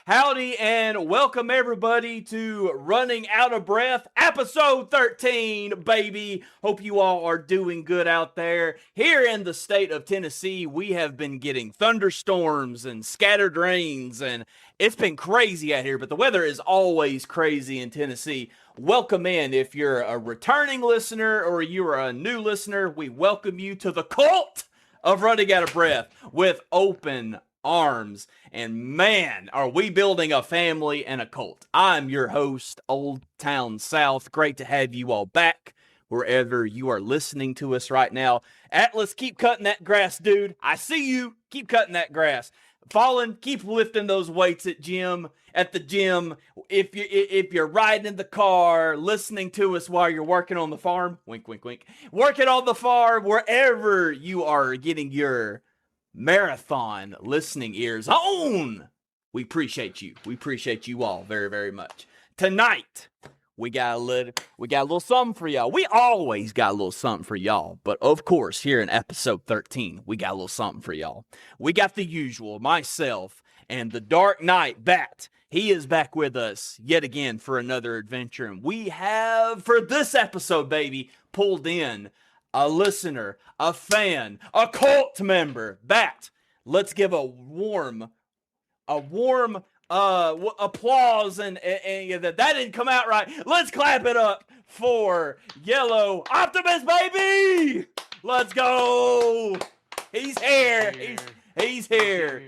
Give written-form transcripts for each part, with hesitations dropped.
Howdy and welcome everybody to Running Out of Breath, episode 13, baby. Hope you all are doing good out there. Here in the state of Tennessee, we have been getting thunderstorms and scattered rains, and it's been crazy out here, but the weather is always crazy in Tennessee. Welcome in. If you're a returning listener or you're a new listener, we welcome you to the cult of Running Out of Breath with open arms. And man, are we building a family and a cult. I'm your host, Oldtown South. Great to have you all back wherever you are listening to us right now. Atlas, keep cutting that grass, dude. I see you. Keep cutting that grass. Fallen, keep lifting those weights at the gym. If you're riding in the car, listening to us while you're working on the farm, wink, wink, wink, working on the farm, wherever you are getting your marathon listening ears on. We appreciate you. We appreciate you all very, very much. Tonight, we got a little something for y'all. We always got a little something for y'all, but of course, here in episode 13, we got a little something for y'all. We got the usual, myself and the Dark Knight Bat. He is back with us yet again for another adventure, and we have, for this episode, baby, pulled in a listener, a fan, a cult member. Bat, let's give a warm applause, and that didn't come out right. Let's clap it up for YellowOptimist, baby. Let's go. He's here. He's here.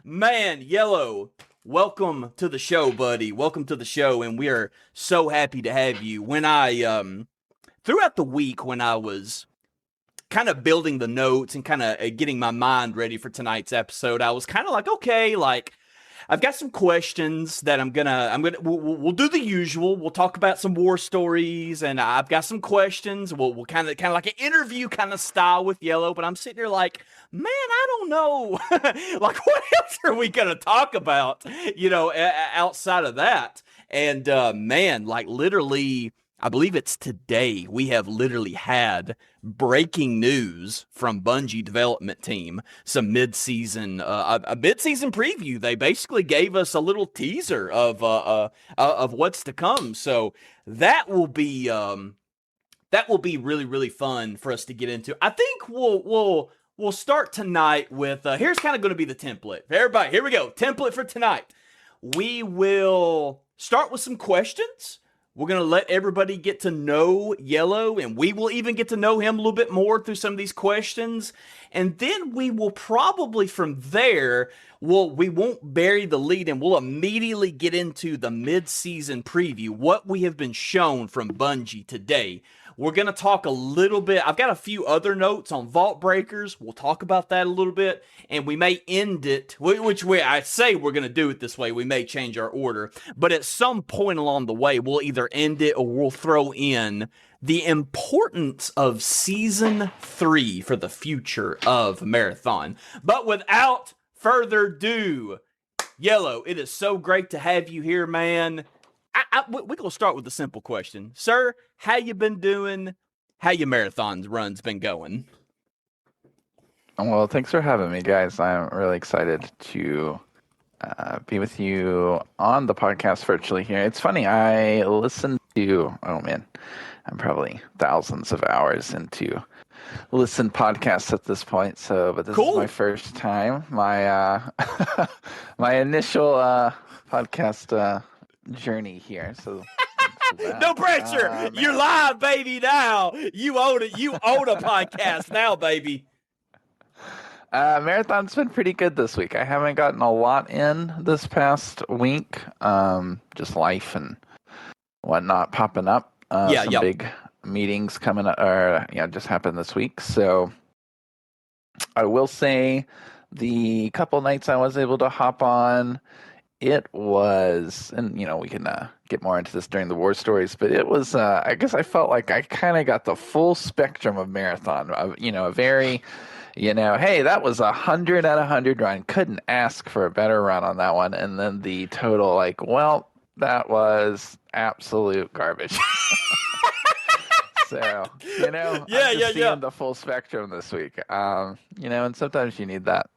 Man, Yellow, welcome to the show, buddy. Welcome to the show, and we are so happy to have you. When I throughout the week, when I was kind of building the notes and kind of getting my mind ready for tonight's episode, I was kind of like, okay, like, I've got some questions that we'll do the usual. We'll talk about some war stories, and I've got some questions. We'll kind of like an interview kind of style with Yellow, but I'm sitting here like, man, I don't know. Like, what else are we going to talk about, outside of that? And, man, like, literally, I believe it's today, we have literally had breaking news from Bungie development team, some mid-season, a mid-season preview. They basically gave us a little teaser of what's to come. So that will be really, really fun for us to get into. I think we'll start tonight with, here's kind of going to be the template. Everybody, here we go. Template for tonight. We will start with some questions. We're going to let everybody get to know Yellow, and we will even get to know him a little bit more through some of these questions. And then we will probably from there, we won't bury the lead, and we'll immediately get into the mid-season preview, what we have been shown from Bungie today. We're going to talk a little bit. I've got a few other notes on Vault Breakers. We'll talk about that a little bit, and we may end it, which way I say we're going to do it this way. We may change our order, but at some point along the way, we'll either end it or we'll throw in the importance of Season 3 for the future of Marathon. But without further ado, Yellow, it is so great to have you here, man. We're going to start with a simple question. Sir, how you been doing? How your marathon run's been going? Well, thanks for having me, guys. I'm really excited to be with you on the podcast virtually here. It's funny, I listened to, I'm probably thousands of hours into podcasts at this point. But this is my first time. My my initial podcast journey here. So no pressure. You're live, baby. Now you own it. You own a podcast now, baby. Marathon's been pretty good this week. I haven't gotten a lot in this past week. Just life and whatnot popping up. Some big meetings coming up, just happened this week. So I will say the couple nights I was able to hop on, it was, and we can get more into this during the war stories, but it was, I guess I felt like I kind of got the full spectrum of Marathon, a very, hey, that was 100 out of 100 run. Couldn't ask for a better run on that one. And then the total, that was absolute garbage. So, I'm just seeing the full spectrum this week. And sometimes you need that.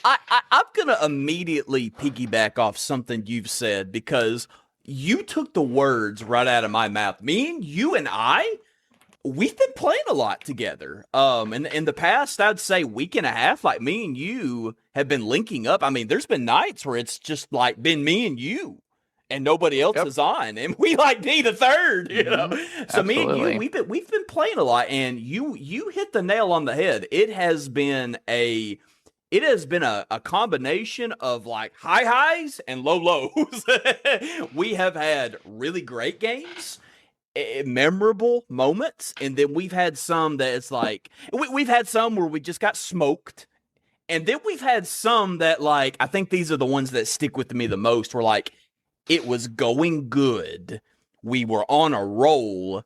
I'm gonna immediately piggyback off something you've said because you took the words right out of my mouth. You and I, we've been playing a lot together. In the past, I'd say week and a half, like me and you have been linking up. I mean, there's been nights where it's just like been me and you. And nobody else is on, and we like need a third, you know. So Absolutely. me and you, we've been playing a lot, and you hit the nail on the head. It has been a combination of like high highs and low lows. We have had really great games, memorable moments, and then we've had some that it's like we've had some where we just got smoked, and then we've had some that like I think these are the ones that stick with me the most. Where like it was going good, we were on a roll,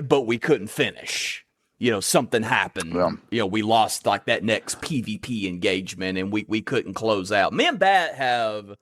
but we couldn't finish. You know, something happened. You know, we lost like that next PvP engagement, and we couldn't close out. Me and Bat have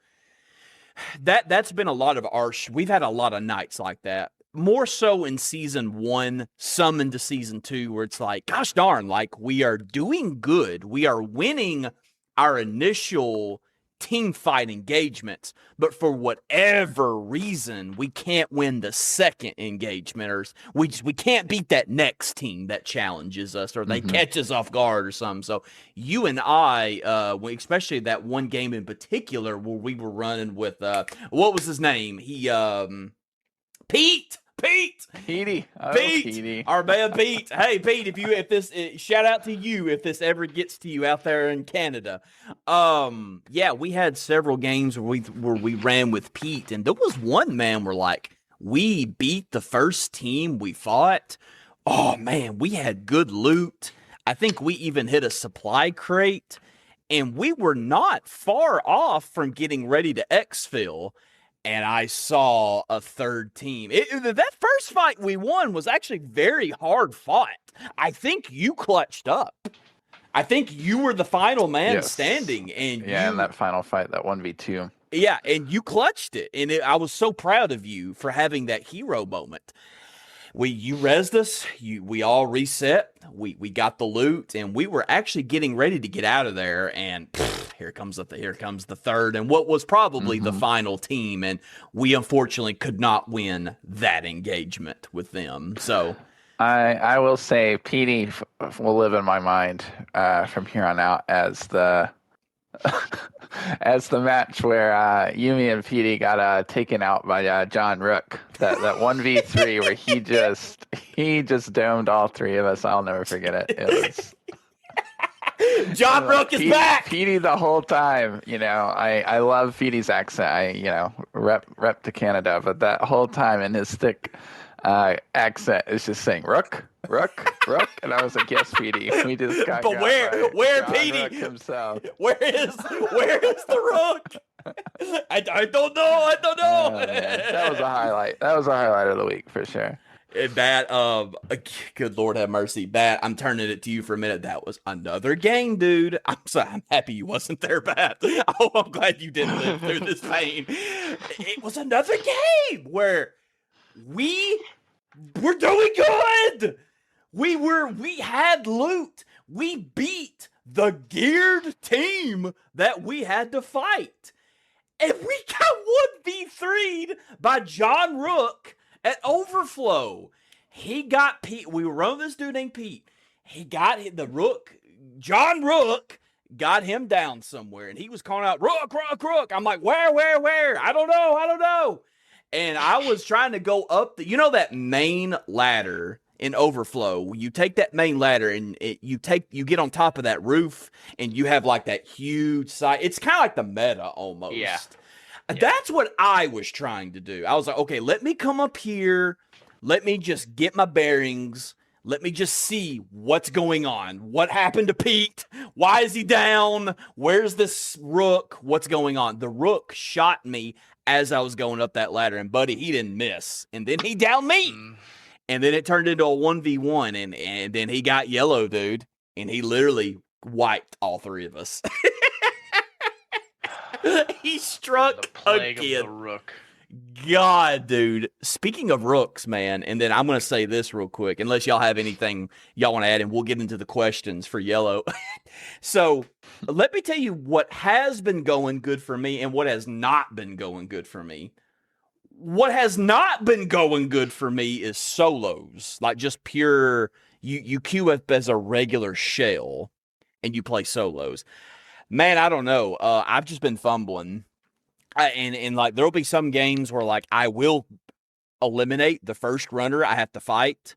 that's been a lot of we've had a lot of nights like that. More so in season 1, some into season 2, where it's like, gosh darn, like we are doing good. We are winning our initial team fight engagements, but for whatever reason, we can't win the second engagement, or we can't beat that next team that challenges us, or they catch us off guard or something. So you and I, especially that one game in particular where we were running with, what was his name? Pete. Petey. Pete. Our man Pete. Hey, Pete, if this shout out to you if this ever gets to you out there in Canada. Yeah, we had several games where we ran with Pete, and there was one man where like we beat the first team we fought. Oh man, we had good loot. I think we even hit a supply crate, and we were not far off from getting ready to exfil. And I saw a third team. That first fight we won was actually very hard fought. I think you clutched up. I think you were the final man standing. And in that final fight, that 1v2. Yeah, and you clutched it. And I was so proud of you for having that hero moment. You rezzed us. We all reset. We got the loot, and we were actually getting ready to get out of there. And here comes the third, and what was probably the final team. And we unfortunately could not win that engagement with them. So I will say, Petey will live in my mind from here on out as the as the match where Yumi and Petey got taken out by John Rook. That 1v3 where he just domed all three of us. I'll never forget it. It was John Rook is back. Petey the whole time. You know, I love Petey's accent. Rep to Canada, but that whole time in his thick accent is just saying Rook, and I was like, yes, Petey. We just got. But where Petey Rook himself? Where is the Rook? I don't know. That was a highlight. That was a highlight of the week for sure. Bat, good Lord have mercy, Bat. I'm turning it to you for a minute. That was another game, dude. I'm happy you wasn't there, Bat. Oh, I'm glad you didn't live through this pain. It was another game where we were doing good. We had loot. We beat the geared team that we had to fight. And we got 1v3'd by John Rook at Overflow. He got Pete. We were running this dude named Pete. He got the Rook. John Rook got him down somewhere, and he was calling out, Rook. I'm like, where? I don't know. And I was trying to go up that main ladder in Overflow. You take that main ladder and you get on top of that roof, and you have like that huge side. It's kind of like the meta almost. Yeah. That's what I was trying to do. I was like, okay, let me come up here. Let me just get my bearings. Let me just see what's going on. What happened to Pete? Why is he down? Where's this Rook? What's going on? The Rook shot me as I was going up that ladder, and buddy, he didn't miss. And then he downed me. And then it turned into a 1v1, and then he got yellow, dude. And he literally wiped all three of us. He struck the plague again. Of the Rook. God, dude. Speaking of rooks, man, and then I'm going to say this real quick, unless y'all have anything y'all want to add, and we'll get into the questions for Yellow. So let me tell you what has been going good for me and what has not been going good for me. What has not been going good for me is solos, like just pure, you queue up as a regular shell and you play solos. Man, I don't know. I've just been fumbling. And like there'll be some games where like I will eliminate the first runner I have to fight,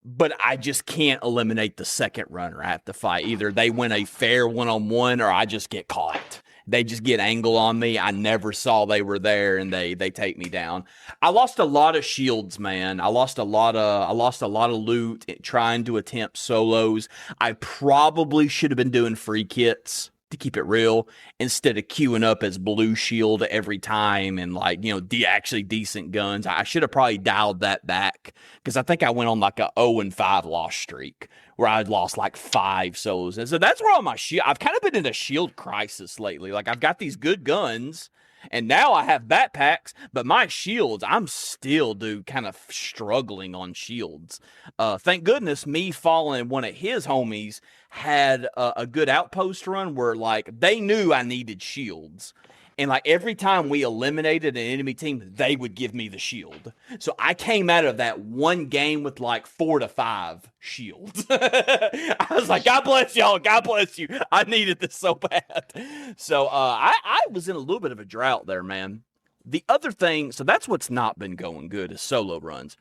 but I just can't eliminate the second runner I have to fight. Either they win a fair one-on-one or I just get caught. They just get angle on me. I never saw they were there and they take me down. I lost a lot of shields, man. I lost a lot of loot trying to attempt solos. I probably should have been doing free kits, to keep it real, instead of queuing up as blue shield every time and like, actually decent guns. I should have probably dialed that back because I think I went on like a 0-5 loss streak where I'd lost like 5 solos. And so that's where all my shield, I've kind of been in a shield crisis lately. Like I've got these good guns and now I have backpacks, but my shields, I'm still, dude, kind of struggling on shields. Thank goodness me falling one of his homies had a good outpost run where like they knew I needed shields. And like every time we eliminated an enemy team, they would give me the shield. So I came out of that one game with like 4 to 5 shields. I was like, God bless y'all. God bless you. I needed this so bad. So I was in a little bit of a drought there, man. The other thing, so that's what's not been going good is solo runs.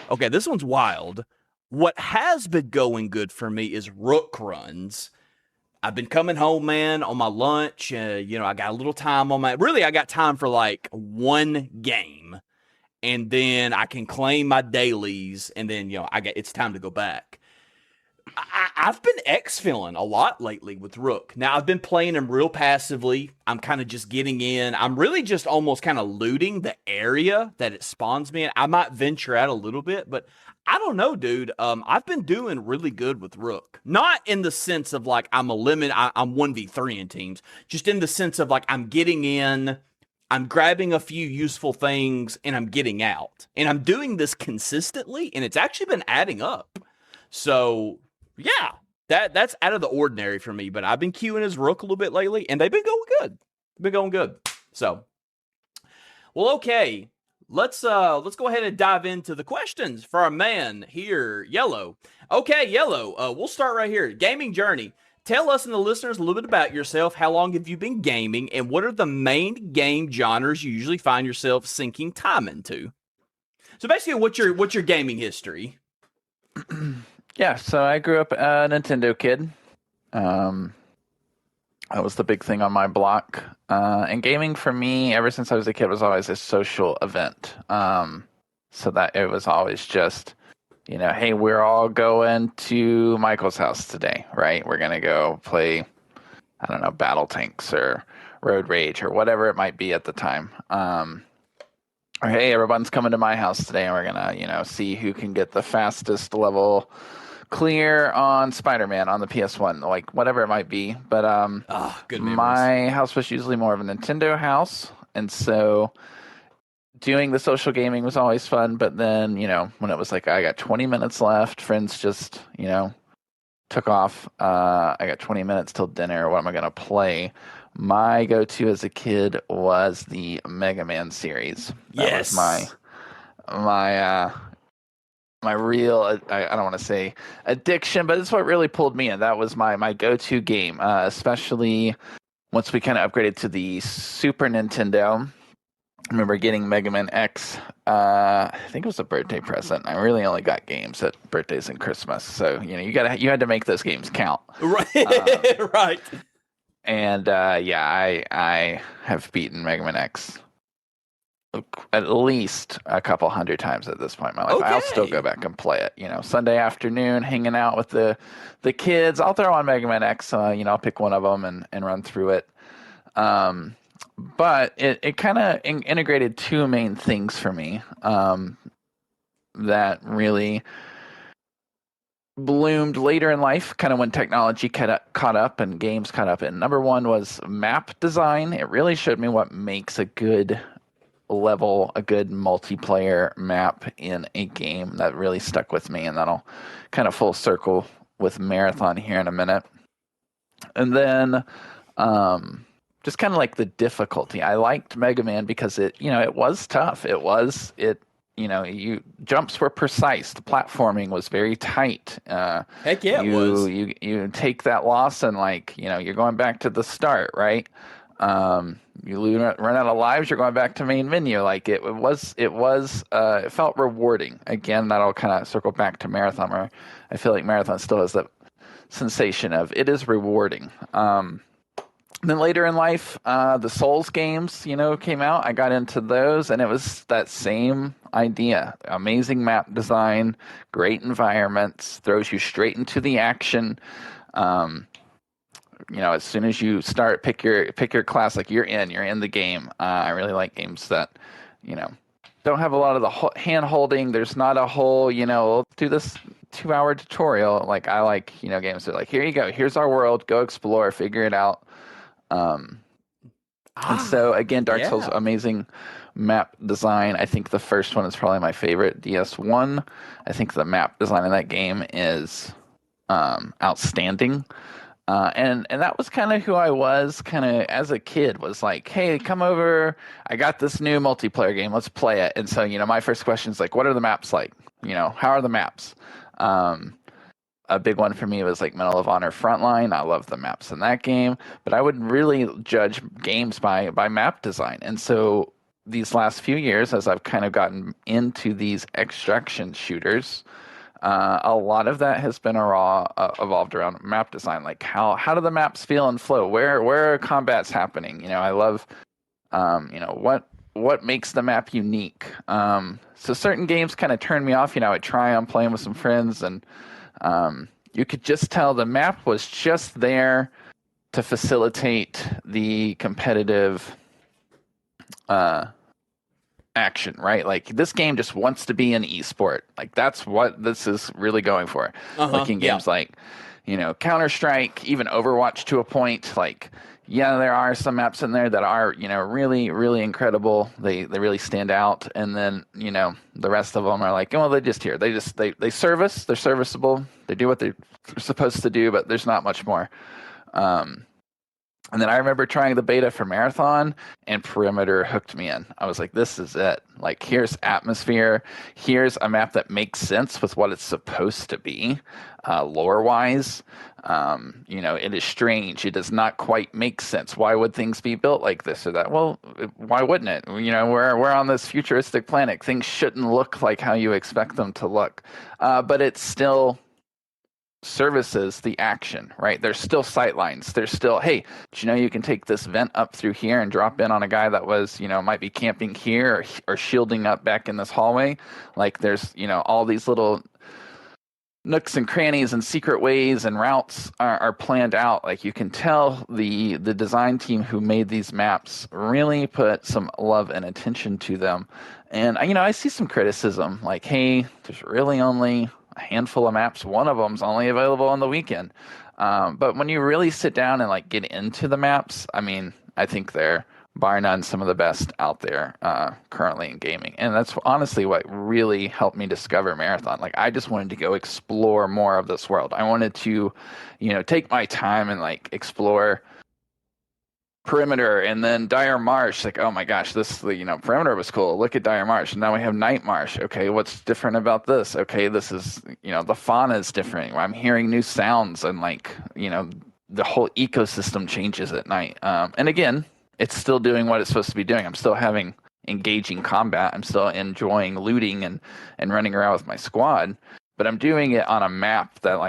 Okay, this one's wild. What has been going good for me is rook runs. I've been coming home, man, on my lunch. I got a little time on I got time for like one game. And then I can claim my dailies. And then, it's time to go back. I've been X-filling a lot lately with rook. Now, I've been playing him real passively. I'm kind of just getting in. I'm really just almost kind of looting the area that it spawns me in. I might venture out a little bit, but I don't know, dude. I've been doing really good with rook. Not in the sense of like I'm 1v3 in teams. Just in the sense of like I'm getting in, I'm grabbing a few useful things, and I'm getting out. And I'm doing this consistently, and it's actually been adding up. So, yeah, that's out of the ordinary for me. But I've been queuing as rook a little bit lately, and they've been going good. So, well, okay. Let's go ahead and dive into the questions for our man here, Yellow. Okay, Yellow, we'll start right here. Gaming journey. Tell us and the listeners a little bit about yourself. How long have you been gaming, and what are the main game genres you usually find yourself sinking time into? So basically, what's your gaming history? Yeah, so I grew up a Nintendo kid. That was the big thing on my block. And gaming for me, ever since I was a kid, was always a social event. So that it was always just, hey, we're all going to Michael's house today, right? We're going to go play, I don't know, Battle Tanks or Road Rage or whatever it might be at the time. Or, hey, everyone's coming to my house today and we're going to, see who can get the fastest level clear on Spider-Man on the PS1, like whatever it might be. But good memories. My house was usually more of a Nintendo house, and so doing the social gaming was always fun. But then, when it was like I got 20 minutes left, friends just, took off. I got 20 minutes till dinner. What am I going to play? My go-to as a kid was the Mega Man series. That was my real, I don't want to say addiction, but it's what really pulled me in. That was my go-to game, especially once we kind of upgraded to the Super Nintendo. I remember getting Mega Man X. I think it was a birthday present. I really only got games at birthdays and Christmas, so you had to make those games count, right? Right. And I have beaten Mega Man X at least a couple hundred times at this point in my life. Okay. I'll still go back and play it. Sunday afternoon, hanging out with the kids. I'll throw on Mega Man X. I'll pick one of them and run through it. But it kind of integrated two main things for me that really bloomed later in life, kind of when technology caught up and games caught up. And number one was map design. It really showed me what makes a good level, a good multiplayer map in a game that really stuck with me, and that'll kind of full circle with Marathon here in a minute. And then just kind of like the difficulty. I liked Mega Man because it was tough. Jumps were precise. The platforming was very tight. Heck yeah, it was. You take that loss and you're going back to the start, right? You run out of lives, you're going back to main menu. Like it felt rewarding. Again, that'll kind of circle back to Marathon, where I feel like Marathon still has that sensation of it is rewarding. Then later in life, the Souls games, came out. I got into those, and it was that same idea. Amazing map design, great environments, throws you straight into the action. As soon as you start, pick your class, like you're in the game. I really like games that, don't have a lot of the hand holding. There's not a whole, let's do this 2-hour tutorial. Like I like, games that are like, here you go, here's our world, go explore, figure it out. And so again, Dark Souls, amazing map design. I think the first one is probably my favorite, DS1. I think the map design in that game is outstanding. And that was kind of who I was kind of as a kid, was like, hey, come over. I got this new multiplayer game. Let's play it. And so, my first question is like, what are the maps like? How are the maps? A big one for me was like Medal of Honor Frontline. I love the maps in that game, but I would really judge games by map design. And so these last few years, as I've kind of gotten into these extraction shooters, a lot of that has been evolved around map design. Like how do the maps feel and flow? Where are combats happening? I love, what makes the map unique. So certain games kind of turn me off. I try on playing with some friends, and you could just tell the map was just there to facilitate the competitive action, right? Like this game just wants to be an esport. Like that's what this is really going for. Like in games like, Counter-Strike, even Overwatch to a point. Like, yeah, there are some maps in there that are, really, really incredible. They really stand out. And then, the rest of them are like, well, they're just here. They service. They're serviceable. They do what they're supposed to do, but there's not much more. And then I remember trying the beta for Marathon, and Perimeter hooked me in. I was like, this is it. Like, here's atmosphere. Here's a map that makes sense with what it's supposed to be, lore-wise. It is strange. It does not quite make sense. Why would things be built like this or that? Well, why wouldn't it? We're on this futuristic planet. Things shouldn't look like how you expect them to look. But it's still services the action, right? There's still sight lines. There's still, hey, do you can take this vent up through here and drop in on a guy that was, might be camping here or shielding up back in this hallway? Like there's, all these little nooks and crannies and secret ways and routes are planned out. Like you can tell the design team who made these maps really put some love and attention to them. And, I see some criticism like, hey, there's really only a handful of maps. One of them's only available on the weekend. But when you really sit down and get into the maps, I think they're bar none some of the best out there currently in gaming. And that's honestly what really helped me discover Marathon. Like I just wanted to go explore more of this world. I wanted to, take my time and explore Perimeter and then Dire Marsh. Like, oh my gosh, this, Perimeter was cool. Look at Dire Marsh. And now we have Night Marsh. Okay, what's different about this? Okay, this is, the fauna is different. I'm hearing new sounds and the whole ecosystem changes at night. And again, it's still doing what it's supposed to be doing. I'm still having engaging combat. I'm still enjoying looting and running around with my squad. But I'm doing it on a map that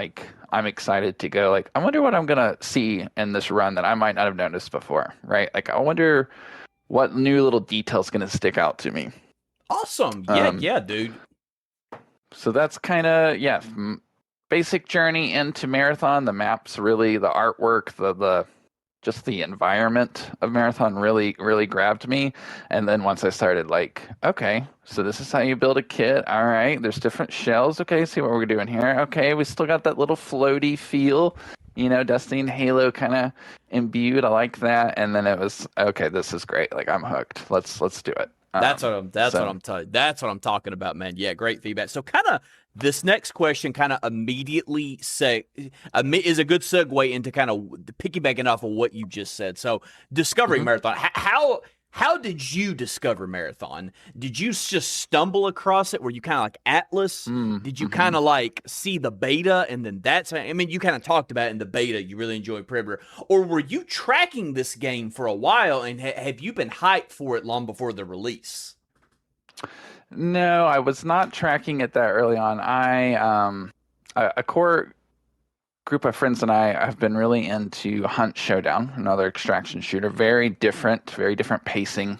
I'm excited to go. I wonder what I'm gonna see in this run that I might not have noticed before, right? I wonder what new little detail's gonna stick out to me. Awesome, yeah, dude. So that's kind of basic journey into Marathon. The maps, really, the artwork, the just the environment of Marathon really, really grabbed me. And then once I started okay, so this is how you build a kit. All right, there's different shells. Okay, see what we're doing here. Okay, we still got that little floaty feel, Destiny and Halo kind of imbued. I like that. And then it was, okay, this is great. I'm hooked. Let's do it. That's what I'm talking about, man. Yeah, great feedback. So kind of this next question kind of immediately is a good segue into kind of piggybacking off of what you just said. So discovering Marathon, how did you discover Marathon? Did you just stumble across it? Were you kind of like Atlas? Did you kind of like see the beta and then you kind of talked about it in the beta, you really enjoyed Perimeter. Or were you tracking this game for a while and have you been hyped for it long before the release? No, I was not tracking it that early on. A core group of friends and I have been really into Hunt Showdown, another extraction shooter. Very different pacing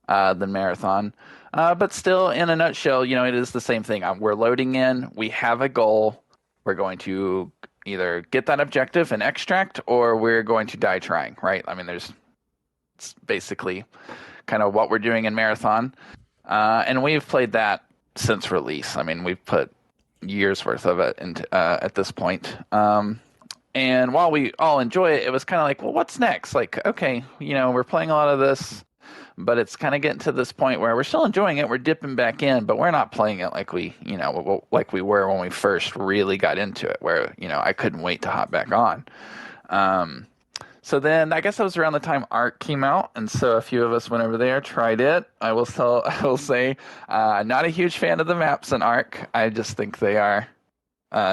than Marathon. But still, in a nutshell, it is the same thing. We're loading in. We have a goal. We're going to either get that objective and extract, or we're going to die trying, right? I mean, it's basically kind of what we're doing in Marathon. And we've played that since release. I mean, we've put years worth of it into, at this point. And while we all enjoy it, it was kind of like, well, what's next? Like, okay, we're playing a lot of this, but it's kind of getting to this point where we're still enjoying it. We're dipping back in, but we're not playing it like we were when we first really got into it, where, I couldn't wait to hop back on. So then I guess that was around the time Ark came out, and so a few of us went over there, tried it. I will say, not a huge fan of the maps in Ark. I just think they are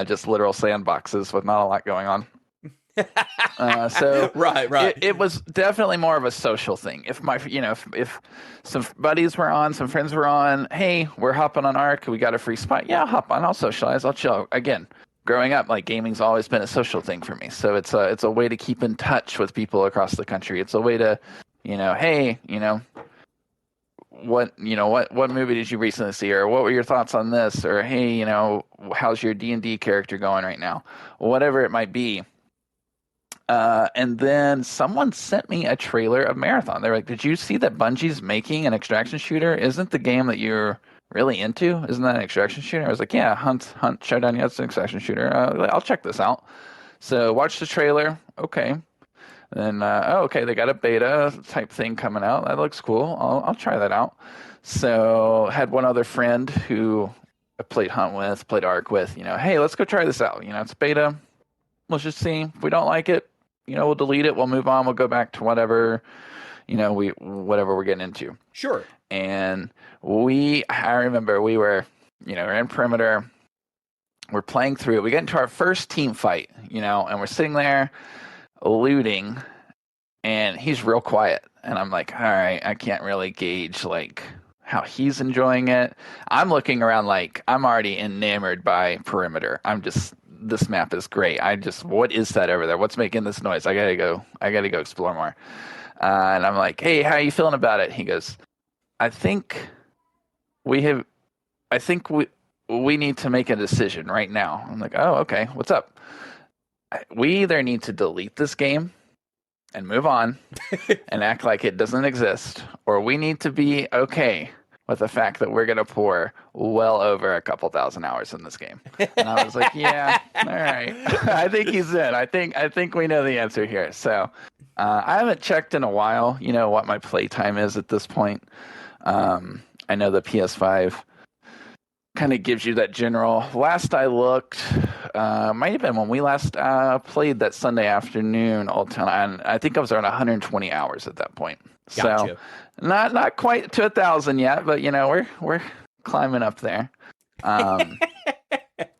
just literal sandboxes with not a lot going on. So right. It was definitely more of a social thing. If some buddies were on, some friends were on, hey, we're hopping on Ark, we got a free spot. Yeah, I'll hop on. I'll socialize. I'll chill. Again, growing up, like, gaming's always been a social thing for me. So it's a way to keep in touch with people across the country. It's a way to, hey, what movie did you recently see, or what were your thoughts on this, or hey, how's your D&D character going right now, whatever it might be. And then someone sent me a trailer of Marathon. They're like, did you see that Bungie's making an extraction shooter? Isn't the game that you're really into? Isn't that an extraction shooter? I was like, yeah, Hunt Showdown, yeah, it's an extraction shooter. I'll check this out. So watch the trailer. Okay. Then, okay, they got a beta type thing coming out. That looks cool. I'll try that out. So had one other friend who I played Hunt with, played Ark with, hey, let's go try this out. It's beta. Let's just see. If we don't like it, we'll delete it. We'll move on. We'll go back to whatever, whatever we're getting into. Sure. And I remember we were, we're in Perimeter. We're playing through it. We get into our first team fight, and we're sitting there looting, and he's real quiet. And I'm like, all right, I can't really gauge, like, how he's enjoying it. I'm looking around like I'm already enamored by Perimeter. This map is great. What is that over there? What's making this noise? I gotta go explore more. And I'm like, hey, how are you feeling about it? He goes, I think we need to make a decision right now. I'm like, oh, okay, what's up? We either need to delete this game and move on and act like it doesn't exist, or we need to be okay with the fact that we're going to pour well over a couple thousand hours in this game. And I was like, yeah, all right. I think he's in. I think we know the answer here. So I haven't checked in a while, what my playtime is at this point. I know the PS5 kind of gives you that general. Last I looked, might have been when we last played that Sunday afternoon, Oldtown, and I think I was around 120 hours at that point. Gotcha. So not quite to 1,000 yet, but we're climbing up there. Awesome.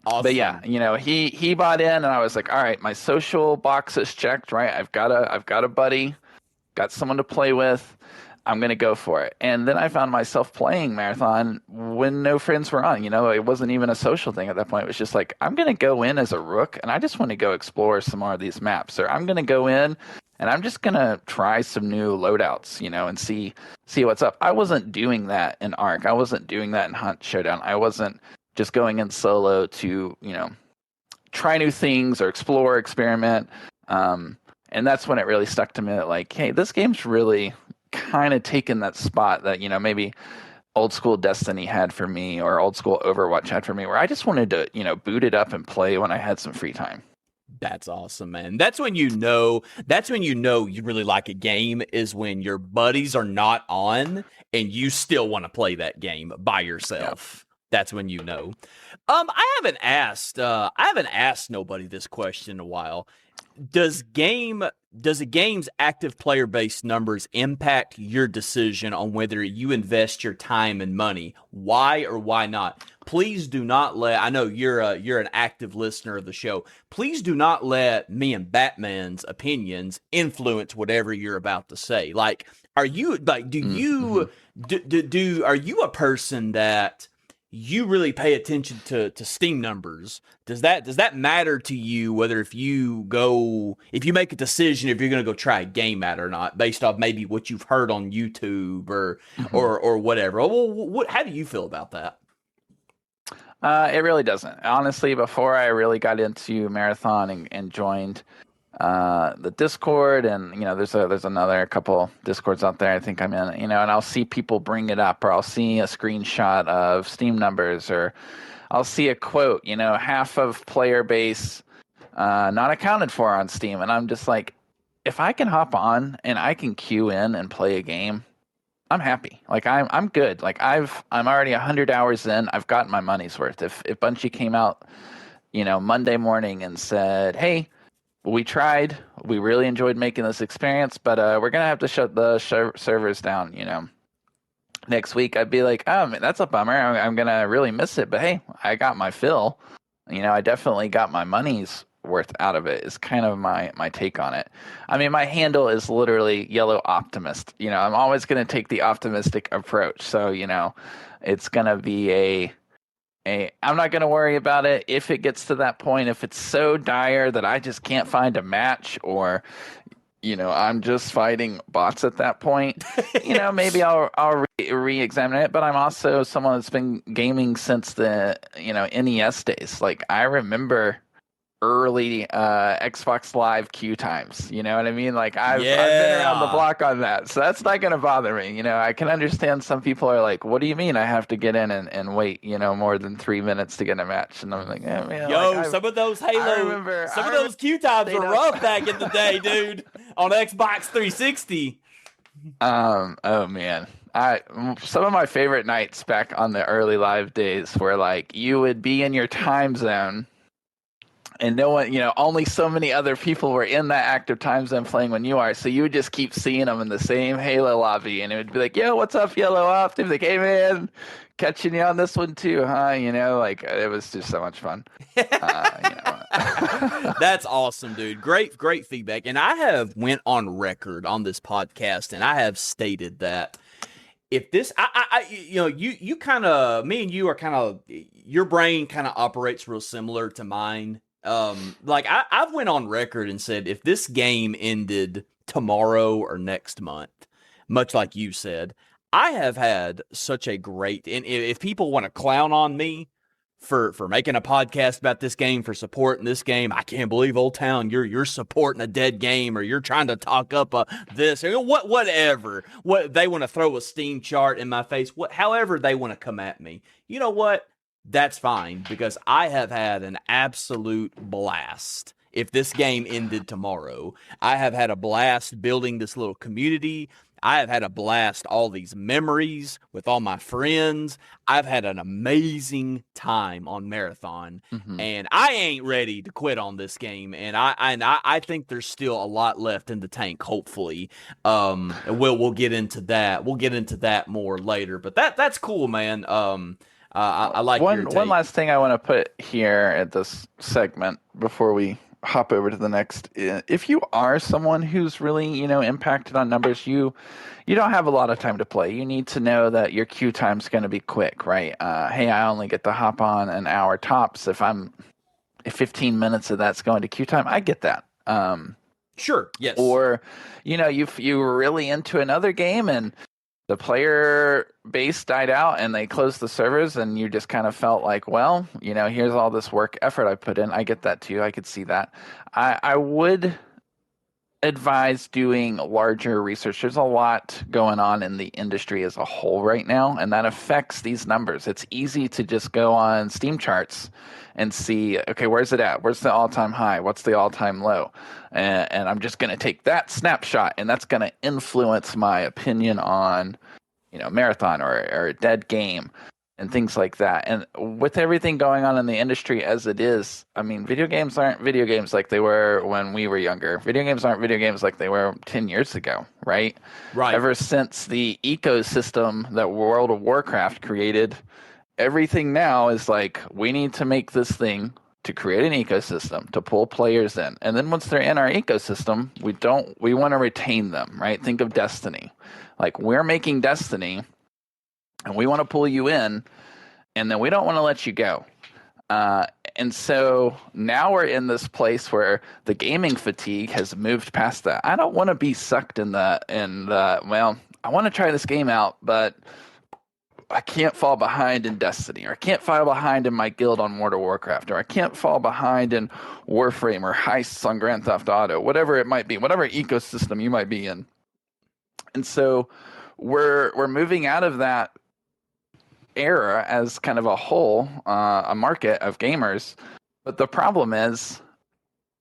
But yeah, he bought in, and I was like, all right, my social box is checked, right? I've got a buddy, got someone to play with. I'm going to go for it. And then I found myself playing Marathon when no friends were on. It wasn't even a social thing at that point. It was just like, I'm going to go in as a rook, and I just want to go explore some more of these maps. Or I'm going to go in, and I'm just going to try some new loadouts, and see what's up. I wasn't doing that in Ark. I wasn't doing that in Hunt Showdown. I wasn't just going in solo to, try new things or explore, experiment. And that's when it really stuck to me that, like, hey, this game's really kind of taken that spot that, maybe old school Destiny had for me, or old school Overwatch had for me, where I just wanted to, boot it up and play when I had some free time. That's awesome, man. That's when you know you really like a game, is when your buddies are not on and you still want to play that game by yourself. Yeah. That's when you know. I haven't asked nobody this question in a while. Does a game's active player base numbers impact your decision on whether you invest your time and money? Why or why not? Please do not let, I know you're an active listener of the show. Please do not let me and Batman's opinions influence whatever you're about to say. Like, are you like, are you a person that you really pay attention to Steam numbers? Does that matter to you, whether if you make a decision if you're going to go try a game out or not, based off maybe what you've heard on YouTube or whatever? Well, how do you feel about that? It really doesn't. Honestly, before I really got into Marathon and joined the Discord, and there's another couple Discords out there I think I'm in, and I'll see people bring it up, or I'll see a screenshot of Steam numbers, or I'll see a quote, half of player base not accounted for on Steam, and I'm just like, if I can hop on and I can queue in and play a game, I'm happy. Like I'm good. Like I'm already 100 hours in. I've gotten my money's worth. If Bungie came out, Monday morning and said, "Hey, we tried. We really enjoyed making this experience, but we're gonna have to shut the servers down," next week, I'd be like, "Oh, man, that's a bummer. I'm gonna really miss it." But hey, I got my fill. I definitely got my money's worth out of it. Is kind of my take on it. I mean, my handle is literally YellowOptimist. I'm always going to take the optimistic approach. So, it's going to be I'm not going to worry about it if it gets to that point. If it's so dire that I just can't find a match, or I'm just fighting bots at that point, maybe I'll re-examine it. But I'm also someone that's been gaming since the NES days. Like, I remember early Xbox Live queue times. You know what I mean? Like, I've been around the block on that, so that's not going to bother me. I can understand some people are like, "What do you mean I have to get in and wait more than 3 minutes to get a match?" And I'm like, man, some of those those queue times were rough back in the day, dude, on Xbox 360. Oh man. Some of my favorite nights back on the early live days were like, you would be in your time zone, and no one, only so many other people were in that active time zone playing when you are. So you would just keep seeing them in the same Halo lobby, and it would be like, "Yo, what's up, Yellow Opt?" They'd be like, "Hey, man, catching you on this one too, huh?" Like, it was just so much fun. That's awesome, dude. Great feedback. And I have went on record on this podcast, and I have stated that if this, you kind of, me and you are kind of, your brain kind of operates real similar to mine. Like I've went on record and said, if this game ended tomorrow or next month, much like you said, I have had such a great, and if people want to clown on me for making a podcast about this game, for supporting this game, I can't believe Oldtown, you're supporting a dead game, or you're trying to talk up this, or whatever. What they want to throw a Steam chart in my face, however they want to come at me. You know what? That's fine, because I have had an absolute blast. If this game ended tomorrow, I have had a blast building this little community. I have had a blast, all these memories with all my friends. I've had an amazing time on Marathon, and I ain't ready to quit on this game. And I think there's still a lot left in the tank. Hopefully, we'll get into that. We'll get into that more later. But that's cool, man. I like your take. One last thing I want to put here at this segment before we hop over to the next. If you are someone who's really, impacted on numbers, you don't have a lot of time to play. You need to know that your queue time's going to be quick, right? Hey, I only get to hop on an hour tops. If 15 minutes of that's going to queue time, I get that. Sure. Yes. Or, you were really into another game and the player base died out and they closed the servers, and you just kind of felt like, well, here's all this work effort I put in. I get that too. I could see that. I would advise doing larger research. There's a lot going on in the industry as a whole right now, and that affects these numbers. It's easy to just go on Steam charts and see, okay, where's it at? Where's the all-time high? What's the all-time low? And I'm just going to take that snapshot, and that's going to influence my opinion on, marathon or a dead game and things like that. And with everything going on in the industry as it is, I mean, video games aren't video games like they were when we were younger. Video games aren't video games like they were 10 years ago, right? Right. Ever since the ecosystem that World of Warcraft created, everything now is like, we need to make this thing to create an ecosystem to pull players in. And then once they're in our ecosystem, we want to retain them, right? Think of Destiny. Like, we're making Destiny and we want to pull you in, and then we don't want to let you go. And so now we're in this place where the gaming fatigue has moved past that. I don't want to be sucked in the I want to try this game out, but I can't fall behind in Destiny, or I can't fall behind in my guild on World of Warcraft, or I can't fall behind in Warframe or heists on Grand Theft Auto, whatever it might be, whatever ecosystem you might be in. And so we're moving out of that era as kind of a whole, a market of gamers. But the problem is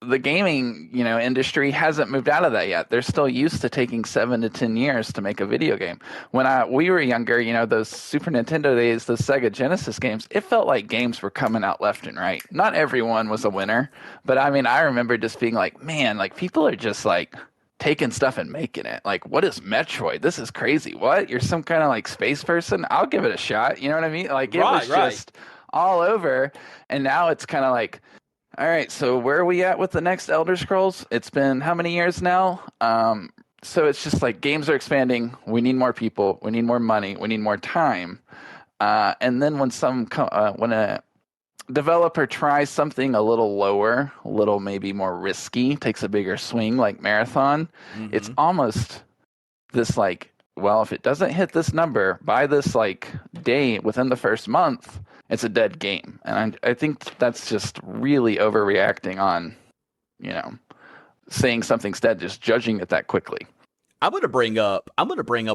the gaming, industry hasn't moved out of that yet. They're still used to taking 7 to 10 years to make a video game. When we were younger, those Super Nintendo days, those Sega Genesis games, it felt like games were coming out left and right. Not everyone was a winner, but I mean, I remember just being like, man, like people are just like taking stuff and making it. Like, what is Metroid? This is crazy. What? You're some kind of like space person? I'll give it a shot. You know what I mean? Like, it was just all over. And now it's kind of like, all right, so where are we at with the next Elder Scrolls? It's been how many years now? So it's just like games are expanding. We need more people. We need more money. We need more time. And then when when a developer tries something a little lower, a little maybe more risky, takes a bigger swing like Marathon, it's almost this like, well, if it doesn't hit this number by this like day within the first month, it's a dead game. And I think that's just really overreacting on, saying something's dead, just judging it that quickly. I'm going to bring up a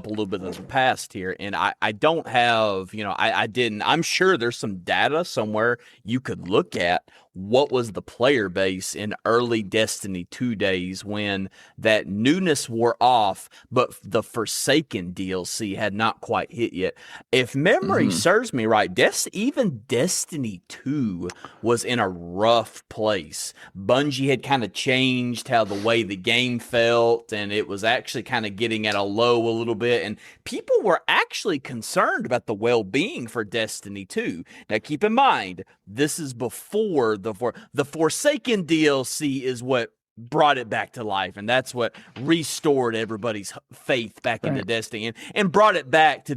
little bit of the past here, and I don't have, I didn't. I'm sure there's some data somewhere you could look at. What was the player base in early Destiny 2 days when that newness wore off, but the Forsaken DLC had not quite hit yet? If memory serves me right, even Destiny 2 was in a rough place. Bungie had kind of changed how the way the game felt, and it was actually kind of getting at a low a little bit, and people were actually concerned about the well-being for Destiny 2. Now, keep in mind, this is before the Forsaken DLC is what brought it back to life, and that's what restored everybody's faith back into Destiny and brought it back to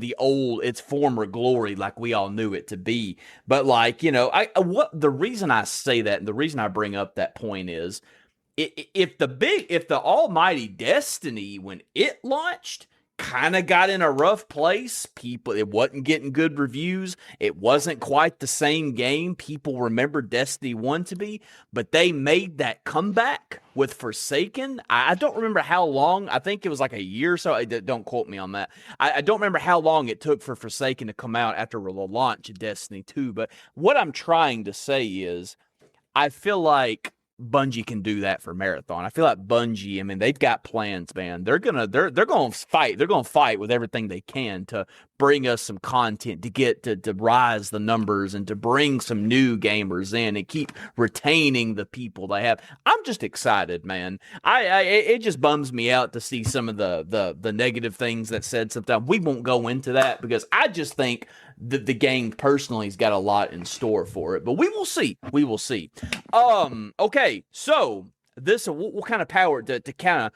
its former glory like we all knew it to be. But like, the reason I say that and the reason I bring up that point is if the almighty Destiny, when it launched, kind of got in a rough place. It wasn't getting good reviews. It wasn't quite the same game people remember Destiny 1 to be, but they made that comeback with Forsaken. I don't remember how long. I think it was like a year or so. Don't quote me on that. I don't remember how long it took for Forsaken to come out after the launch of Destiny 2, but what I'm trying to say is I feel like Bungie can do that for Marathon. I feel like Bungie, I mean, they've got plans, man. They're gonna fight. They're gonna fight with everything they can to bring us some content, to get to rise the numbers and to bring some new gamers in and keep retaining the people they have. I'm just excited, man. It just bums me out to see some of the negative things that said sometimes. We won't go into that because I just think the game personally has got a lot in store for it, but we will see. We will see. Okay, so this we'll kind of power to kind of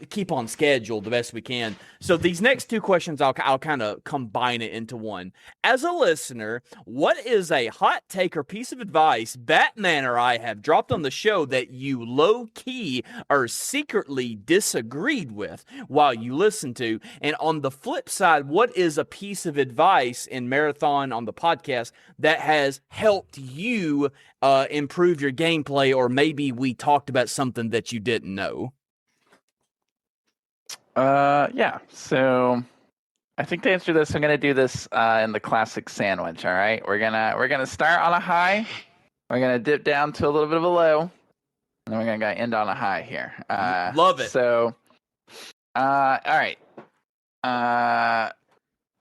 keep on schedule the best we can. So these next two questions, I'll kind of combine it into one. As a listener, what is a hot take or piece of advice Batman or I have dropped on the show that you low-key or secretly disagreed with while you listen to? And on the flip side, what is a piece of advice in Marathon on the podcast that has helped you improve your gameplay, or maybe we talked about something that you didn't know? Yeah. So I think to answer this, I'm gonna do this in the classic sandwich. All right, we're gonna start on a high. We're gonna dip down to a little bit of a low, and then we're gonna end on a high here. Love it. So, all right.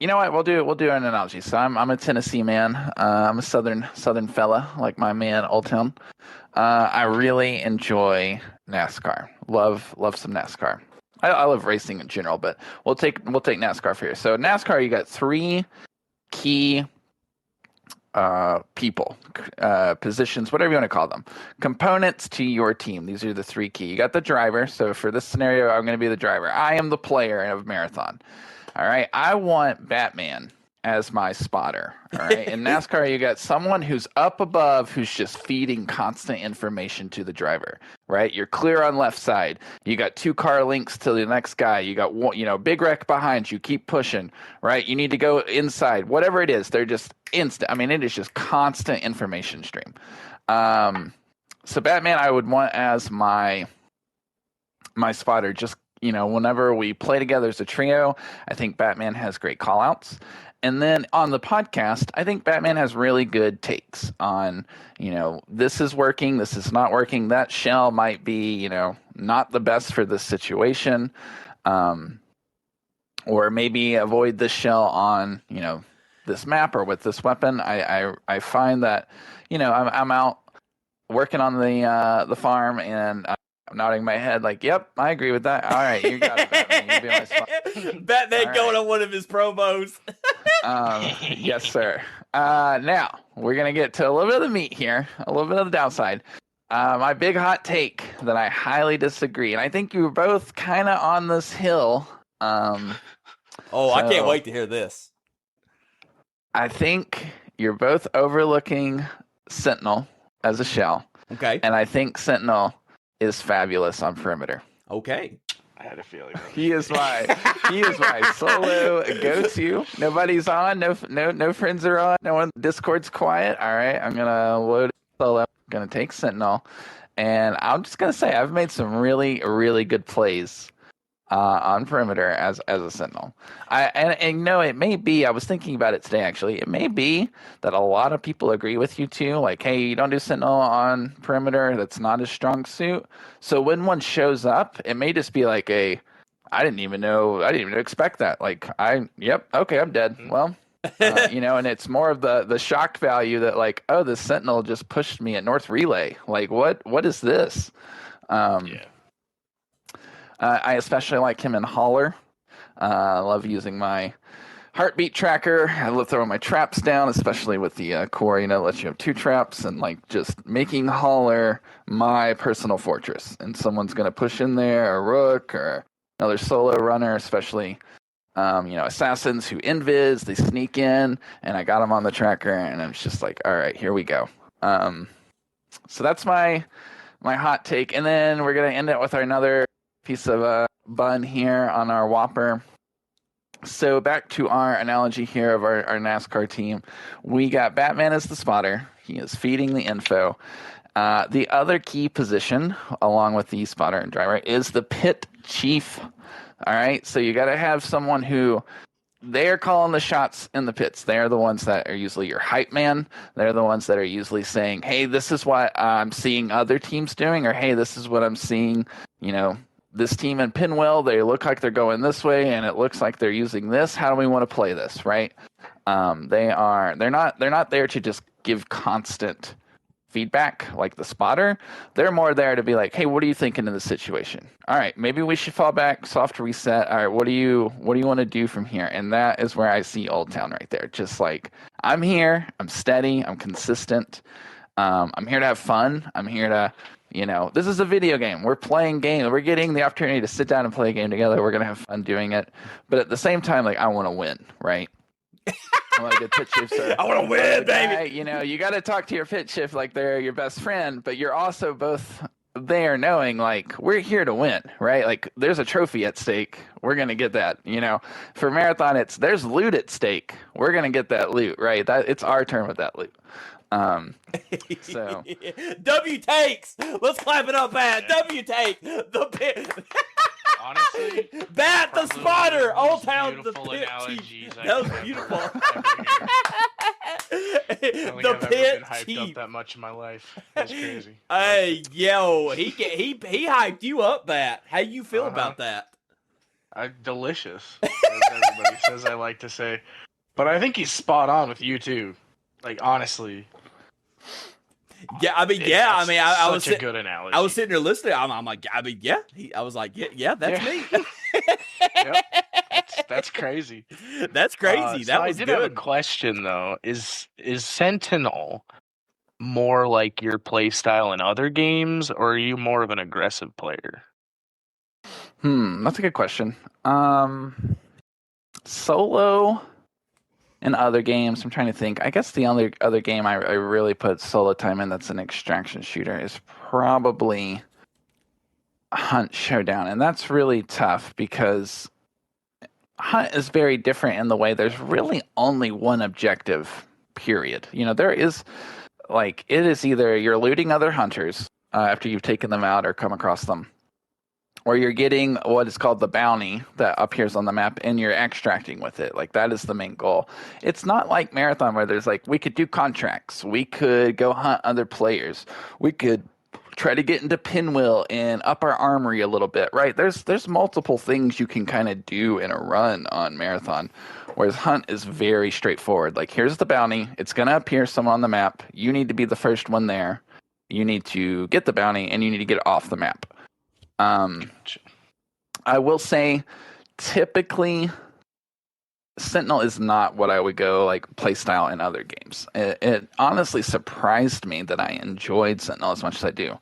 You know what? We'll do an analogy. So I'm a Tennessee man. I'm a southern fella, like my man Oldtown. I really enjoy NASCAR. Love some NASCAR. I love racing in general, but we'll take NASCAR for here. So NASCAR, you got three key people, positions, whatever you want to call them, components to your team. These are the three key. You got the driver. So for this scenario, I'm going to be the driver. I am the player of marathon. All right. I want Batman as my spotter. All right. In NASCAR, you got someone who's up above who's just feeding constant information to the driver. Right. You're clear on left side. You got 2 car links to the next guy. You got one, big wreck behind you. Keep pushing. Right. You need to go inside. Whatever it is, they're just instant. I mean, it is just constant information stream. So Batman, I would want as my spotter. Just whenever we play together as a trio, I think Batman has great call outs. And then on the podcast, I think Batman has really good takes on, this is working, this is not working. That shell might be, not the best for this situation. Or maybe avoid this shell on, this map or with this weapon. I find that, I'm out working on the farm and I'm nodding my head like, yep, I agree with that. All right, you got it, Batman. You be my spot. Batman going on one of his promos. Yes, sir. Now, we're going to get to a little bit of the meat here, a little bit of the downside. My big hot take that I highly disagree, and I think you were both kind of on this hill. I can't wait to hear this. I think you're both overlooking Sentinel as a shell. Okay. And I think Sentinel is fabulous on perimeter. Okay. I had a feeling. He is my solo go-to. Nobody's on. No friends are on. No one. Discord's quiet. All right, I'm gonna load solo. I'm gonna take Sentinel, and I'm just gonna say I've made some really, really good plays on perimeter as a Sentinel. It may be. I was thinking about it today. Actually, it may be that a lot of people agree with you too. Like, hey, you don't do Sentinel on perimeter. That's not a strong suit. So when one shows up, it may just be like I didn't even expect that. Like, okay, I'm dead. Well, and it's more of the shock value that like, oh, the Sentinel just pushed me at North Relay. Like, what is this? Yeah. I especially like him in Holler. I love using my heartbeat tracker. I love throwing my traps down, especially with the core, lets you have 2 traps, and like just making Holler my personal fortress. And someone's going to push in there, a Rook or another solo runner, especially, assassins who invis, they sneak in, and I got them on the tracker, and I'm just like, all right, here we go. So that's my hot take. And then we're going to end it with another piece of bun here on our Whopper. So back to our analogy here of our NASCAR team. We got Batman as the spotter. He is feeding the info. The other key position, along with the spotter and driver, is the pit chief. All right, so you got to have someone who they're calling the shots in the pits. They're the ones that are usually your hype man. They're the ones that are usually saying, hey, this is what I'm seeing other teams doing, or hey, this is what I'm seeing, this team in Pinwheel, they look like they're going this way, and it looks like they're using this. How do we want to play this, right? They're not there to just give constant feedback like the spotter. They're more there to be like, hey, what are you thinking in this situation? All right, maybe we should fall back, soft reset. All right, what do you want to do from here? And that is where I see Oldtown right there. Just like, I'm here, I'm steady, I'm consistent. I'm here to have fun. I'm here to, this is a video game. We're playing games. We're getting the opportunity to sit down and play a game together. We're going to have fun doing it. But at the same time, like, I want to win, right? I want to get pit shifts. I want to win, baby. You got to talk to your pit shift like they're your best friend, but you're also both there knowing, like, we're here to win, right? Like, there's a trophy at stake. We're going to get that, For Marathon, there's loot at stake. We're going to get that loot, right? It's our turn with that loot. W takes. Let's clap it up, man. W take the pit. Honestly, Bat the probably spider, one of the most Oldtown the beautiful pit analogies chief. I That was could beautiful. ever hear. I don't think The I've ever pit been hyped chief. up that much in my life. That's crazy. Hey, yo, he hyped you up. Bat. How you feel Uh-huh. about that? Delicious, as everybody says I like to say. But I think he's spot on with you too. Like honestly. Yeah, I mean, I was such a good analogy. I was sitting there listening. I'm like, I mean, yeah. I was like, yeah, that's me. Yep. That's crazy. That's crazy. So That was I did good. have a question though. Is Sentinel more like your play style in other games, or are you more of an aggressive player? That's a good question. Solo and other games, I'm trying to think. I guess the only other game I really put solo time in that's an extraction shooter is probably Hunt Showdown. And that's really tough because Hunt is very different in the way there's really only one objective, period. You know, there is, like, it is either you're looting other hunters after you've taken them out or come across them, or you're getting what is called the bounty that appears on the map and you're extracting with it. Like, that is the main goal. It's not like Marathon where there's like, we could do contracts, we could go hunt other players, we could try to get into Pinwheel and up our armory a little bit, right? There's multiple things you can kind of do in a run on Marathon, whereas Hunt is very straightforward. Like, here's the bounty, it's going to appear somewhere on the map, you need to be the first one there, you need to get the bounty, and you need to get it off the map. I will say, typically, Sentinel is not what I would go like play style in other games. It honestly surprised me that I enjoyed Sentinel as much as I do.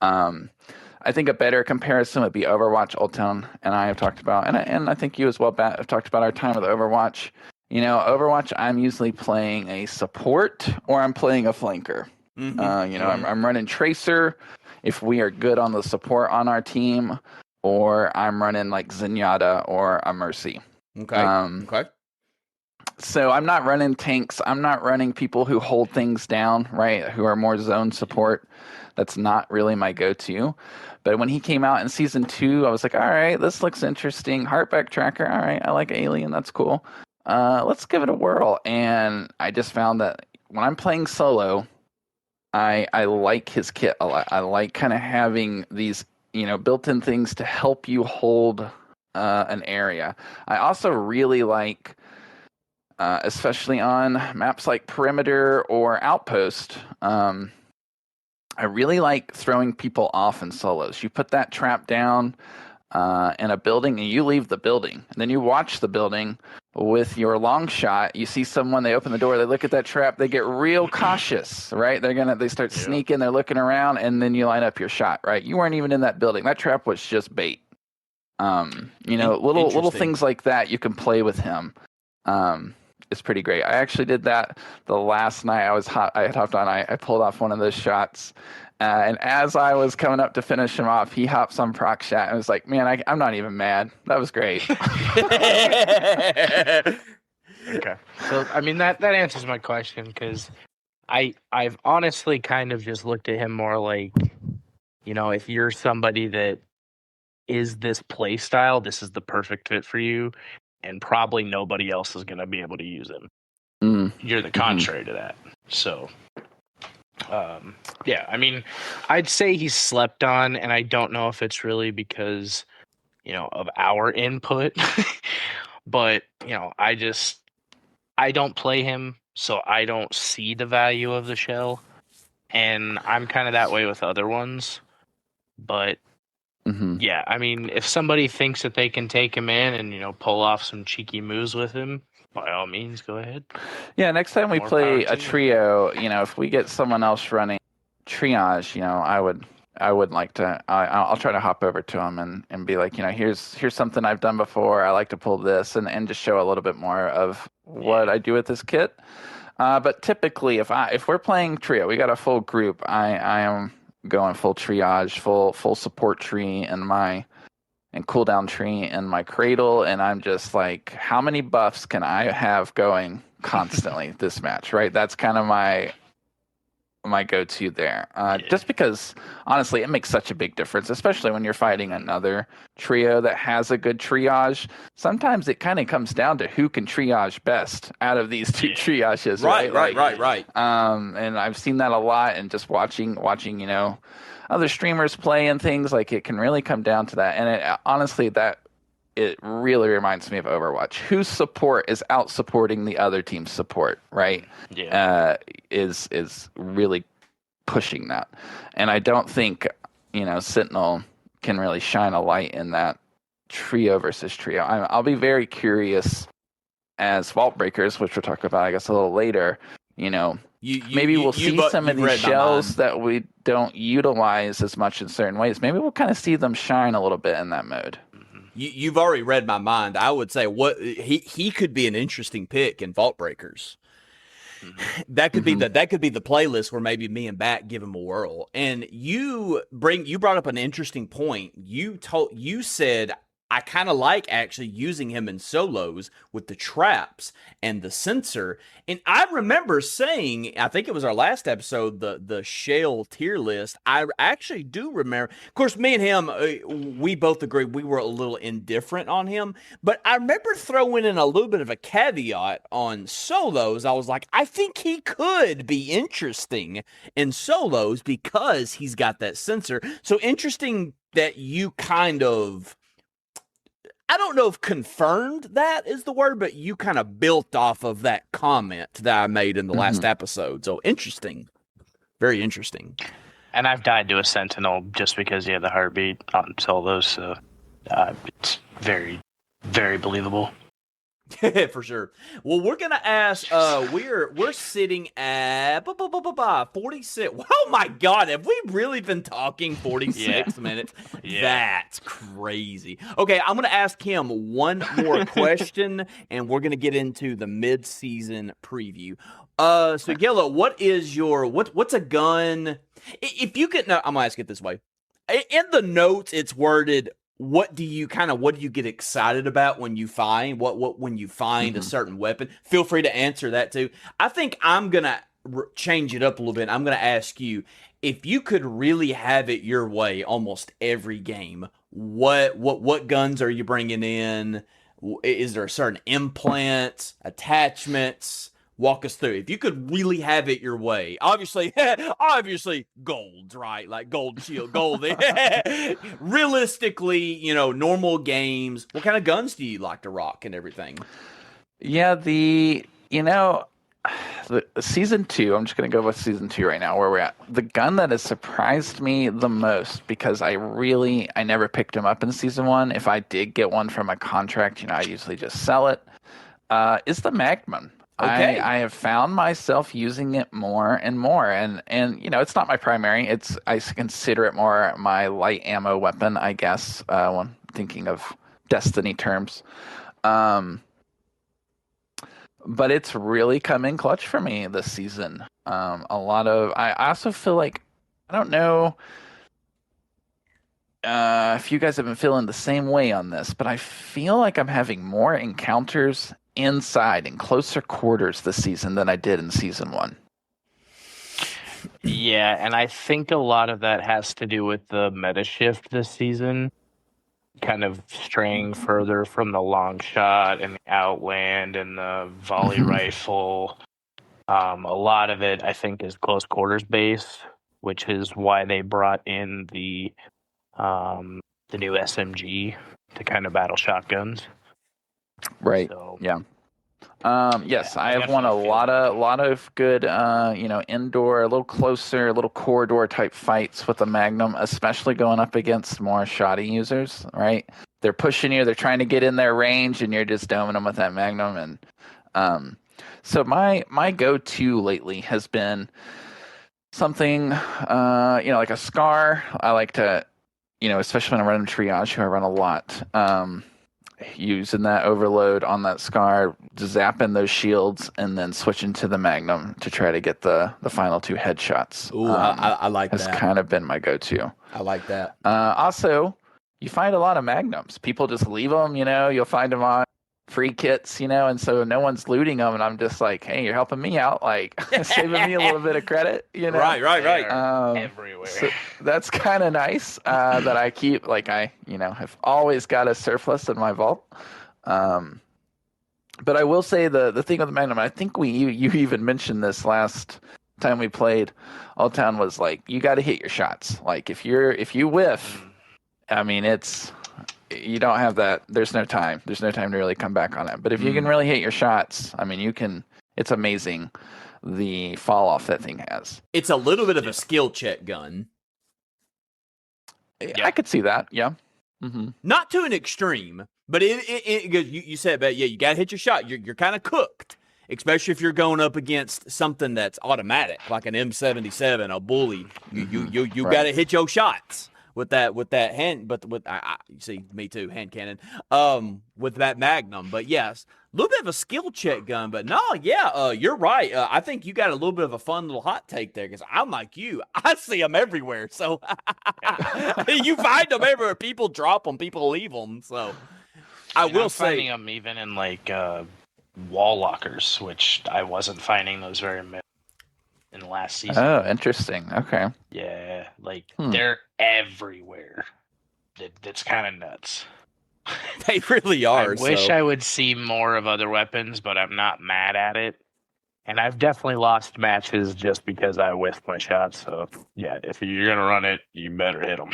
I think a better comparison would be Overwatch. Oldtown and I have talked about, and I think you as well, Bat, have talked about our time with Overwatch. You know, Overwatch, I'm usually playing a support or I'm playing a flanker. I'm running Tracer if we are good on the support on our team, or I'm running like Zenyatta or a Mercy. Okay. So I'm not running tanks. I'm not running people who hold things down, right? Who are more zone support. That's not really my go-to. But when he came out in Season 2, I was like, all right, this looks interesting. Heartback Tracker, all right, I like Alien, that's cool. Let's give it a whirl. And I just found that when I'm playing solo, I like his kit a lot. I like kind of having these, built-in things to help you hold an area. I also really like, especially on maps like Perimeter or Outpost, I really like throwing people off in solos. You put that trap down in a building and you leave the building. And then you watch the building with your long shot. You see someone, they open the door, they look at that trap, they get real cautious, right? They start sneaking, they're looking around, and then you line up your shot, right? You weren't even in that building. That trap was just bait. Little things like that you can play with him. It's pretty great. I actually did that the last night I had hopped on. I pulled off one of those shots. And as I was coming up to finish him off, he hops on proc shot and was like, man, I'm not even mad. That was great. Okay. So, I mean, that answers my question, because I've honestly kind of just looked at him more like, if you're somebody that is this play style, this is the perfect fit for you, and probably nobody else is going to be able to use him. You're the contrary to that. So, I mean, I'd say he's slept on, and I don't know if it's really because, of our input, but, I don't play him, so I don't see the value of the shell, and I'm kind of that way with other ones, but yeah, I mean, if somebody thinks that they can take him in and, pull off some cheeky moves with him, by all means, go ahead. Yeah, next time we play a trio, if we get someone else running triage, I would like to, I'll try to hop over to him and be like, here's something I've done before. I like to pull this and just show a little bit more of what I do with this kit. But typically, if we're playing trio, we got a full group. I am going full triage, full support tree and cooldown tree in my cradle, and I'm just like, how many buffs can I have going constantly this match, right? That's kind of my go-to there. Just because, honestly, it makes such a big difference, especially when you're fighting another trio that has a good triage. Sometimes it kind of comes down to who can triage best out of these two triages, right? Right. And I've seen that a lot, and just watching, other streamers play and things, like it can really come down to that. And honestly, it really reminds me of Overwatch. Whose support is out supporting the other team's support, right? Yeah. Is really pushing that. And I don't think, Sentinel can really shine a light in that trio versus trio. I'll be very curious as Vault Breakers, which we'll talk about, I guess, a little later, maybe we'll see some of these shells that we don't utilize as much in certain ways. Maybe we'll kind of see them shine a little bit in that mode. You've already read my mind. I would say he could be an interesting pick in Vault Breakers. That could be the playlist where maybe me and Bat give him a whirl. And you brought up an interesting point. You said, I kind of like actually using him in solos with the traps and the sensor. And I remember saying, I think it was our last episode, the shell tier list. I actually do remember. Of course, me and him, we both agreed we were a little indifferent on him. But I remember throwing in a little bit of a caveat on solos. I was like, I think he could be interesting in solos because he's got that sensor. So interesting that you kind of, I don't know if confirmed that is the word, but you kind of built off of that comment that I made in the last episode. So interesting. Very interesting. And I've died to a Sentinel just because he had the heartbeat on solos. So it's very, very believable. For sure. Well, we're gonna ask. We're sitting at 46. Oh my God, have we really been talking 46 minutes? Yeah. That's crazy. Okay, I'm gonna ask him one more question, and we're gonna get into the mid-season preview. So Yellow, what is your what's a gun? If you could, no, I'm gonna ask it this way. In the notes, it's worded, what do you get excited about when you find when you find a certain weapon? Feel free to answer that too. I think I'm gonna change it up a little bit. I'm gonna ask you, if you could really have it your way almost every game, what guns are you bringing in? Is there a certain implant, attachments? Walk us through. If you could really have it your way, obviously golds, right? Like gold shield, gold. Realistically, normal games, what kind of guns do you like to rock and everything? Yeah, the season 2, I'm just going to go with season 2 right now, where we're at. The gun that has surprised me the most, because I never picked him up in season 1. If I did get one from a contract, I usually just sell it, is the Magnum. Okay. I have found myself using it more and more, and it's not my primary. I consider it more my light ammo weapon, I guess, when thinking of Destiny terms. But it's really come in clutch for me this season. I also feel like, I don't know if you guys have been feeling the same way on this, but I feel like I'm having more encounters inside in closer quarters this season than I did in season 1. Yeah, and I think a lot of that has to do with the meta shift this season, kind of straying further from the long shot and the outland and the volley rifle. A lot of it, I think, is close quarters based, which is why they brought in the new SMG to kind of battle shotguns. Right. So, yeah. Yes, I have won a lot of good, indoor, a little closer, a little corridor type fights with the Magnum, especially going up against more shoddy users. Right? They're pushing you, they're trying to get in their range, and you're just doming them with that Magnum. And so my go-to lately has been something, like a Scar. I like to, especially when I'm running triage, who I run a lot. Using that overload on that Scar, zapping those shields, and then switching to the Magnum to try to get the final 2 headshots. Ooh, I like that. Has kind of been my go-to. I like that. Also, you find a lot of Magnums. People just leave them, you'll find them on free kits, and so no one's looting them, and I'm just like, hey, you're helping me out, like saving me a little bit of credit, Right. Everywhere. So that's kind of nice that I keep, like I have always got a surplus in my vault. But I will say the thing with the Magnum, I think you even mentioned this last time we played Oldtown, was like, you got to hit your shots. Like if you whiff, I mean, you don't have that. There's no time. There's no time to really come back on it. But if you can really hit your shots, I mean, it's amazing the fall off that thing has. It's a little bit of a skill check gun. Yeah. I could see that. Yeah. Mm-hmm. Not to an extreme, but you said, but yeah, you got to hit your shot. You're kind of cooked, especially if you're going up against something that's automatic, like an M77, a bully. You got to hit your shots with that hand, but you see, me too, hand cannon, with that Magnum. But yes, a little bit of a skill check gun, but no, yeah, you're right. I think you got a little bit of a fun little hot take there, because I'm like you, I see them everywhere. So you find them everywhere. People drop them, people leave them. So I'm finding them even in like wall lockers, which I wasn't finding those very much in the last season. Oh, interesting. Okay. Yeah, like they're everywhere. That's kind of nuts. They really are. I wish I would see more of other weapons, but I'm not mad at it. And I've definitely lost matches just because I whiffed my shots. So yeah, if you're gonna run it, you better hit them.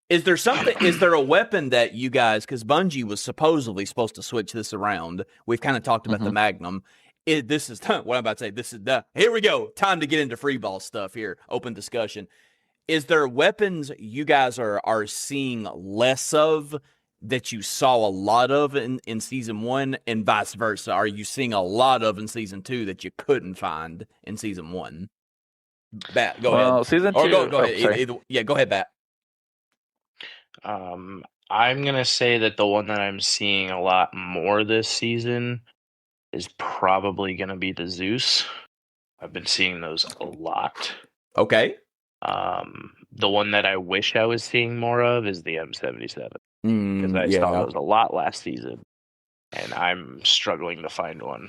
Is there a weapon that you guys, because Bungie was supposedly supposed to switch this around. We've kind of talked about the Magnum. This is what I'm about to say. Here we go. Time to get into free ball stuff here. Open discussion. Is there weapons you guys are seeing less of that you saw a lot of in season 1, and vice versa? Are you seeing a lot of in season 2 that you couldn't find in season 1? Bat, go ahead. Season 2. Or go ahead. Go ahead, Bat. I'm gonna say that the one that I'm seeing a lot more this season is probably gonna be the Zeus. I've been seeing those a lot. Okay. The one that I wish I was seeing more of is the M77, because I saw those a lot last season, and I'm struggling to find one.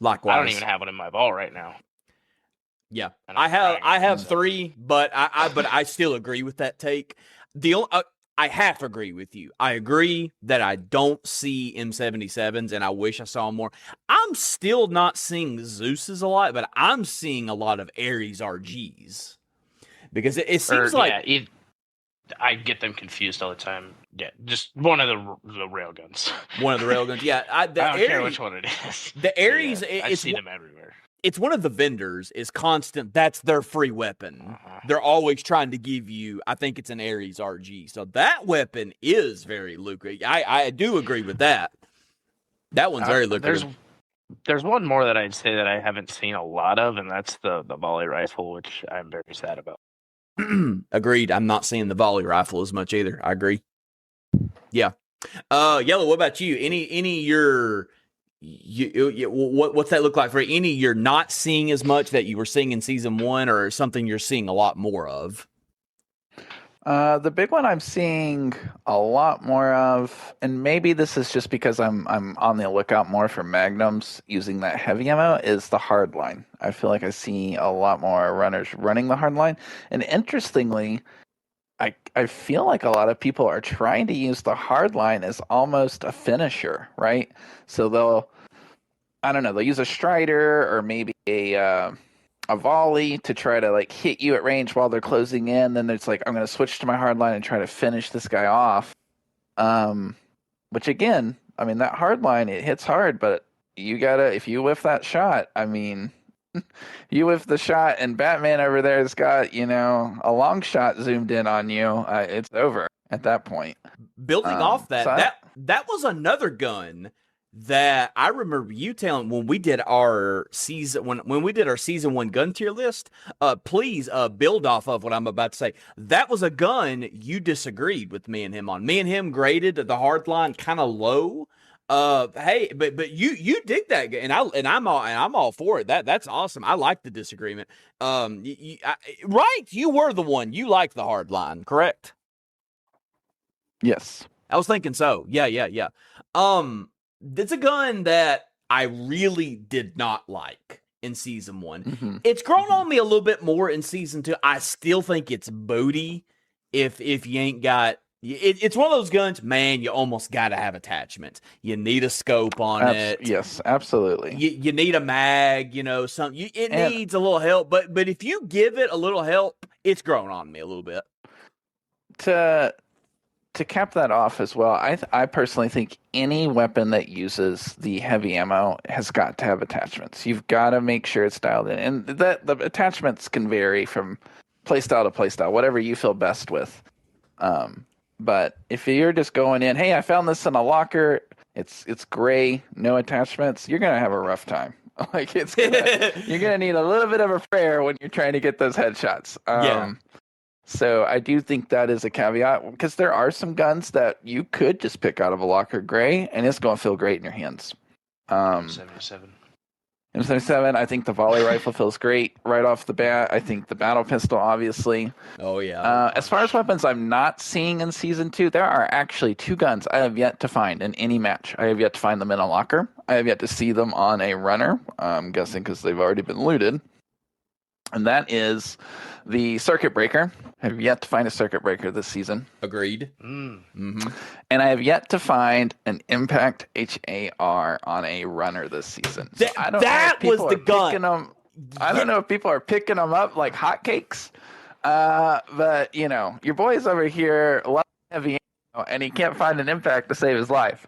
Likewise, I don't even have one in my vault right now. Yeah, I have 3, but I still agree with that take. I have to agree with you. I agree that I don't see M77s, and I wish I saw more. I'm still not seeing Zeus's a lot, but I'm seeing a lot of Ares RGs. Because it seems like... I get them confused all the time. Yeah, just one of the railguns. One of the railguns, yeah. I don't care which one it is. The Ares... Yeah, I see them everywhere. It's one of the vendors is constant. That's their free weapon. They're always trying to give you, I think it's an Ares RG. So that weapon is very lucrative. I do agree with that. That one's very lucrative. There's one more that I'd say that I haven't seen a lot of, and that's the volley rifle, which I'm very sad about. Agreed. I'm not seeing the volley rifle as much either. I agree. Yeah. Yellow, what about you? Any your... what's that look like for any you're not seeing as much that you were seeing in season 1, or something you're seeing a lot more of? The big one I'm seeing a lot more of, and maybe this is just because I'm on the lookout more for magnums using that heavy ammo, is the hardline. I feel like I see a lot more runners running the hardline, and interestingly, I feel like a lot of people are trying to use the hardline as almost a finisher, right? So they'll use a strider or maybe a volley to try to like hit you at range while they're closing in. Then it's like, I'm going to switch to my hardline and try to finish this guy off. Which again, I mean, that hardline, it hits hard, but if you whiff that shot, I mean, you whiff the shot and Batman over there has got, a long shot zoomed in on you. It's over at that point. Building off that was another gun that I remember you telling when we did our season when we did our season 1 gun tier list. Please build off of what I'm about to say. That was a gun you disagreed with me and him on. Me and him graded the hardline kind of low. Hey, but you dig that, and I'm all for it. That's awesome. I like the disagreement. Right, you were the one. You liked the hard line, correct? Yes. I was thinking so. Yeah. It's a gun that I really did not like in season 1. Mm-hmm. It's grown on me a little bit more in season 2. I still think it's booty if you ain't got. It's one of those guns, man. You almost got to have attachments. You need a scope on it. Yes, absolutely. You need a mag. Something. It needs a little help. But if you give it a little help, it's grown on me a little bit. To cap that off as well, I personally think any weapon that uses the heavy ammo has got to have attachments. You've got to make sure it's dialed in, and that the attachments can vary from playstyle to playstyle, whatever you feel best with. But if you're just going in, hey, I found this in a locker, it's gray, no attachments, you're gonna have a rough time. Like you're gonna need a little bit of a prayer when you're trying to get those headshots. So I do think that is a caveat, because there are some guns that you could just pick out of a locker gray, and it's going to feel great in your hands. M77, I think the volley rifle feels great right off the bat. I think the battle pistol, obviously. Oh, yeah. As far as weapons I'm not seeing in Season 2, there are actually 2 guns I have yet to find in any match. I have yet to find them in a locker. I have yet to see them on a runner. I'm guessing because they've already been looted. And that is the Circuit Breaker. I have yet to find a Circuit Breaker this season. Agreed. Mm-hmm. And I have yet to find an Impact HAR on a runner this season. So that was the gun. I don't know if people are picking them up like hotcakes. But, your boy's over here, a lot of heavy ammo, and he can't find an Impact to save his life.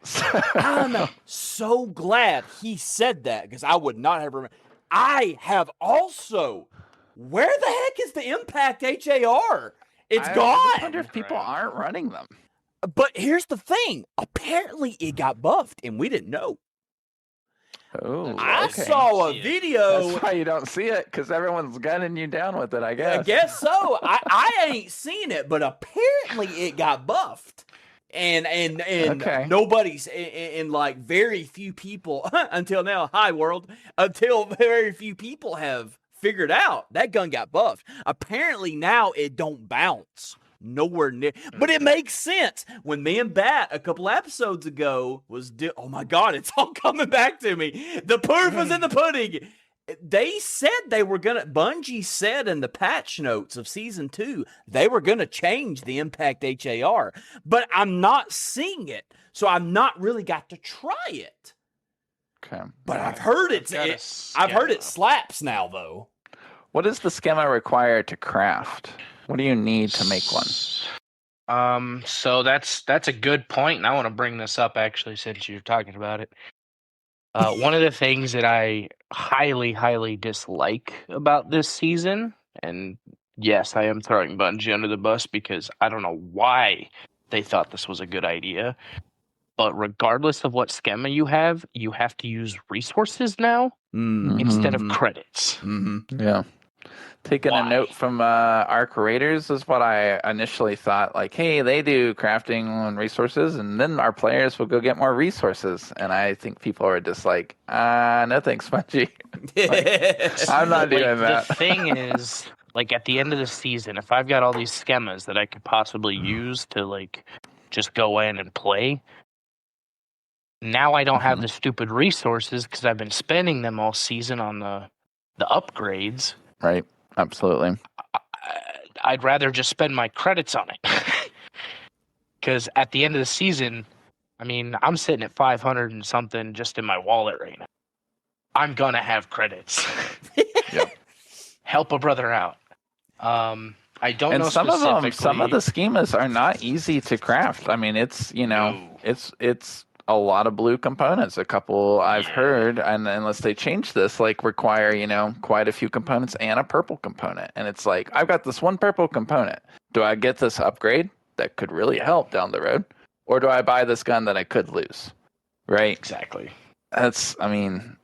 I'm so glad he said that, because I would not have remembered. I have also... Where the heck is the Impact HAR? It's gone. I wonder if people aren't running them. But here's the thing. Apparently, it got buffed, and we didn't know. Oh, I saw a video. That's why you don't see it, because everyone's gunning you down with it, I guess. I guess so. I ain't seen it, but apparently it got buffed. And nobody's and like very few people until now. Hi world. Until very few people have figured out that gun got buffed. Apparently now it don't bounce nowhere near, but it makes sense. When me and Bat a couple episodes ago oh my god, it's all coming back to me. The proof was in the pudding. They said Bungie said in the patch notes of season 2 they were gonna change the Impact HAR, but I'm not seeing it, so I've not really got to try it. Okay, but I've heard I've heard it slaps now though. What is the schema required to craft? What do you need to make one? So that's a good point, and I want to bring this up actually since you're talking about it. One of the things that I highly, highly dislike about this season, and yes, I am throwing Bungie under the bus because I don't know why they thought this was a good idea, but regardless of what schema you have to use resources now instead of credits. Mm-hmm. Yeah. Taking a note from Arc Raiders is what I initially thought, like, hey, they do crafting and resources, and then our players will go get more resources. And I think people are just like, no thanks, Bungie. I'm not doing that. The thing is, like, at the end of the season, if I've got all these schemas that I could possibly use to, like, just go in and play, now I don't have the stupid resources because I've been spending them all season on the upgrades. Right. Absolutely. I'd rather just spend my credits on it. Because at the end of the season, I mean, I'm sitting at 500 and something just in my wallet right now. I'm going to have credits. Help a brother out. I don't know some specifically. of them, some of the schemas are not easy to craft. I mean, it's it's a lot of blue components. A couple I've heard, and unless they change this, like require, quite a few components and a purple component. And it's like, I've got this one purple component. Do I get this upgrade that could really help down the road? Or do I buy this gun that I could lose? Right? Exactly. And,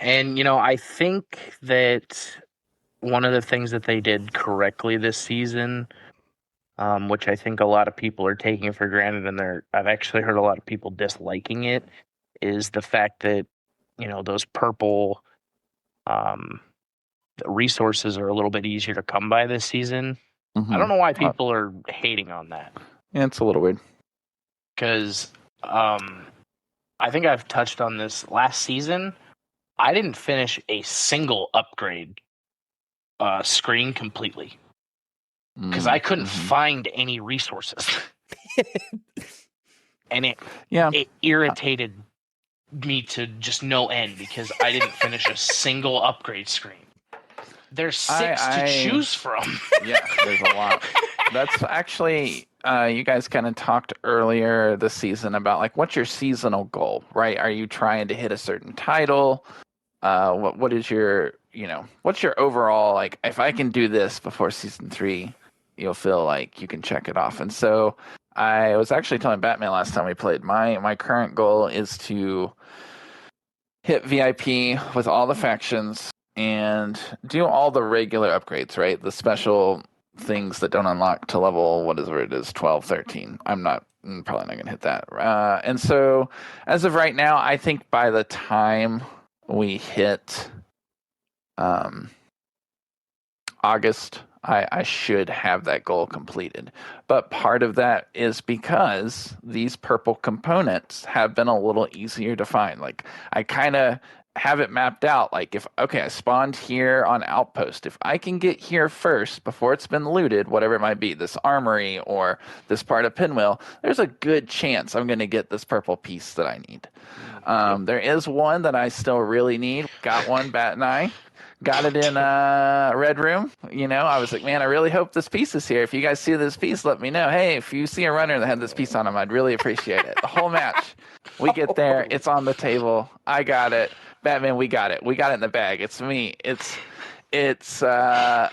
I think that one of the things that they did correctly this season, which I think a lot of people are taking for granted, and I've actually heard a lot of people disliking it, is the fact that, those purple resources are a little bit easier to come by this season. I don't know why people are hating on that. Yeah, it's a little weird. because I think I've touched on this last season. I didn't finish a single upgrade screen completely because I couldn't find any resources, and it irritated me to just no end because I didn't finish a single upgrade screen. There's 6 to choose from. Yeah, there's a lot. That's actually, you guys kind of talked earlier this season about like, what's your seasonal goal, right? Are you trying to hit a certain title? What is your, what's your overall, like, if I can do this before season 3, you'll feel like you can check it off. And so I was actually telling Batman last time we played, my current goal is to hit VIP with all the factions and do all the regular upgrades, right? The special things that don't unlock to level, whatever it is, 12, 13. I'm probably not going to hit that. And so as of right now, I think by the time we hit August, I should have that goal completed. But part of that is because these purple components have been a little easier to find. Like, I kind of have it mapped out. Like, I spawned here on Outpost. If I can get here first before it's been looted, whatever it might be, this armory or this part of Pinwheel, there's a good chance I'm going to get this purple piece that I need. There is one that I still really need. Got one, Bat and I. Got it in Red Room. I was like, man, I really hope this piece is here. If you guys see this piece, let me know. Hey, if you see a runner that had this piece on him, I'd really appreciate it. The whole match. We get there. It's on the table. I got it. Batman, we got it. We got it in the bag. It's me. It's Rizicon.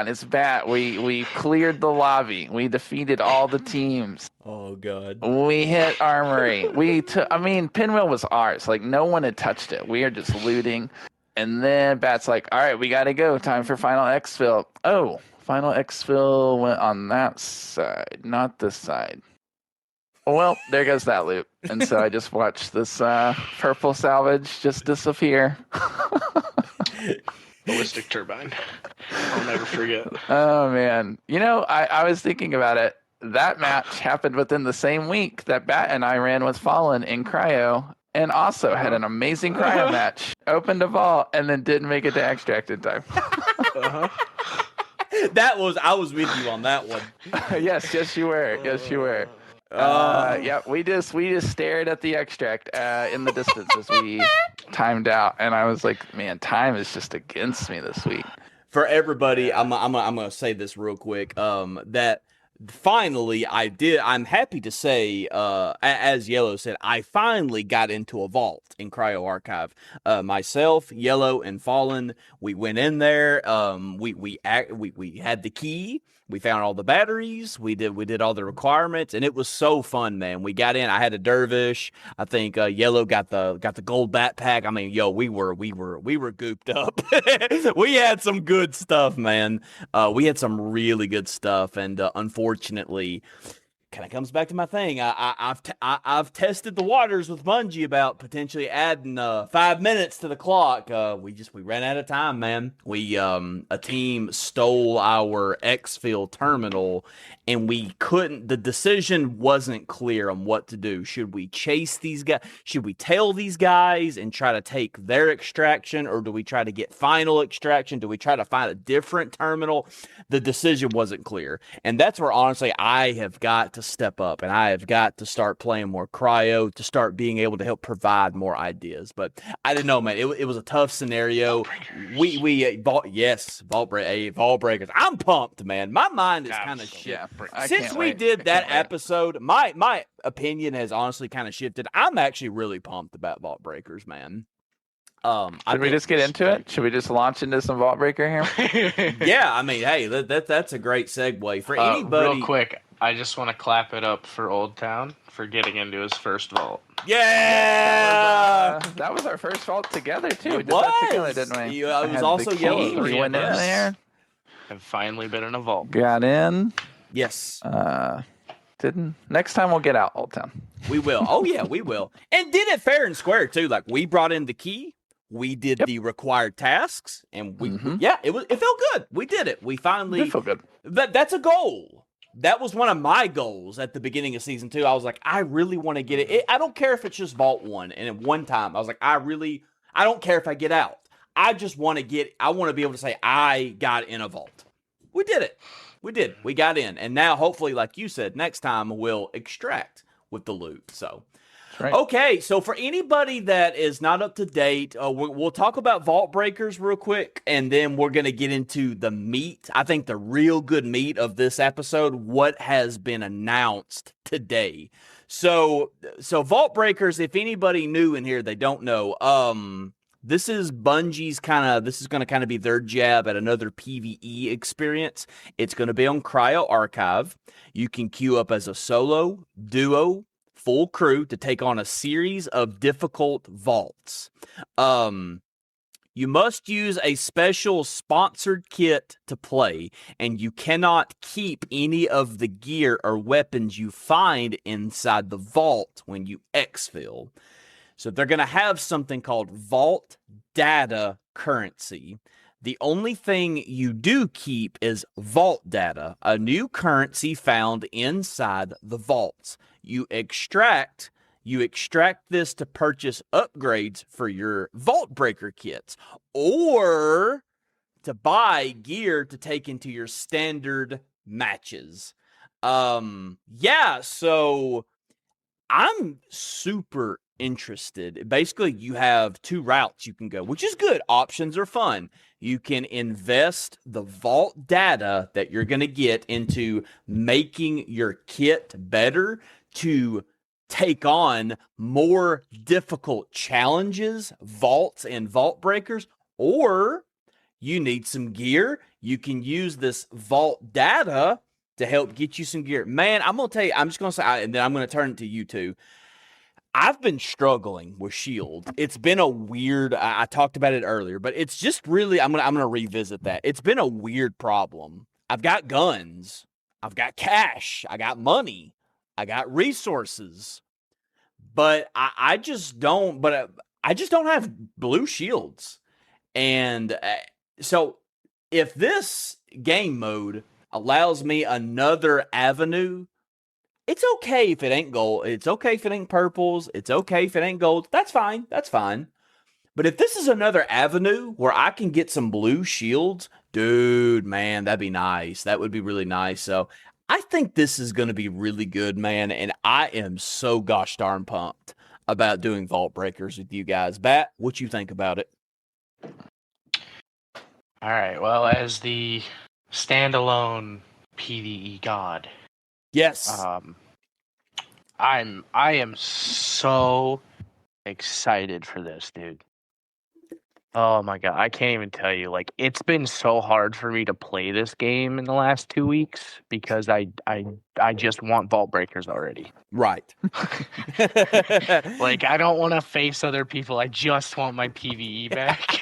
It's Bat. We cleared the lobby. We defeated all the teams. Oh, God. We hit Armory. Pinwheel was ours. Like, no one had touched it. We are just looting. And then Bat's like, all right, we got to go. Time for final exfil. Oh, final exfil went on that side, not this side. Well, there goes that loop. And so I just watched this purple salvage just disappear. Ballistic turbine. I'll never forget. Oh, man. I was thinking about it. That match happened within the same week that Bat and I ran with Fallen in Cryo. And also had an amazing cryo match. Opened a vault and then didn't make it to extract in time. I was with you on that one. Yes, you were. Yes, you were. We just stared at the extract in the distance as we timed out, and I was like, man, time is just against me this week. For everybody, I'm gonna say this real quick. That. Finally, I'm happy to say, as Yellow said, I finally got into a vault in Cryo Archive. Myself, Yellow, and Fallen, we went in there. We had the key. We found all the batteries. We did all the requirements, and it was so fun, man. We got in. I had a dervish. I think Yellow got the gold backpack. I mean, we were gooped up. We had some good stuff, man. We had some really good stuff, and unfortunately, kind of comes back to my thing. I've tested the waters with Bungie about potentially adding 5 minutes to the clock. We ran out of time, man. A team stole our exfil terminal, and we couldn't. The decision wasn't clear on what to do. Should we chase these guys? Should we tail these guys and try to take their extraction, or do we try to get final extraction? Do we try to find a different terminal? The decision wasn't clear, and that's where honestly I have got to step up, and I have got to start playing more cryo to start being able to help provide more ideas. But I didn't know, man. It was a tough scenario. Vault breakers. I'm pumped, man. My mind is kind of shit. Since we did that episode, my opinion has honestly kind of shifted. I'm actually really pumped about vault breakers, man. Should we just get into it? Should we just launch into some vault breaker here? Yeah, I mean, hey, that's a great segue for anybody. Real quick, I just want to clap it up for Oldtown for getting into his first vault. Yeah, that was our first vault together too. It was. That together, didn't we? It was also Yellow. We went in there. Have finally been in a vault. Got in. Yes. Didn't. Next time we'll get out, Oldtown. We will. Oh yeah, we will. And did it fair and square too. Like, we brought in the key. We did the required tasks, and it felt good. We did it. We finally did feel good. That's a goal. That was one of my goals at the beginning of season 2. I was like, I really want to get it. I don't care if it's just Vault 1. And at one time, I was like, I don't care if I get out. I just want to I want to be able to say, I got in a vault. We did it. We did. We got in. And now, hopefully, like you said, next time we'll extract with the loot. So, right. Okay, so for anybody that is not up to date, we'll talk about Vault Breakers real quick, and then we're going to get into the meat. I think the real good meat of this episode, what has been announced today. So Vault Breakers, if anybody new in here, they don't know, this is Bungie's this is going to kind of be their jab at another PvE experience. It's going to be on Cryo Archive. You can queue up as a solo, duo, full crew to take on a series of difficult vaults. You must use a special sponsored kit to play, and you cannot keep any of the gear or weapons you find inside the vault when you exfil. So they're going to have something called Vault Data Currency. The only thing you do keep is Vault Data, a new currency found inside the vaults. You extract this to purchase upgrades for your Vault Breaker kits, or to buy gear to take into your standard matches. So I'm super interested. Basically, you have 2 routes you can go, which is good. Options are fun. You can invest the vault data that you're going to get into making your kit better to take on more difficult challenges, vaults, and vault breakers, or you need some gear. You can use this vault data to help get you some gear. Man, I'm going to tell you, I'm just going to say, and then I'm going to turn it to you two. I've been struggling with Shield. It's been a weird, I talked about it earlier, but it's just really, I'm gonna revisit that. It's been a weird problem. I've got guns, I've got cash, I got money, I got resources, but I just don't have blue shields. And so if this game mode allows me another avenue, it's okay if it ain't gold. It's okay if it ain't purples. It's okay if it ain't gold. That's fine. That's fine. But if this is another avenue where I can get some blue shields, dude, man, that'd be nice. That would be really nice. So I think this is going to be really good, man. And I am so gosh darn pumped about doing Vault Breakers with you guys. Bat, what you think about it? All right. Well, as the standalone PvE god, yes, I am so excited for this, dude. Oh my god, I can't even tell you. Like, it's been so hard for me to play this game in the last 2 weeks because I just want Vault Breakers already. Right. Like, I don't want to face other people. I just want my PvE back.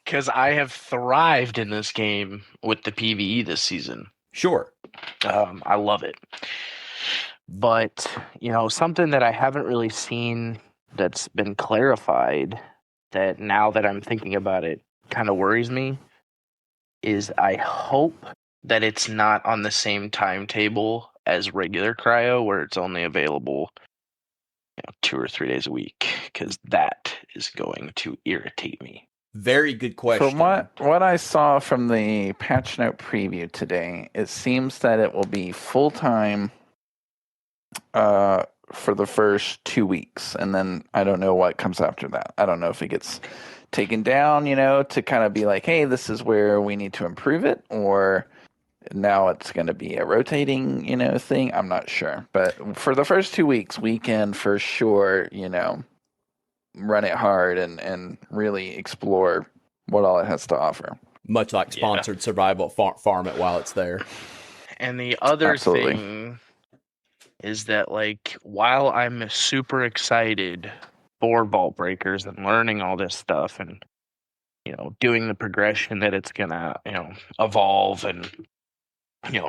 Because I have thrived in this game with the PvE this season. Sure. I love it. But, something that I haven't really seen that's been clarified that now that I'm thinking about it kind of worries me is I hope that it's not on the same timetable as regular cryo where it's only available 2 or 3 days a week, because that is going to irritate me. Very good question. From what I saw from the patch note preview today, it seems that it will be full-time for the first 2 weeks, and then I don't know what comes after that. I don't know if it gets taken down, to kind of be like, hey, this is where we need to improve it, or now it's going to be a rotating, thing. I'm not sure. But for the first 2 weeks, we can for sure, run it hard and really explore what all it has to offer. Much like sponsored survival, farm it while it's there. And the other thing is that, like, while I'm super excited for Vault Breakers and learning all this stuff and, doing the progression that it's gonna, evolve and,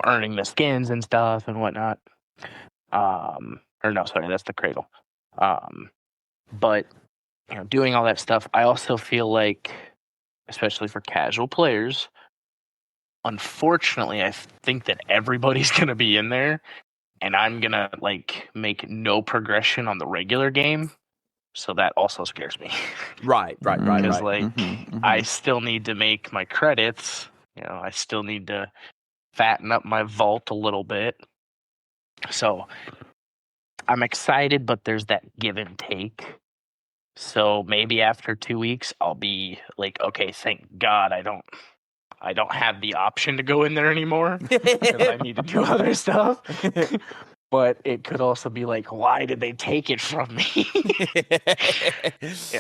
earning the skins and stuff and whatnot. Or no, sorry, that's the cradle. But, doing all that stuff, I also feel like, especially for casual players, unfortunately, I think that everybody's going to be in there, and I'm going to like make no progression on the regular game. So that also scares me. Right. Because like I still need to make my credits. You know, I still need to fatten up my vault a little bit. So I'm excited, but there's that give and take. So maybe after 2 weeks, I'll be like, okay, thank God I don't have the option to go in there anymore because I need to do other stuff. But it could also be like, why did they take it from me?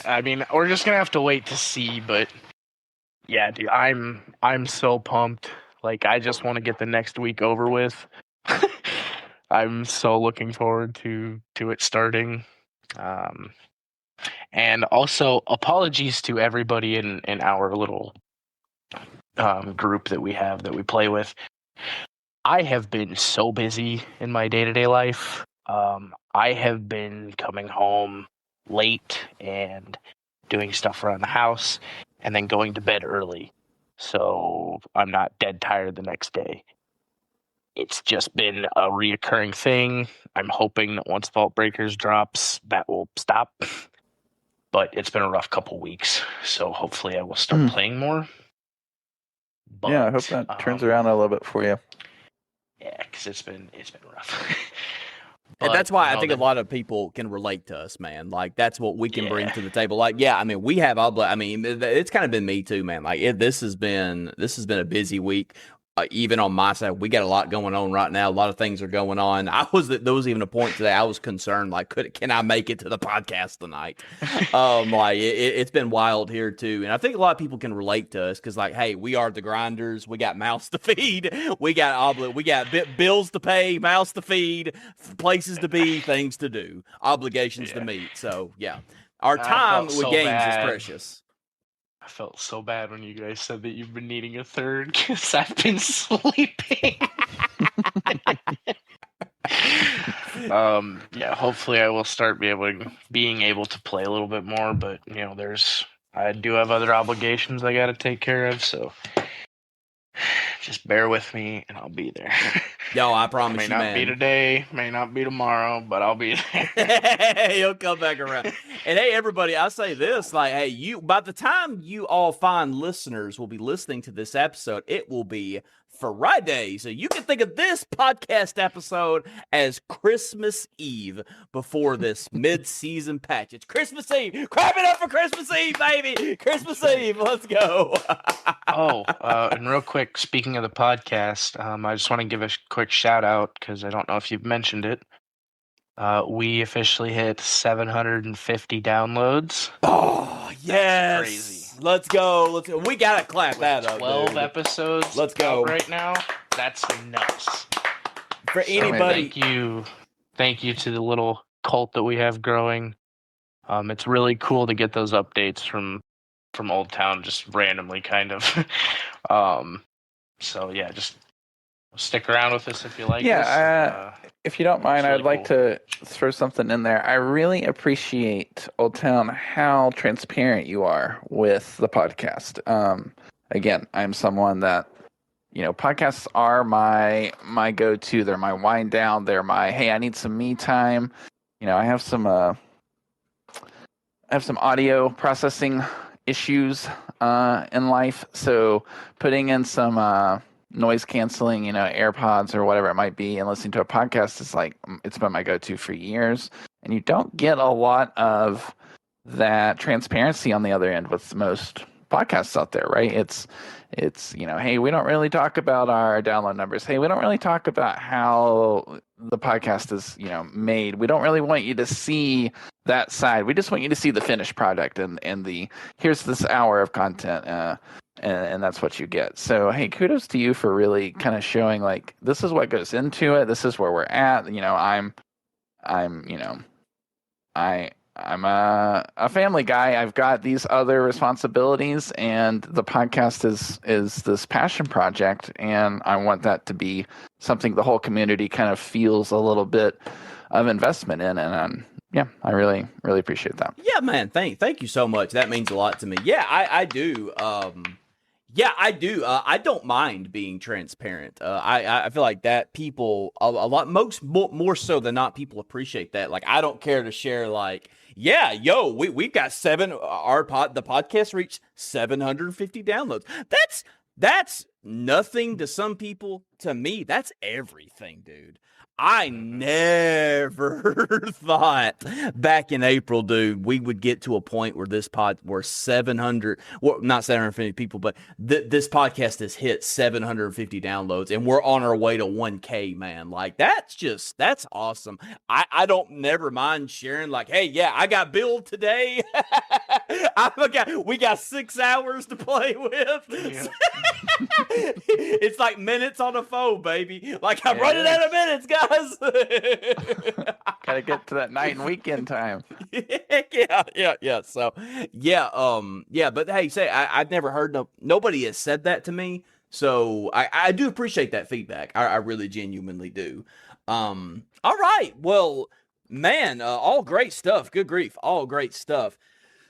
I mean, we're just gonna have to wait to see. But yeah, dude, I'm so pumped. Like, I just want to get the next week over with. I'm so looking forward to it starting. And also, apologies to everybody in our little group that we have that we play with. I have been so busy in my day-to-day life. I have been coming home late and doing stuff around the house and then going to bed early. So I'm not dead tired the next day. It's just been a reoccurring thing. I'm hoping that once Vault Breakers drops, that will stop. But it's been a rough couple weeks, so hopefully I will start playing more. But, yeah, I hope that turns around a little bit for you. Yeah, because it's been rough. But, and that's why I think a lot of people can relate to us, man. Like, that's what we can bring to the table. Like, yeah, I mean, we have I mean, it's kind of been me too, man. Like, this has been a busy week. Even on my side, we got a lot going on right now. A lot of things are going on. There was even a point today I was concerned, like, can I make it to the podcast tonight? Like, it's been wild here too, and I think a lot of people can relate to us because, like, hey, we are the grinders. We got mouths to feed. We got bills to pay, mouths to feed, places to be, things to do, obligations to meet. So yeah, our time with games is precious. I felt so bad when you guys said that you've been needing a third because I've been sleeping. Yeah, hopefully I will start being able to play a little bit more, but you know, I do have other obligations I got to take care of, so just bear with me and I'll be there. Yo, I promise you, man. May not be today, may not be tomorrow, but I'll be there. He'll come back around. And hey, everybody, I say this, like, hey, by the time you all fine listeners will be listening to this episode, it will be Friday. So you can think of this podcast episode as Christmas Eve before this mid-season patch. It's Christmas Eve. Clap it up for Christmas Eve, baby. Christmas Eve. Let's go. And real quick, speaking of the podcast, I just want to give a quick shout out because I don't know if you've mentioned it. We officially hit 750 downloads. Oh, yes. That's crazy. Let's go. We got to clap that up. 12 episodes. Let's go. Right now. That's nuts. For anybody. Thank you to the little cult that we have growing. It's really cool to get those updates from Oldtown just randomly, kind of. So yeah, just stick around with us if you like. Yeah, if you don't mind, really I'd like to throw something in there. I really appreciate, Oldtown, how transparent you are with the podcast. Again, I'm someone that, podcasts are my go-to. They're my wind down. They're my, hey, I need some me time. I have some audio processing issues in life, so putting in some noise canceling, AirPods or whatever it might be, and listening to a podcast is like, it's been my go-to for years. And you don't get a lot of that transparency on the other end with most podcasts out there, right? It's hey, we don't really talk about our download numbers. Hey, we don't really talk about how the podcast is, made. We don't really want you to see that side. We just want you to see the finished product and the here's this hour of content. And that's what you get. So, hey, kudos to you for really kind of showing, like, this is what goes into it. This is where we're at. I'm a family guy. I've got these other responsibilities, and the podcast is this passion project, and I want that to be something the whole community kind of feels a little bit of investment in, and yeah, I really, really appreciate that. Yeah, man. Thank you so much. That means a lot to me. Yeah, I do. Yeah, I do. I don't mind being transparent. I feel like that people a lot more so than not people appreciate that. Like I don't care to share like yeah, yo, we got the podcast reached 750 downloads. That's nothing to some people. To me, that's everything, dude. I never thought back in April, dude, we would get to a point where where 700, well, not 750 people, but this podcast has hit 750 downloads and we're on our way to 1K, man. Like, that's awesome. I don't never mind sharing, like, hey, yeah, I got billed today. We got 6 hours to play with. Yeah. It's like minutes on the phone, baby. Like, I'm running out of minutes, guys. Gotta get to that night and weekend time. Yeah. So, yeah. But hey, I've never heard nobody has said that to me. So I do appreciate that feedback. I really genuinely do. All right. Well, man, all great stuff. Good grief, all great stuff.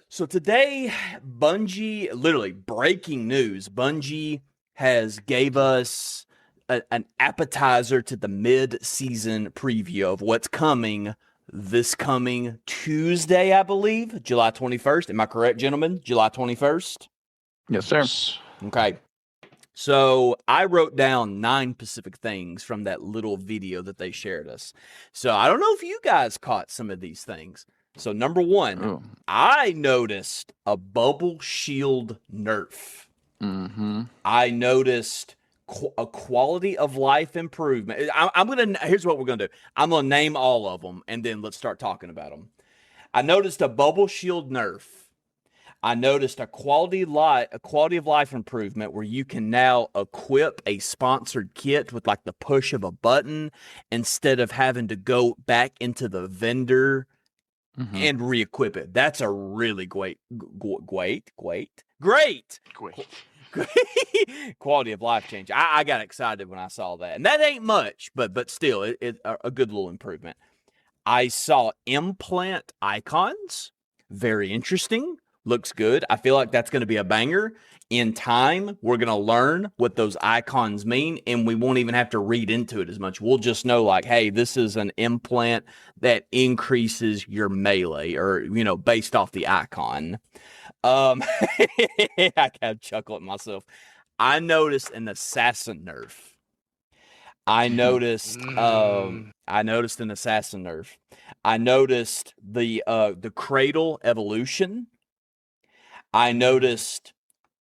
So today, Bungie, literally breaking news. Bungie has gave us an appetizer to the mid-season preview of what's coming this coming Tuesday, I believe, July 21st. Am I correct, gentlemen? July 21st? Yes, sir. Okay. So I wrote down 9 specific things from that little video that they shared us. So I don't know if you guys caught some of these things. So number 1, I noticed a bubble shield nerf. Mm-hmm. I noticed a quality of life improvement. Here's what we're gonna do. I'm gonna name all of them, and then let's start talking about them. I noticed a bubble shield nerf. I noticed a quality of life improvement where you can now equip a sponsored kit with like the push of a button instead of having to go back into the vendor and re-equip it. That's a really great quality of life change. I got excited when I saw that, and that ain't much, but still, it's a good little improvement. I saw implant icons, very interesting. Looks good. I feel like that's going to be a banger. In time, we're going to learn what those icons mean, and we won't even have to read into it as much. We'll just know, like, hey, this is an implant that increases your melee, or, based off the icon. I kind of chuckle at myself. I noticed an assassin nerf. I noticed an assassin nerf. I noticed the cradle evolution. I noticed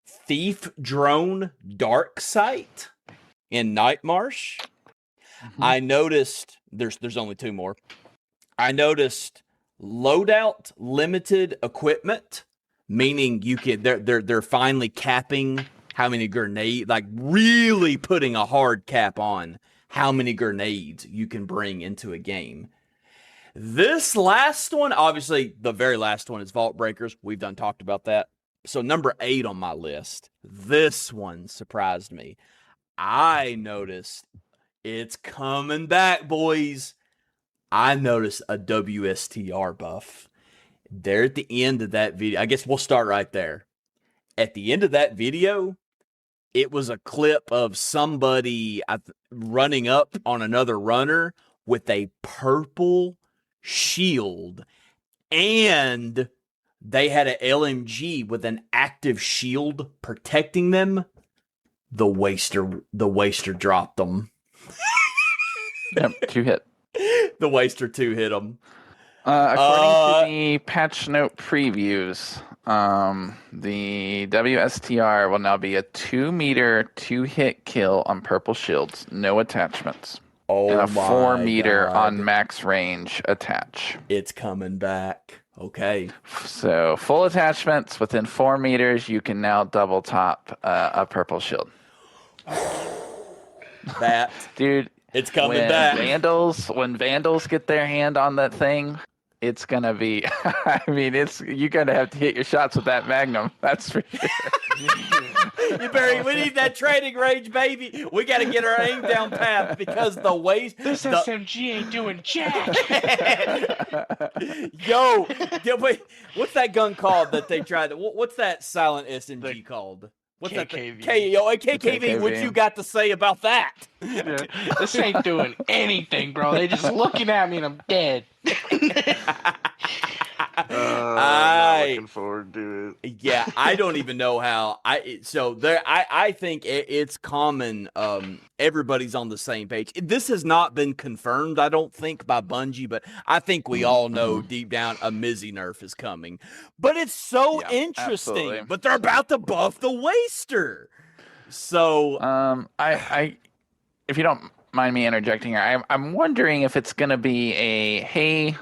thief drone dark sight in Night Marsh. I noticed there's only 2 more. I noticed loadout limited equipment, meaning you can they're finally capping how many grenades, like really putting a hard cap on how many grenades you can bring into a game. This last one, obviously the very last one is Vault Breakers. We've talked about that. So number 8 on my list, this one surprised me. I noticed it's coming back, boys. I noticed a WSTR buff. There at the end of that video, I guess we'll start right there. At the end of that video, it was a clip of somebody running up on another runner with a purple shield, and they had an LMG with an active shield protecting them. The waster dropped them. Yep, 2 hit. The waster 2 hit them. According to the patch note previews, the WSTR will now be a 2-meter 2-hit kill on purple shields, no attachments. And a 4-meter on max range attach. It's coming back. Okay. So full attachments within 4 meters, you can now double top a purple shield. That dude, it's coming back. When Vandals get their hand on that thing, it's gonna be. I mean, you're gonna have to hit your shots with that Magnum. That's for sure. We need that training range, baby. We got to get our aim down pat because this SMG ain't doing jack. Wait, what's that gun called that they tried? What's that silent SMG called? What's KKV. that? KKV, what you got to say about that? Yeah, this ain't doing anything, bro. They just looking at me and I'm dead. I'm not looking forward to it. Yeah, I don't even know how. I think it's common. Everybody's on the same page. This has not been confirmed, I don't think, by Bungie, but I think we all know deep down a Mizzy nerf is coming. But it's so interesting. Absolutely. But they're about to buff the Waster. So, I if you don't mind me interjecting here, I'm wondering if it's going to be hey,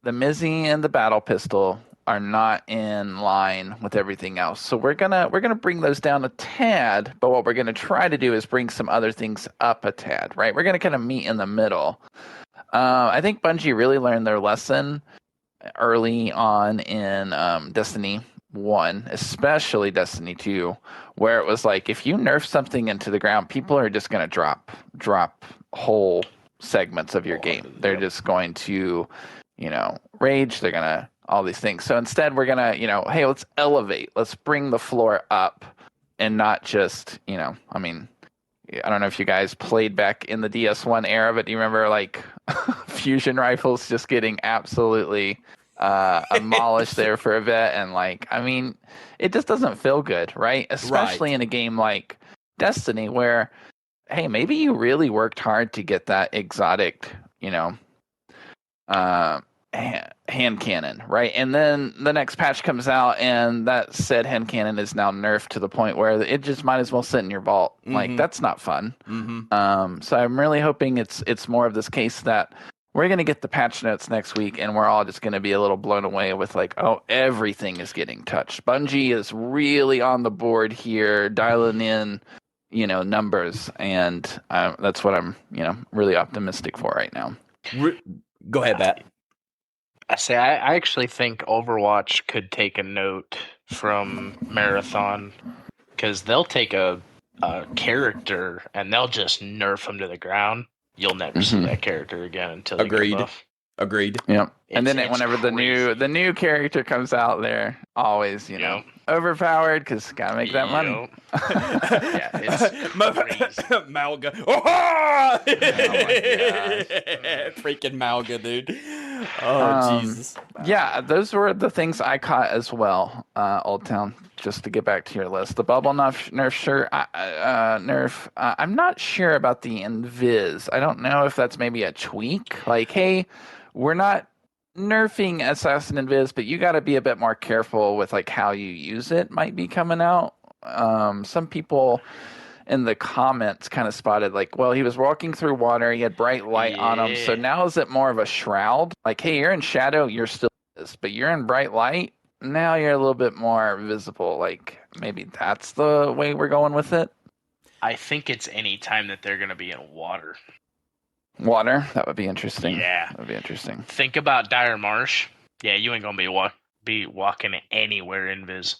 the Mizzy and the battle pistol are not in line with everything else. So we're gonna bring those down a tad, but what we're gonna try to do is bring some other things up a tad, right? We're gonna kind of meet in the middle. I think Bungie really learned their lesson early on in Destiny 1, especially Destiny 2, where it was like if you nerf something into the ground, people are just gonna drop whole segments of your game. They're just going to rage, they're gonna all these things. So instead we're gonna, hey, let's elevate, let's bring the floor up and not just, I mean, I don't know if you guys played back in the DS1 era, but do you remember like fusion rifles just getting absolutely demolished there for a bit? And like, I mean, it just doesn't feel good, right? Especially in a game like Destiny where, hey, maybe you really worked hard to get that exotic, hand cannon, right? And then the next patch comes out and that said hand cannon is now nerfed to the point where it just might as well sit in your vault. Like, that's not fun. So I'm really hoping it's more of this case that we're going to get the patch notes next week and we're all just going to be a little blown away with like, oh, everything is getting touched. Bungie is really on the board here, dialing in numbers, and that's what I'm really optimistic for right now. Go ahead, Matt. I actually think Overwatch could take a note from Marathon, because they'll take a character and they'll just nerf him to the ground. You'll never see that character again until they get buff. Agreed. Yep. And then whenever the new character comes out, they're always overpowered because gotta make that money. Yeah, it's Malga. Oh my gosh. Freaking Malga, dude. Oh Jesus. Yeah, those were the things I caught as well. Oldtown. Just to get back to your list, the bubble nerf shirt nerf. I'm not sure about the invis. I don't know if that's maybe a tweak. Like, hey, we're not nerfing assassin invis, but you got to be a bit more careful with like how you use it. Might be coming out. Some people in the comments kind of spotted like, well, he was walking through water, he had bright light on him, so now is it more of a shroud? Like, hey, you're in shadow, you're still this, but you're in bright light. Now you're a little bit more visible. Like, maybe that's the way we're going with it. I think it's any time that they're going to be in water. Water? That would be interesting. Yeah. That would be interesting. Think about Dire Marsh. Yeah, you ain't going to be walking anywhere in Viz.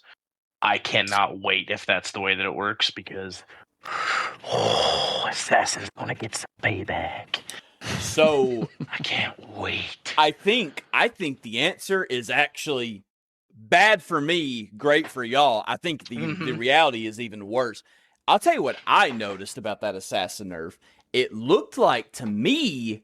I cannot wait if that's the way that it works, because Assassin's going to get some payback. So I can't wait. I think the answer is actually bad for me, great for y'all. I think the reality is even worse. I'll tell you what I noticed about that assassin nerf. It looked like to me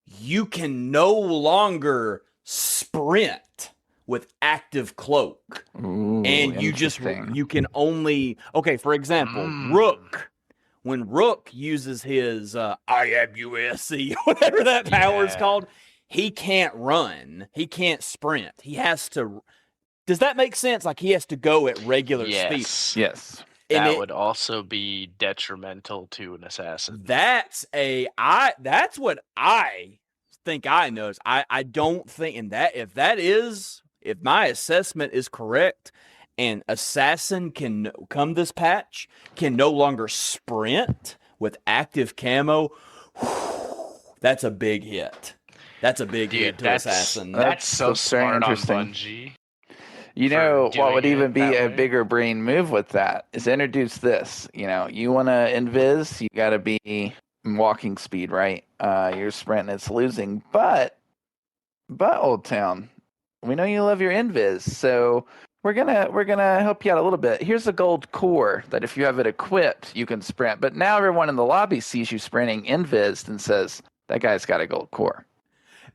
you can no longer sprint with active cloak. Ooh, and you can only, okay, for example, Rook. When Rook uses his IMUSC, whatever that power is called, he can't run. He can't sprint. He has to. Does that make sense? Like, he has to go at regular speed. Yes. That would also be detrimental to an assassin. That's what I think I noticed. I don't think, and that if my assessment is correct, and assassin can come this patch can no longer sprint with active camo. That's a big hit. That's a big hit to assassin. That's so smart on Bungie. You know what would even be a bigger brain move with that is introduce this. You want to invis, you got to be walking speed, right? You're sprinting, it's losing. But Oldtown, we know you love your invis, so we're gonna help you out a little bit. Here's a gold core that if you have it equipped, you can sprint. But now everyone in the lobby sees you sprinting invised and says, that guy's got a gold core.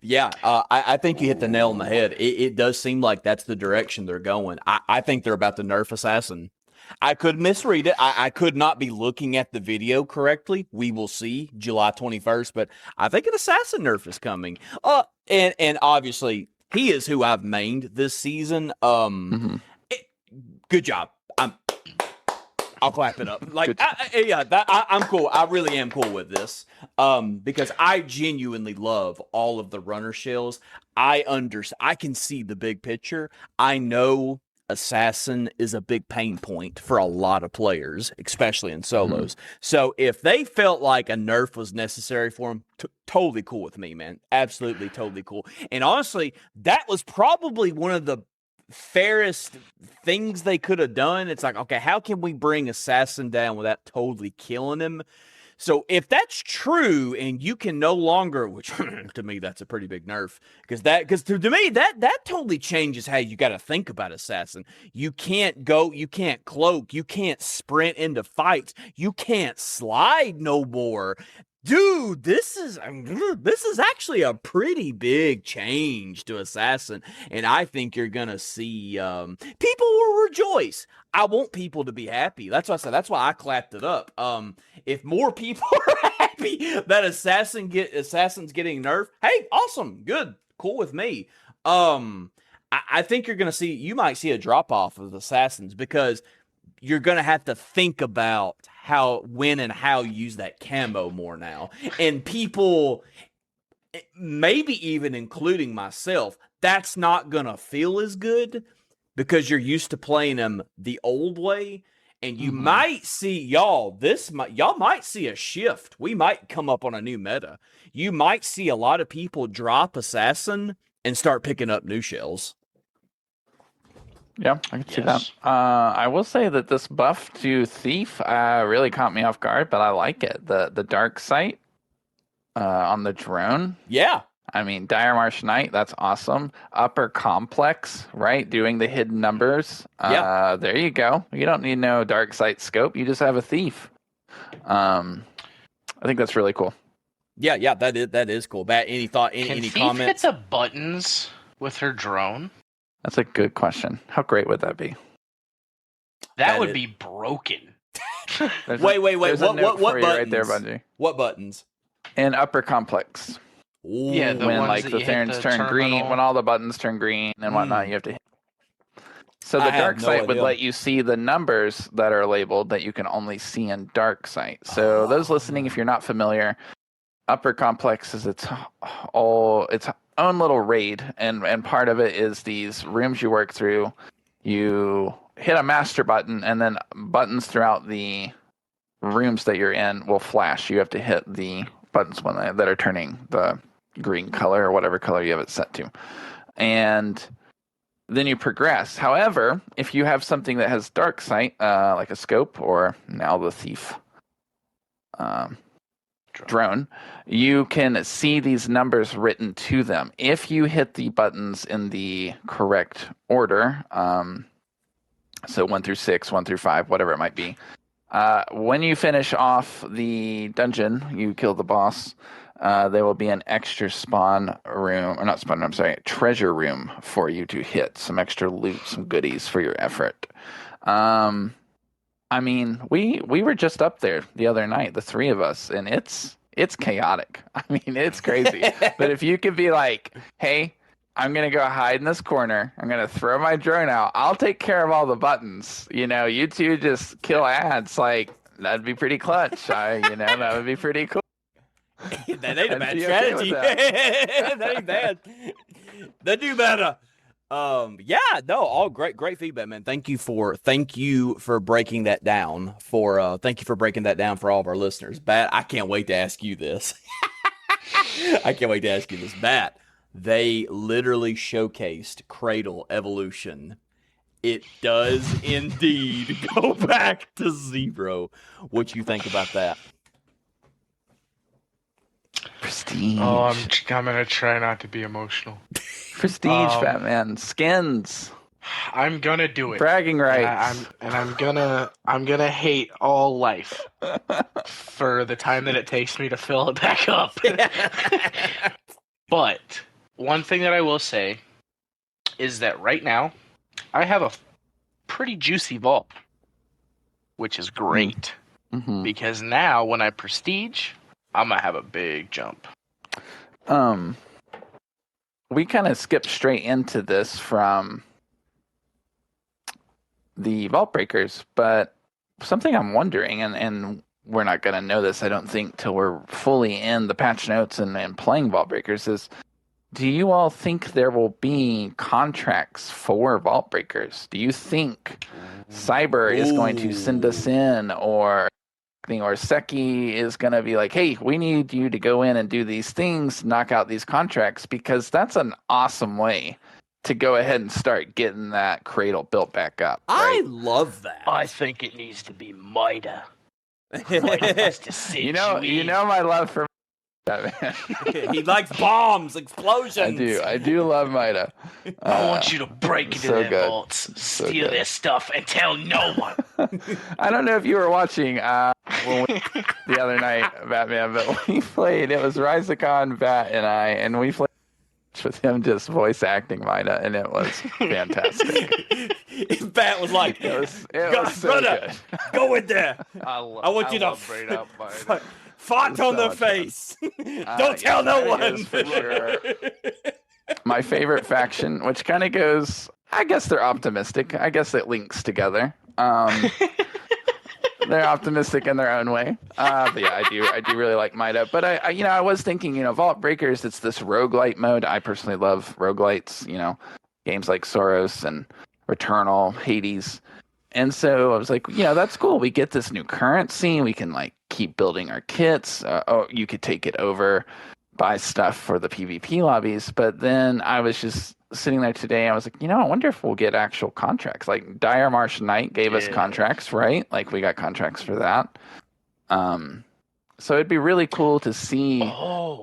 Yeah, I think you hit the nail on the head. It does seem like that's the direction they're going. I think they're about to nerf Assassin. I could misread it. I could not be looking at the video correctly. We will see July 21st, but I think an Assassin nerf is coming. And obviously he is who I've mained this season. Good job. I'll clap it up. Like, I'm cool. I really am cool with this. Because I genuinely love all of the runner shells. I can see the big picture. I know Assassin is a big pain point for a lot of players, especially in solos. So if they felt like a nerf was necessary for them, totally cool with me, man. Absolutely, totally cool. And honestly, that was probably one of the fairest things they could have done. It's like, okay, how can we bring Assassin down without totally killing him? So if that's true, and you can no longer, which to me that's a pretty big nerf, because to me that totally changes how you got to think about Assassin. You can't cloak, you can't sprint into fights, you can't slide no more. Dude, this is actually a pretty big change to Assassin, and I think you're gonna see people will rejoice. I want people to be happy. That's what I said. That's why I clapped it up. If more people are happy that Assassin's getting nerfed, hey, awesome, good, cool with me. I think you might see a drop off of Assassins because you're gonna have to think about when and how you use that camo more now. And people, maybe even including myself, that's not gonna feel as good because you're used to playing them the old way. And you might see y'all might see a shift. We might come up on a new meta. You might see a lot of people drop Assassin and start picking up new shells. Yeah, I can see that. I will say that this buff to Thief really caught me off guard, but I like it. The dark sight on the drone. Yeah. I mean, Dire Marsh Knight, that's awesome. Upper Complex, right? Doing the hidden numbers. Yeah. There you go. You don't need no dark sight scope. You just have a Thief. I think that's really cool. Yeah, that is cool. Bat, any thought? Any Thief comments? hit the buttons with her drone? That's a good question. How great would that be? That would be broken. Wait. What buttons? Right there, Bungie. What buttons? In Upper Complex. Ooh, yeah, when like the Therons turn green, when all the buttons turn green and whatnot, you have to hit. So the dark sight would let you see the numbers that are labeled that you can only see in dark sight. So those listening, if you're not familiar, Upper Complex is its own little raid, and part of it is these rooms you work through. You hit a master button, and then buttons throughout the rooms that you're in will flash. You have to hit the buttons that are turning the green color or whatever color you have it set to. And then you progress. However, if you have something that has dark sight, like a scope or now the Thief drone, you can see these numbers written to them. If you hit the buttons in the correct order, so 1 through 6, 1 through 5, whatever it might be, when you finish off the dungeon, you kill the boss, there will be an extra treasure room for you to hit. Some extra loot, some goodies for your effort. I mean, we were just up there the other night, the three of us, and it's chaotic. I mean, it's crazy. But if you could be like, hey, I'm going to go hide in this corner. I'm going to throw my drone out. I'll take care of all the buttons. You two just kill ads. Like, that'd be pretty clutch. That would be pretty cool. That ain't a bad strategy. That ain't bad. They do better. All great feedback, man. Thank you for breaking that down for all of our listeners. Bat, I can't wait to ask you this. Bat, they literally showcased Cradle Evolution. It does indeed go back to 0. What you think about that? Prestige. Oh, I'm gonna try not to be emotional. Prestige, Batman. Skins. I'm gonna do it. Bragging rights. I'm gonna hate all life for the time that it takes me to fill it back up. But one thing that I will say is that right now I have a pretty juicy vault, which is great because now when I prestige, I'm gonna have a big jump. We kind of skipped straight into this from the Vault Breakers, but something I'm wondering, and we're not going to know this, I don't think, till we're fully in the patch notes and playing Vault Breakers, is do you all think there will be contracts for Vault Breakers? Do you think Cyber is going to send us in, or Seki is going to be like, hey, we need you to go in and do these things, knock out these contracts, because that's an awesome way to go ahead and start getting that cradle built back up. Right? I love that. I think it needs to be Mida. You know my love for Batman. He likes bombs, explosions. I do love Mida. I want you to break into their vaults, steal their stuff, and tell no one. I don't know if you were watching the other night, Batman, but we played. It was Rizikon, Bat, and I, and we played with him just voice acting Mida, and it was fantastic. Bat was like, it was so good. Go in there. I want you to fart on the face. Don't tell no one. For sure. My favorite faction, which kind of goes, I guess they're optimistic. I guess it links together. They're optimistic in their own way. But yeah, I do really like Mida. But I was thinking, Vault Breakers, it's this roguelite mode. I personally love roguelites, games like Soros and Returnal, Hades. And so I was like, that's cool. We get this new currency. We can keep building our kits. You could take it over, buy stuff for the PvP lobbies. But then I was just sitting there today. I was like, I wonder if we'll get actual contracts. Like Dire Marsh Knight gave us contracts, right? We got contracts for that. So it'd be really cool to see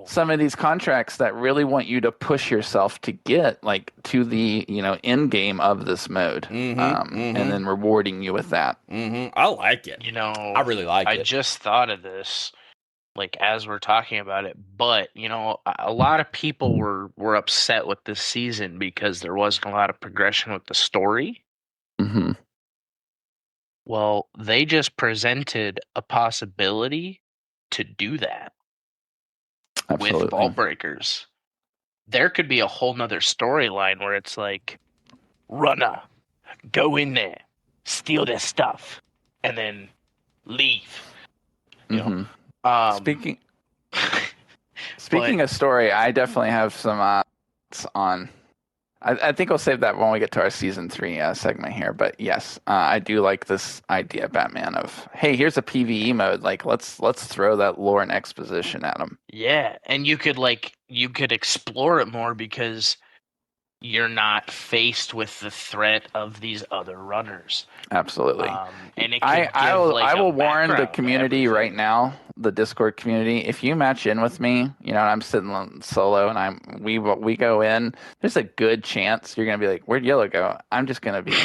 some of these contracts that really want you to push yourself to get to the end game of this mode, and then rewarding you with that. I like it. I really like it. I just thought of this as we're talking about it, but a lot of people were upset with this season because there wasn't a lot of progression with the story. Well, they just presented a possibility to do that. Absolutely. With Vault Breakers. There could be a whole nother storyline where it's Runner, go in there, steal their stuff, and then leave. Speaking of story, I definitely have some on. I think I'll save that when we get to our season 3 segment here. But yes, I do like this idea, Batman, of hey, here's a PvE mode. Let's throw that lore and exposition at them. Yeah, and you could explore it more because you're not faced with the threat of these other runners. Absolutely. And it I will warn the community right now, the Discord community, if you match in with me, and I'm sitting on solo and we go in, there's a good chance you're gonna be like, where'd Yellow go? I'm just gonna be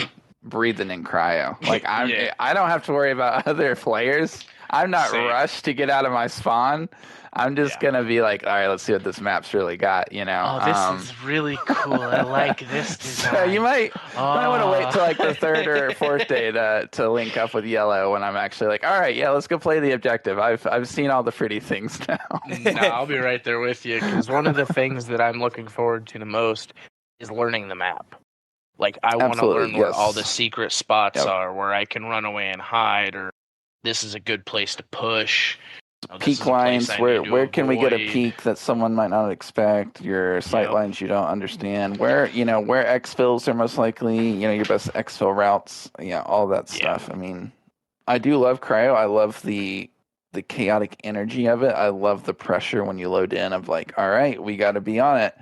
breathing in cryo. I don't have to worry about other players. I'm not rushed to get out of my spawn. I'm just going to be like, all right, let's see what this map's really got, Oh, this is really cool. I like this design. So you might want to wait till the third or fourth day to link up with Yellow when I'm actually all right, yeah, let's go play the objective. I've seen all the pretty things now. No, I'll be right there with you because one of the things that I'm looking forward to the most is learning the map. I want to learn where all the secret spots are, where I can run away and hide, or this is a good place to push. Peak lines, where can we get a peak that someone might not expect? Your sight lines you don't understand. Where exfils are most likely, your best exfil routes, all that stuff. I mean, I do love cryo. I love the chaotic energy of it. I love the pressure when you load in of all right, we got to be on it.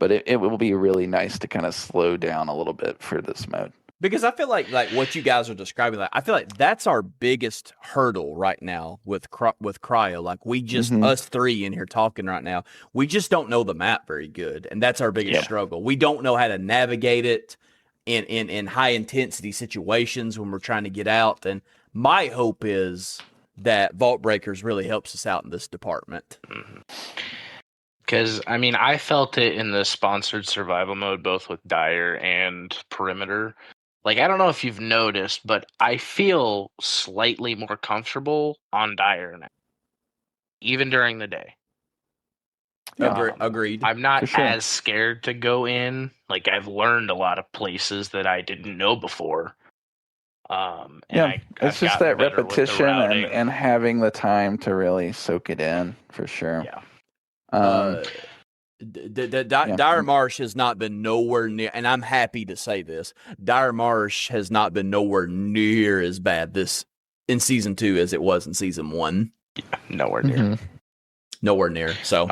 But it will be really nice to kind of slow down a little bit for this mode. Because I feel like what you guys are describing, I feel like that's our biggest hurdle right now with cryo. We just us three in here talking right now, we just don't know the map very good, and that's our biggest struggle. We don't know how to navigate it. in high intensity situations when we're trying to get out. And my hope is that Vault Breakers really helps us out in this department. Because, I mean, I felt it in the sponsored survival mode, both with Dire and Perimeter. Like, I don't know if you've noticed, but I feel slightly more comfortable on Dire now, even during the day. Agreed. I'm not as scared to go in. Like, I've learned a lot of places that I didn't know before. It's just that repetition and having the time to really soak it in, for sure. Yeah. Dire Marsh has not been nowhere near, and I'm happy to say this, Dire Marsh has not been nowhere near as bad in season 2 as it was in season 1. Yeah, nowhere near. Nowhere near. So,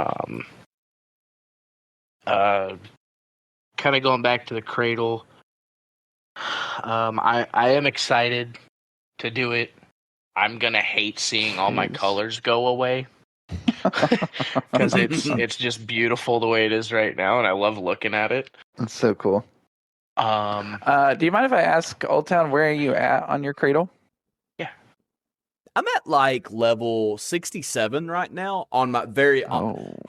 kind of going back to the cradle. I am excited to do it. I'm gonna hate seeing all my colors go away because it's just beautiful the way it is right now, and I love looking at it. It's so cool. Do you mind if I ask, Old Town, where are you at on your cradle? Yeah, I'm at like level 67 right now on my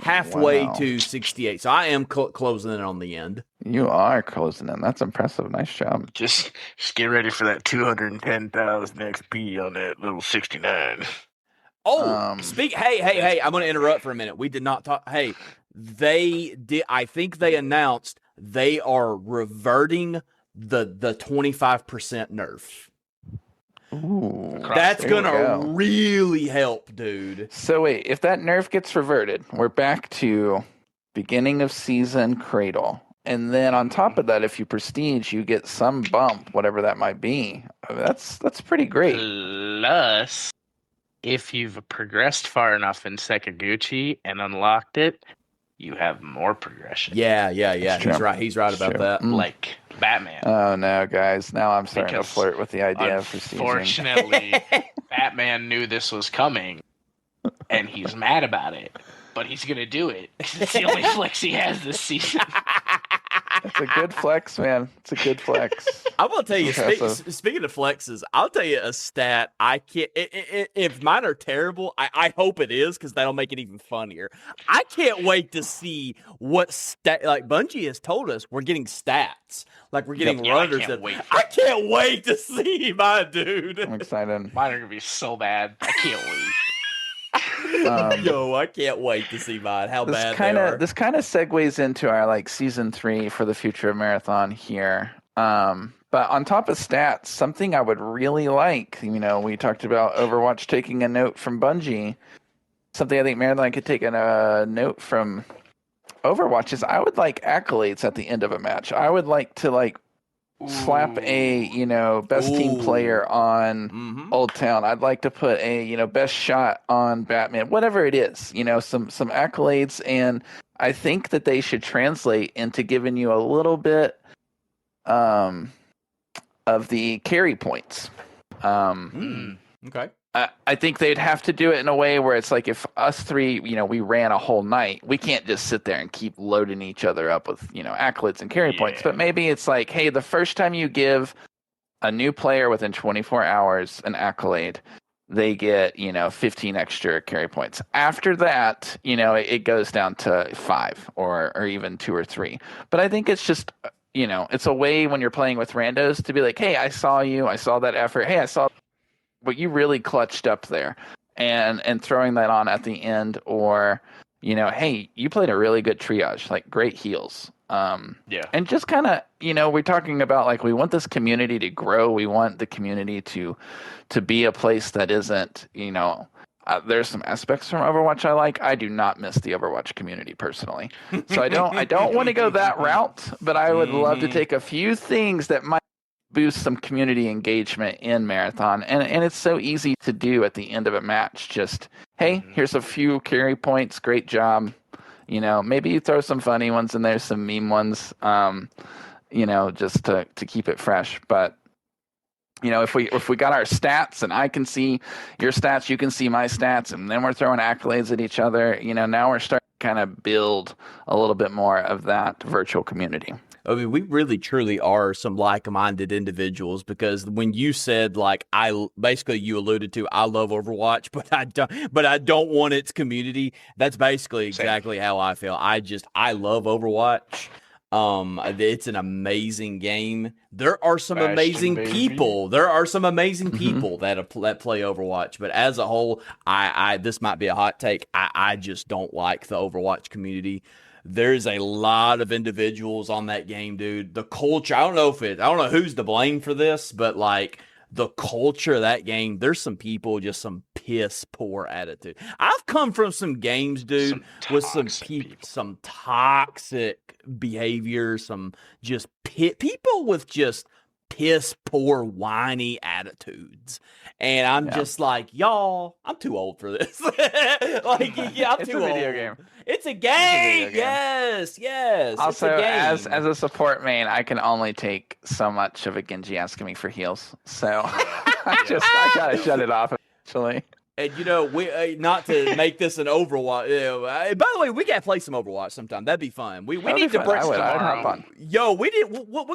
halfway to 68. So I am closing in on the end. You are closing in. That's impressive. Nice job. Just get ready for that 210,000 XP on that little 69. Oh, Hey! I'm going to interrupt for a minute. We did not talk. Hey, they did. I think they announced they are reverting the 25% nerf. Ooh, that's gonna really help, dude. So wait, if that nerf gets reverted, we're back to beginning of season cradle. And then on top of that, if you prestige, you get some bump, whatever that might be. That's pretty great. Plus, if you've progressed far enough in Sekaguchi and unlocked it, you have more progression. Yeah. He's right about that. Like Batman. Oh no, guys! Now I'm starting to flirt with the idea of prestiging. Unfortunately, Batman knew this was coming, and he's mad about it. But he's gonna do it. It's the only flex he has this season. It's a good flex, man. It's a good flex. I'm gonna tell you. Speaking of flexes, I'll tell you a stat. I can't. If mine are terrible, I hope it is because that'll make it even funnier. I can't wait to see what stat. Like Bungie has told us, we're getting stats. Like we're getting runners. I can't wait to see mine, dude. I'm excited. Mine are gonna be so bad. I can't wait. I can't wait to see mine. How bad they are. This kind of segues into our season 3 for the future of Marathon here. But on top of stats, something I would really like, we talked about Overwatch taking a note from Bungie. Something I think Marathon could take a note from Overwatch is I would like accolades at the end of a match. I would like to slap a best team player on Old Town. I'd like to put a best shot on Batman, whatever it is, some accolades, and I think that they should translate into giving you a little bit of the carry points. Okay. I think they'd have to do it in a way where it's like if us three, we ran a whole night, we can't just sit there and keep loading each other up with, accolades and carry points. But maybe it's like, hey, the first time you give a new player within 24 hours an accolade, they get, 15 extra carry points. After that, it goes down to 5 or even 2 or 3. But I think it's just, it's a way when you're playing with randos to be like, hey, I saw you. I saw that effort. Hey, I saw what you really clutched up there, and throwing that on at the end, or hey, you played a really good triage, great heals, and just kind of we're talking about we want this community to grow, we want the community to be a place that isn't there's some aspects from Overwatch I do not miss the Overwatch community personally, so I don't want to go that route, but I would love to take a few things that might boost some community engagement in Marathon, and it's so easy to do at the end of a match. Just, hey, here's a few carry points, great job. Maybe you throw some funny ones in there, some meme ones, just to keep it fresh. But if we got our stats and I can see your stats, you can see my stats, and then we're throwing accolades at each other, now we're starting to kind of build a little bit more of that virtual community. I mean, we really truly are some like-minded individuals, because when you said, like, basically you alluded to, I love Overwatch, but I don't want its community. That's basically exactly how I feel. I love Overwatch. It's an amazing game. There are some amazing people. There are some amazing people that play Overwatch, but as a whole, I this might be a hot take. I just don't like the Overwatch community. There's a lot of individuals on that game, dude. The culture, I don't know who's to blame for this, but like the culture of that game, there's some people just some piss poor attitude. I've come from some games, dude, with some toxic behavior, some just people with just piss poor whiny attitudes, and I'm just like, y'all, I'm too old for this. Like, yeah, I'm too old. It's a video game. It's a game. Yes. Also, it's a game. as a support main, I can only take so much of a Genji asking me for heals, so I gotta shut it off eventually. And we not to make this an Overwatch. By the way, we gotta play some Overwatch sometime. That'd be fun. We need to bring some. I'd have fun. Yo, we're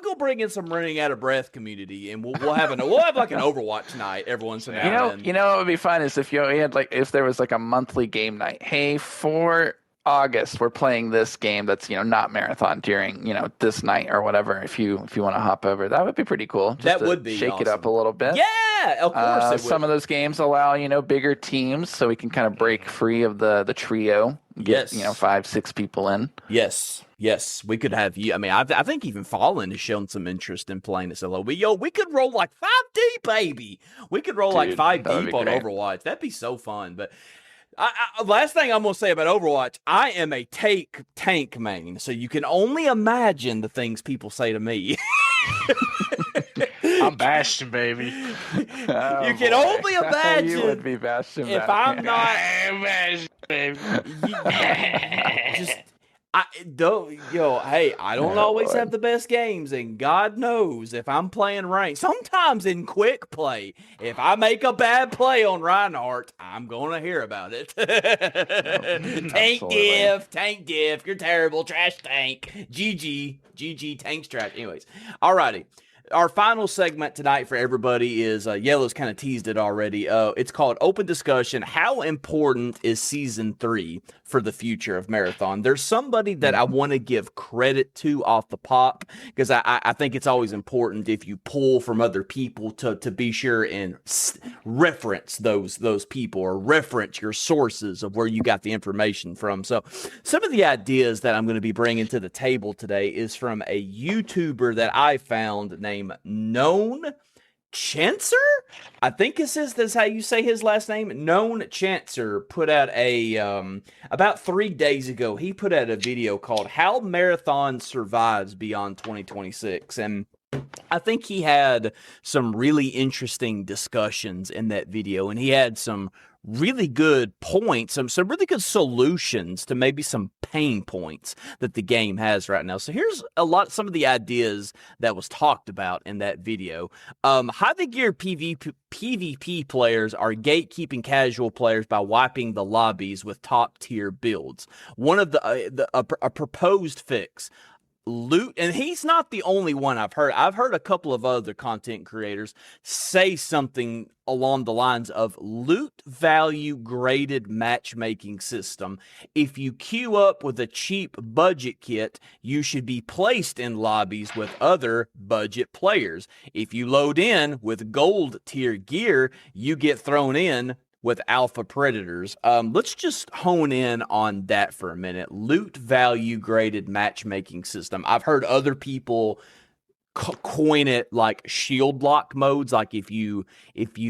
gonna bring in some running out of breath community, and we'll have like an Overwatch night every once in a while. You know what would be fun is if you had if there was like a monthly game night. Hey, for August, we're playing this game that's not marathon during this night or whatever. If you want to hop over, that would be pretty cool. That would be shake it up a little bit. Yeah, of course. Some of those games allow bigger teams, so we can kind of break free of the trio. Get 5-6 people in. Yes, we could have you. I mean, I think even Fallen has shown some interest in playing this solo. We could roll like 5 deep, baby. We could roll like 5 deep on Overwatch. That'd be so fun. But last thing I'm going to say about Overwatch, I am a tank main, so you can only imagine the things people say to me. I'm Bastion, baby. You can only imagine. You would be Bastion. If I'm not Bastion, baby. I don't always have the best games, and God knows if I'm playing ranked, sometimes in quick play, if I make a bad play on Reinhardt, I'm gonna hear about it. Tank diff, you're terrible, trash tank. GG, tank's trash. Anyways, alrighty. Our final segment tonight for everybody is, Yellow's kind of teased it already. It's called Open Discussion. How important is Season 3 for the future of Marathon? There's somebody that I want to give credit to off the pop, because I think it's always important if you pull from other people to be sure and reference those people, or reference your sources of where you got the information from. So some of the ideas that I'm going to be bringing to the table today is from a YouTuber that I found named Known Chancer. I think that's how you say his last name. Known Chancer put out about 3 days ago, he put out a video called How Marathon Survives Beyond 2026. And I think he had some really interesting discussions in that video, and he had some really good points, some really good solutions to maybe some pain points that the game has right now. So here's some of the ideas that was talked about in that video. Highly geared PvP players are gatekeeping casual players by wiping the lobbies with top tier builds. One of a proposed fix. Loot, and he's not the only one I've heard. I've heard a couple of other content creators say something along the lines of loot value graded matchmaking system. If you queue up with a cheap budget kit, you should be placed in lobbies with other budget players. If you load in with gold tier gear, you get thrown in with alpha predators. Let's just hone in on that for a minute. Loot value graded matchmaking system. I've heard other people coin it like shield lock modes. Like if you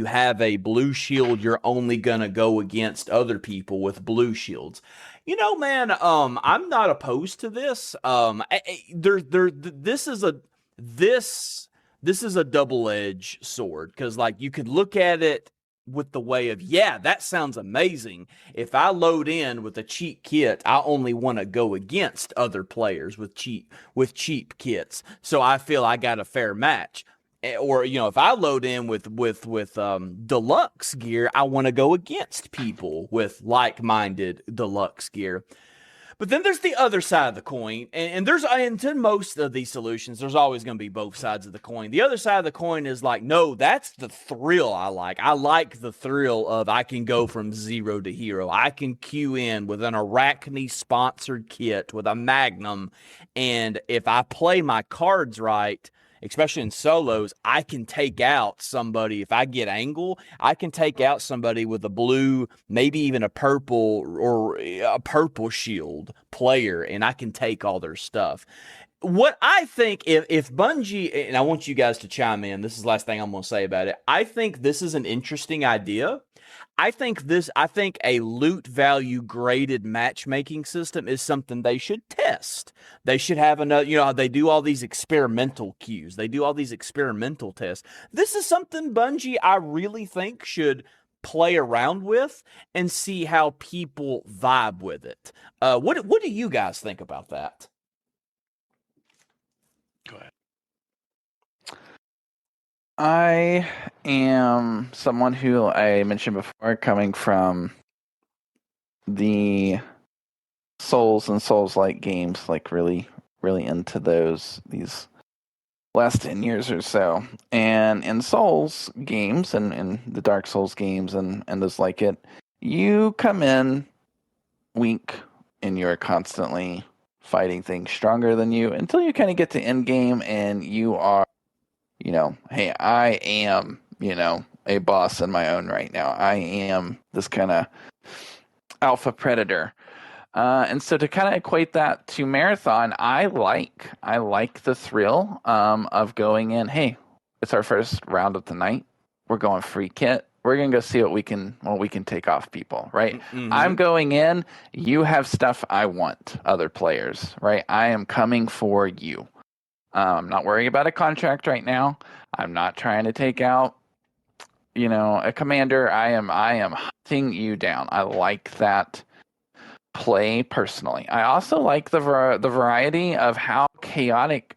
have a blue shield, you're only gonna go against other people with blue shields. Man, I'm not opposed to this. This is a double-edged sword, because like you could look at it with the way of, that sounds amazing. If I load in with a cheap kit, I only want to go against other players with cheap kits, so I feel I got a fair match. Or if I load in with deluxe gear, I want to go against people with like-minded deluxe gear. But then there's the other side of the coin, and to most of these solutions, there's always going to be both sides of the coin. The other side of the coin is like, no, that's the thrill I like. I like the thrill of I can go from zero to hero. I can queue in with an Arachne sponsored kit with a Magnum, and if I play my cards right, especially in solos, I can take out somebody. If I get angle, I can take out somebody with a blue, maybe even a purple or a purple shield player, and I can take all their stuff. What I think, if Bungie, and I want you guys to chime in, this is the last thing I'm going to say about it. I think this is an interesting idea. I think a loot value graded matchmaking system is something they should test. They should have another, they do all these experimental queues. They do all these experimental tests. This is something Bungie, I really think, should play around with and see how people vibe with it. What do you guys think about that? Go ahead. I am someone who I mentioned before, coming from the Souls and Souls-like games, like really, really into these last 10 years or so. And in Souls games and the Dark Souls games and those like it, you come in weak and you're constantly fighting things stronger than you until you kind of get to end game and you are, hey, I am, a boss in my own right now. I am this kind of alpha predator. And so to kind of equate that to Marathon, I like the thrill of going in, hey, it's our first round of the night. We're going free kit. We're going to go see what we can take off people, right? Mm-hmm. I'm going in. You have stuff I want, other players, right? I am coming for you. I'm not worrying about a contract right now. I'm not trying to take out, a commander. I am hunting you down. I like that play personally. I also like the variety of how chaotic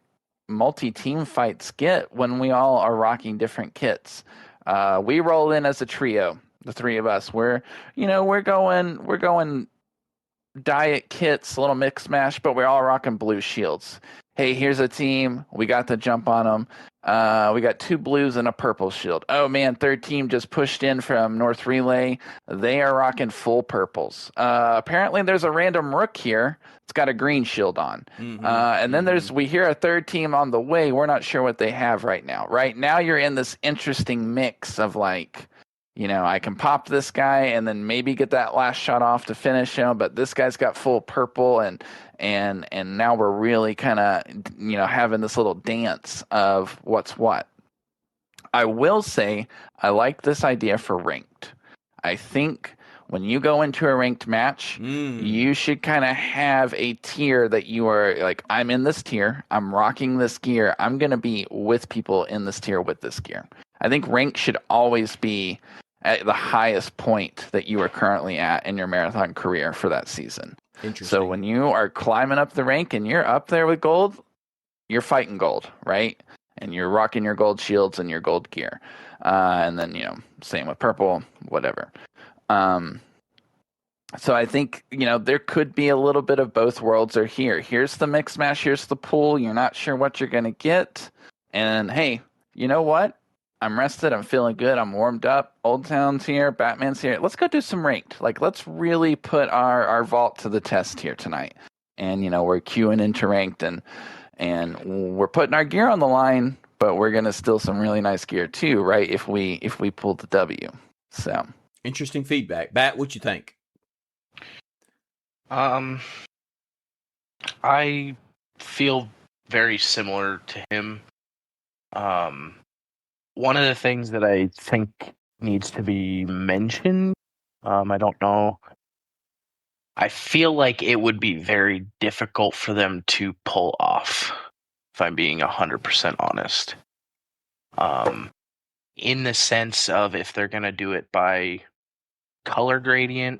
multi-team fights get when we all are rocking different kits. We roll in as a trio, the three of us. We're going diet kits, a little mix mash, but we're all rocking blue shields. Hey, here's a team. We got the jump on them. We got 2 blues and a purple shield. Oh, man, third team just pushed in from North Relay. They are rocking full purples. Apparently, there's a random rook here. It's got a green shield on. Mm-hmm. And then we hear a third team on the way. We're not sure what they have right now. Right now, you're in this interesting mix of like, I can pop this guy and then maybe get that last shot off to finish him, but this guy's got full purple and now we're really kind of, having this little dance of what's what. I will say I like this idea for ranked. I think when you go into a ranked match, you should kind of have a tier that you are like, I'm in this tier, I'm rocking this gear, I'm going to be with people in this tier with this gear. I think ranked should always be at the highest point that you are currently at in your Marathon career for that season. Interesting. So when you are climbing up the rank and you're up there with gold, you're fighting gold, right? And you're rocking your gold shields and your gold gear. And then, same with purple, whatever. So I think, there could be a little bit of both worlds are here. Here's the mix mash, here's the pool. You're not sure what you're going to get. And hey, you know what? I'm rested. I'm feeling good. I'm warmed up. Oldtown's here. Batman's here. Let's go do some ranked. Like, let's really put our vault to the test here tonight. And, we're queuing into ranked and we're putting our gear on the line, but we're going to steal some really nice gear too, right? If we pull the W. So interesting feedback. Bat, what you think? I feel very similar to him. One of the things that I think needs to be mentioned, I don't know. I feel like it would be very difficult for them to pull off, if I'm being 100% honest. In the sense of if they're going to do it by color gradient,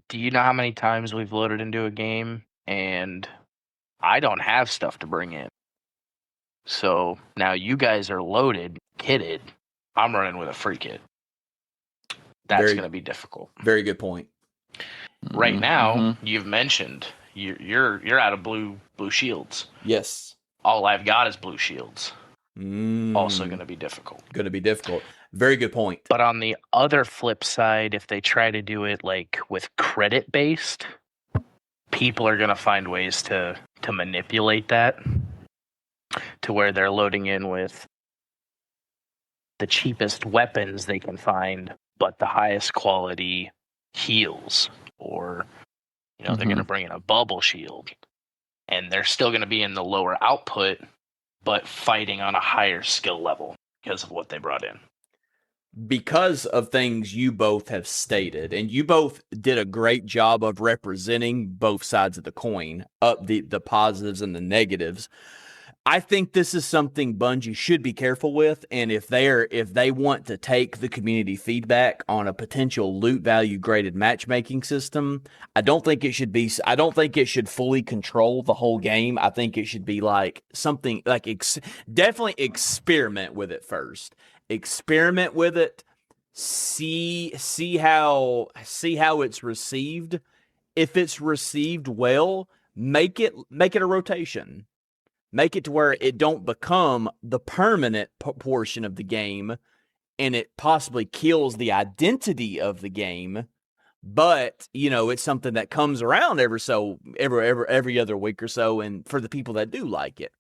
do you know how many times we've loaded into a game and I don't have stuff to bring in? So now you guys are loaded, kitted. I'm running with a free kit. That's going to be difficult. Very good point. right now, you've mentioned you're out of blue shields. Yes. All I've got is blue shields. Also going Mm. to be difficult. Going to be difficult. Very good point. But on the other flip side, if they try to do it like with credit based, people are going to find ways to manipulate that to where they're loading in with the cheapest weapons they can find, but the highest quality heals, or they're going to bring in a bubble shield, and they're still going to be in the lower output, but fighting on a higher skill level because of what they brought in. Because of things you both have stated, and you both did a great job of representing both sides of the coin, up the positives and the negatives. I think this is something Bungie should be careful with, and if they want to take the community feedback on a potential loot value graded matchmaking system, I don't think it should fully control the whole game. I think it should be like something like definitely experiment with it first. Experiment with it, see how it's received. If it's received well, make it a rotation. Make it to where it don't become the permanent portion of the game, and it possibly kills the identity of the game. But it's something that comes around every other week or so, and for the people that do like it.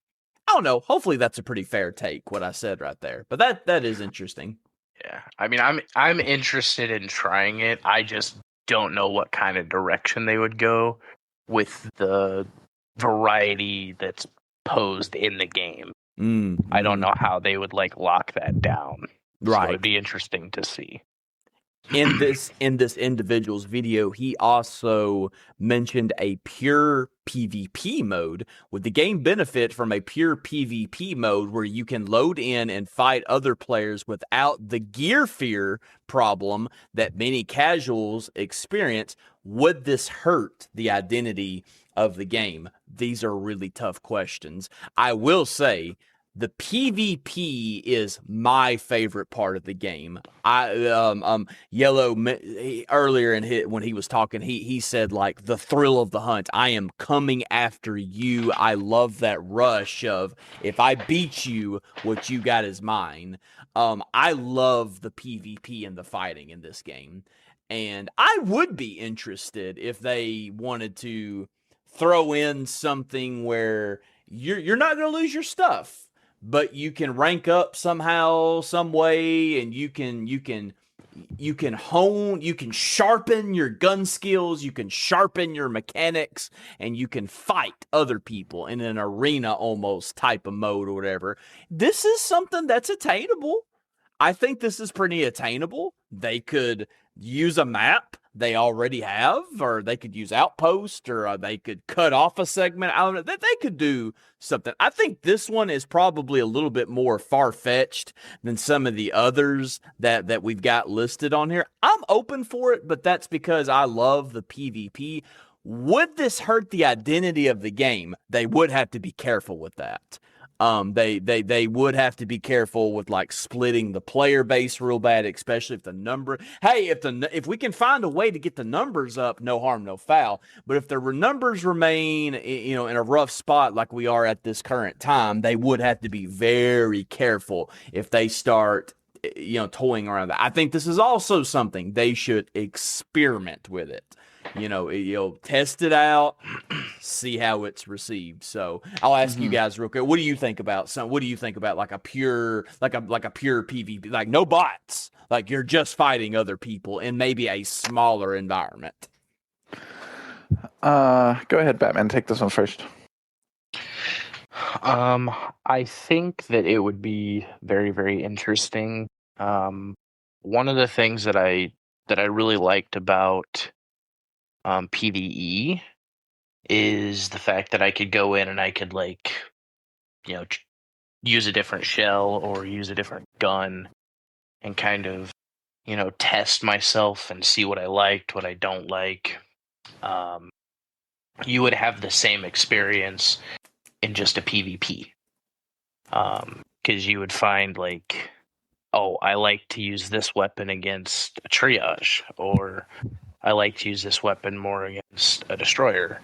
I don't know. Hopefully that's a pretty fair take, what I said right there. But that is interesting. Yeah. I mean, I'm interested in trying it. I just don't know what kind of direction they would go with the variety that's posed in the game. I don't know how they would lock that down. Right. So it'd be interesting to see. In this individual's video, he also mentioned a pure PvP mode. Would the game benefit from a pure PvP mode where you can load in and fight other players without the gear fear problem that many casuals experience? Would this hurt the identity of the game? These are really tough questions. I will say the PvP is my favorite part of the game. Yellow earlier when he was talking, he said like the thrill of the hunt. I am coming after you. I love that rush of if I beat you, what you got is mine. I love the PvP and the fighting in this game, and I would be interested if they wanted to throw in something where you're not going to lose your stuff, but you can rank up somehow, some way, and you can sharpen your gun skills, you can sharpen your mechanics, and you can fight other people in an arena almost type of mode or whatever. This is something that's attainable. I think this is pretty attainable. They could use a map they already have, or they could use Outpost, or they could cut off a segment. I don't know. They could do something. I think this one is probably a little bit more far-fetched than some of the others that we've got listed on here. I'm open for it, but that's because I love the PvP. Would this hurt the identity of the game? They would have to be careful with that. They would have to be careful with like splitting the player base real bad, especially if the number. Hey, if we can find a way to get the numbers up, no harm, no foul. But if the numbers remain, in a rough spot like we are at this current time, they would have to be very careful if they start, toying around that. I think this is also something they should experiment with it. Test it out, see how it's received. So I'll ask you guys real quick. What do you think about like a pure PvP, like no bots, like you're just fighting other people in maybe a smaller environment? Go ahead, Batman. Take this one first. I think that it would be very, very interesting. One of the things that I really liked about PvE is the fact that I could go in and I could use a different shell or use a different gun and kind of, test myself and see what I liked, what I don't like. You would have the same experience in just a PvP. Because you would find I like to use this weapon against a triage, or I like to use this weapon more against a destroyer,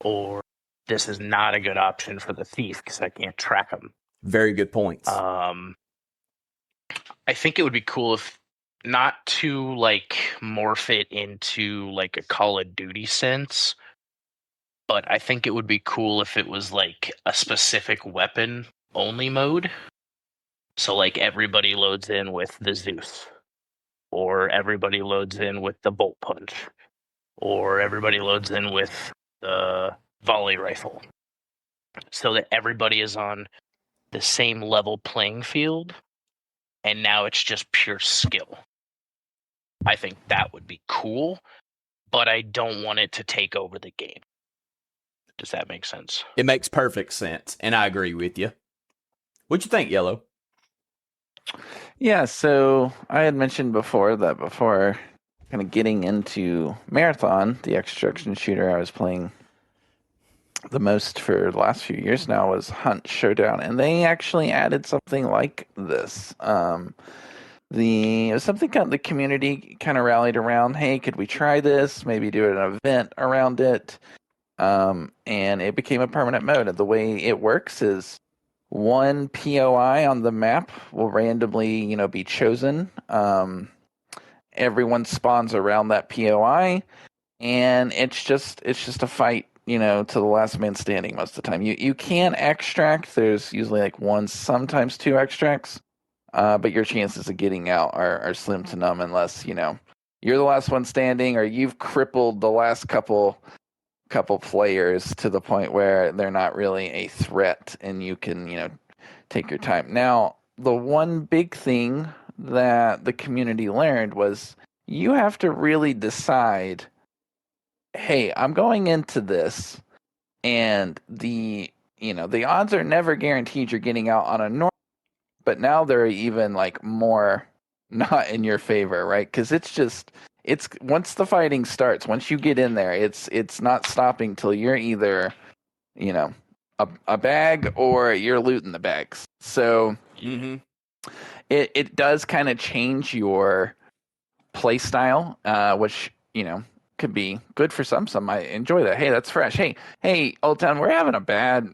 or this is not a good option for the thief because I can't track him. Very good points. I think it would be cool if not to like morph it into like a Call of Duty sense, but I think it would be cool if it was like a specific weapon only mode. So like everybody loads in with the Zeus, or everybody loads in with the Bolt Punch, or everybody loads in with the volley rifle, so that everybody is on the same level playing field, and now it's just pure skill. I think that would be cool, but I don't want it to take over the game. Does that make sense? It makes perfect sense, and I agree with you. What you think, Yellow? Yeah, so I had mentioned before that before kind of getting into Marathon, the extraction shooter I was playing the most for the last few years now was Hunt Showdown, and they actually added something like this. It was something kind of the community kind of rallied around. Hey, could we try this? Maybe do an event around it. And it became a permanent mode. And the way it works is one POI on the map will randomly, be chosen. Everyone spawns around that POI, and it's just a fight, to the last man standing most of the time. You can extract. There's usually like one, sometimes two extracts, but your chances of getting out are slim to none unless you're the last one standing or you've crippled the last couple players to the point where they're not really a threat and you can take your time. Now, the one big thing that the community learned was you have to really decide, hey, I'm going into this, and the odds are never guaranteed you're getting out on a normal, but now they're even like more not in your favor, right? Because it's once the fighting starts, once you get in there, it's not stopping till you're either a bag or you're looting the bags. So it does kind of change your play style, which could be good for some. Some might enjoy that. Hey, that's fresh. Hey, Oldtown, we're having a bad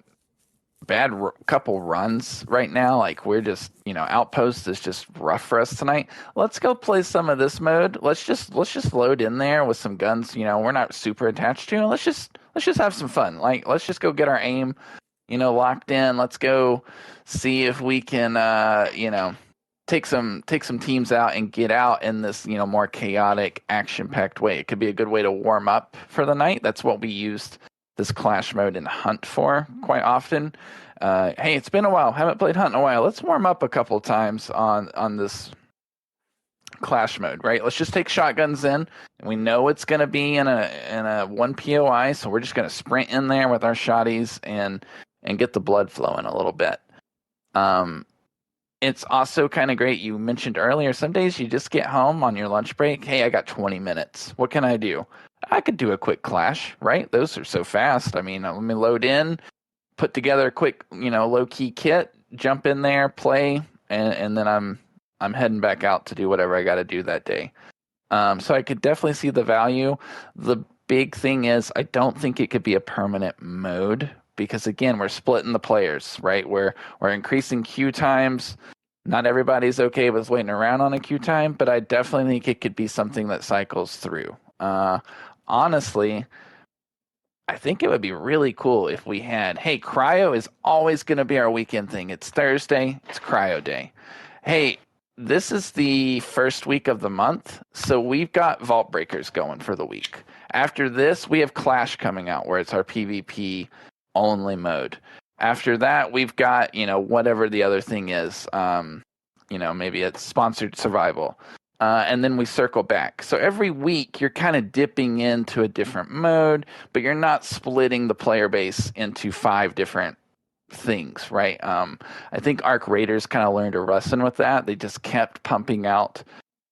couple runs right now. Like we're just Outpost is just rough for us tonight. Let's go play some of this mode. Let's just load in there with some guns. We're not super attached to. Let's just have some fun. Like let's just go get our aim, locked in. Let's go see if we can take some teams out and get out in this more chaotic, action-packed way. It could be a good way to warm up for the night. That's what we used this Clash mode in Hunt for quite often. Hey, it's been a while. Haven't played Hunt in a while. Let's warm up a couple times on this Clash mode, right? Let's just take shotguns in. We know it's going to be in a one POI, so we're just going to sprint in there with our shotties and get the blood flowing a little bit. It's also kind of great. You mentioned earlier, some days you just get home on your lunch break. Hey, I got 20 minutes. What can I do? I could do a quick Clash, right? Those are so fast. I mean, let me load in, put together a quick, low-key kit, jump in there, play, and then I'm heading back out to do whatever I got to do that day. So I could definitely see the value. The big thing is I don't think it could be a permanent mode because, again, we're splitting the players, right? We're increasing queue times. Not everybody's okay with waiting around on a queue time, but I definitely think it could be something that cycles through. Honestly, I think it would be really cool if we had, hey, cryo is always going to be our weekend thing. It's Thursday, it's cryo day. Hey, this is the first week of the month, so we've got Vault Breakers going for the week. After this, we have Clash coming out where it's our PvP only mode. After that, we've got, whatever the other thing is. Maybe it's sponsored survival. And then we circle back. So every week, you're kind of dipping into a different mode, but you're not splitting the player base into 5 different things, right? I think Arc Raiders kind of learned a lesson with that. They just kept pumping out,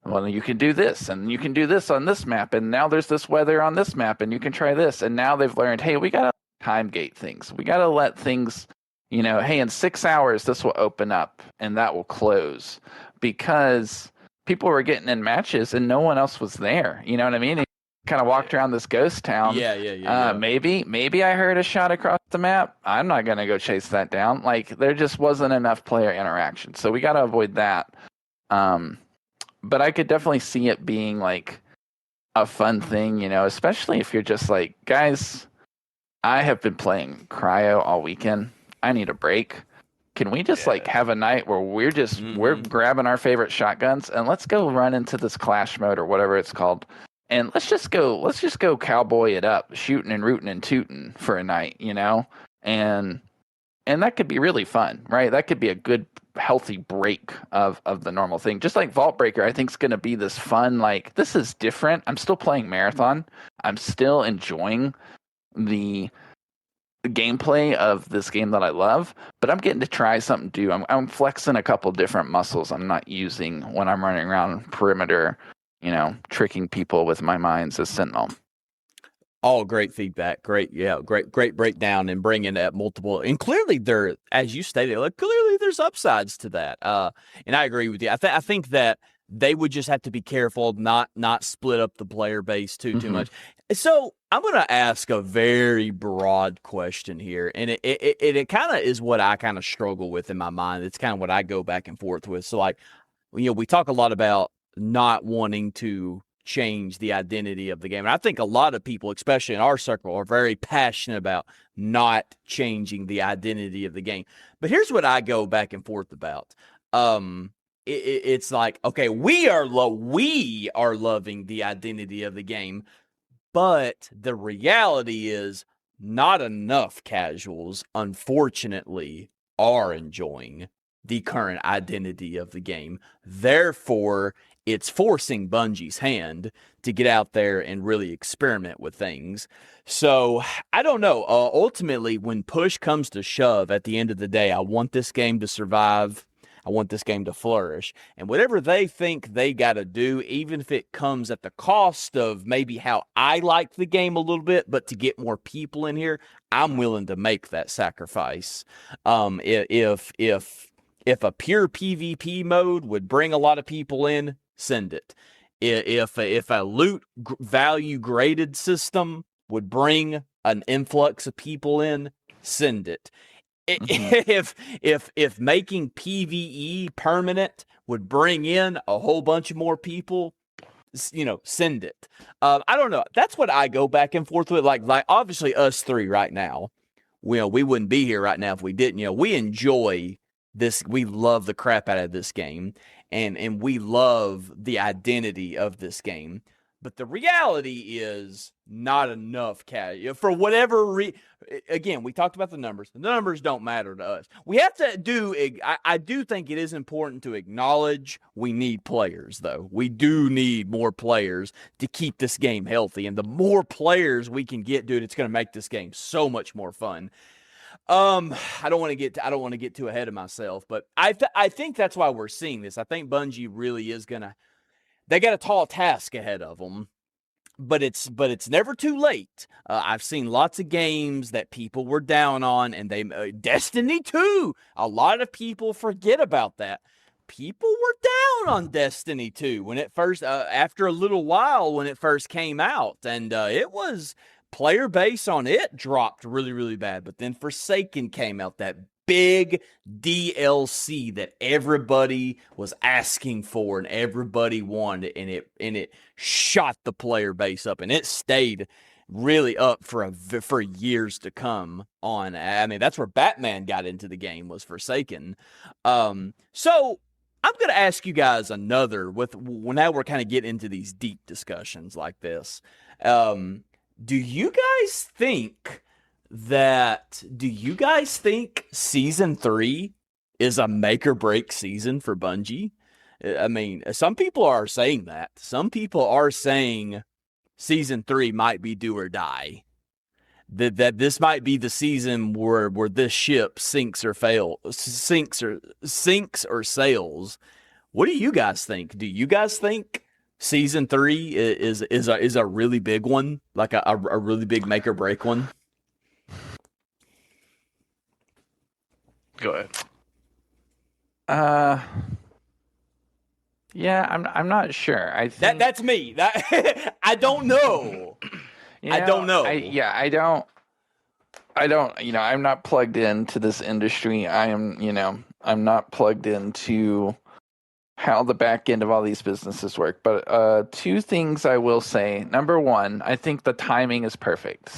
well, you can do this, and you can do this on this map, and now there's this weather on this map, and you can try this. And now they've learned, hey, we got to time gate things. We got to let things, hey, in 6 hours, this will open up, and that will close. Because people were getting in matches, and no one else was there. You know what I mean? kind of walked around this ghost town. Yeah. Maybe I heard a shot across the map. I'm not gonna go chase that down. Like there just wasn't enough player interaction, so we got to avoid that. But I could definitely see it being like a fun thing, especially if you're just like, guys, I have been playing cryo all weekend. I need a break. Can we just like have a night where we're grabbing our favorite shotguns and let's go run into this clash mode or whatever it's called, and let's just go cowboy it up, shooting and rooting and tooting for a night, and that could be really fun, right? That could be a good healthy break of the normal thing. Just like Vault Breaker, I think is going to be this fun, like this is different. I'm still playing Marathon. I'm still enjoying the gameplay of this game that I love, but I'm getting to try something new. I'm flexing a couple different muscles I'm not using when I'm running around perimeter, tricking people with my mines as Sentinel. All great feedback. Great breakdown and bringing up multiple. And clearly there, as you stated, clearly there's upsides to that. And I agree with you. I think that they would just have to be careful not split up the player base too much. So I'm going to ask a very broad question here, and it kind of is what I kind of struggle with in my mind. It's kind of what I go back and forth with. So we talk a lot about not wanting to change the identity of the game. And I think a lot of people, especially in our circle, are very passionate about not changing the identity of the game. But here's what I go back and forth about. It's like, okay, we are loving the identity of the game, but the reality is not enough casuals, unfortunately, are enjoying the current identity of the game. Therefore, it's forcing Bungie's hand to get out there and really experiment with things. So, I don't know. Ultimately, when push comes to shove, at the end of the day, I want this game to survive. I want this game to flourish. And whatever they think they got to do, even if it comes at the cost of maybe how I like the game a little bit, but to get more people in here, I'm willing to make that sacrifice. If a pure PvP mode would bring a lot of people in, send it. If a loot value graded system would bring an influx of people in, send it. If making PvE permanent would bring in a whole bunch of more people, send it. I don't know. That's what I go back and forth with. Like obviously us three right now, we wouldn't be here right now if we didn't. We enjoy this. We love the crap out of this game, and we love the identity of this game. But the reality is not enough for whatever again, we talked about the numbers. The numbers don't matter to us. We have to I do think it is important to acknowledge we need players, though. We do need more players to keep this game healthy. And the more players we can get, dude, it's going to make this game so much more fun. I don't want to get too ahead of myself, but I think that's why we're seeing this. I think Bungie really is they got a tall task ahead of them, but it's never too late. I've seen lots of games that people were down on, and Destiny 2. A lot of people forget about that. People were down on Destiny 2 when it first, after a little while when it first came out, and it was player base on it dropped really, really bad. But then Forsaken came out, that big DLC that everybody was asking for and everybody wanted, and it shot the player base up, and it stayed really up for years to come on. I mean, that's where Batman got into the game, was Forsaken. So I'm going to ask you guys another now we're kind of getting into these deep discussions like this. Do you guys think season 3 is a make or break season for Bungie? I mean, some people are saying that. Some people are saying season 3 might be do or die. That this might be the season where this ship sinks or sails. What do you guys think? Do you guys think season 3 is a really big one, like a really big make or break one? Go ahead. Yeah, I'm not sure. I think that's me. That I don't know. I don't know. I don't, I'm not plugged into this industry. I'm not plugged into how the back end of all these businesses work. But two things I will say. Number one, I think the timing is perfect.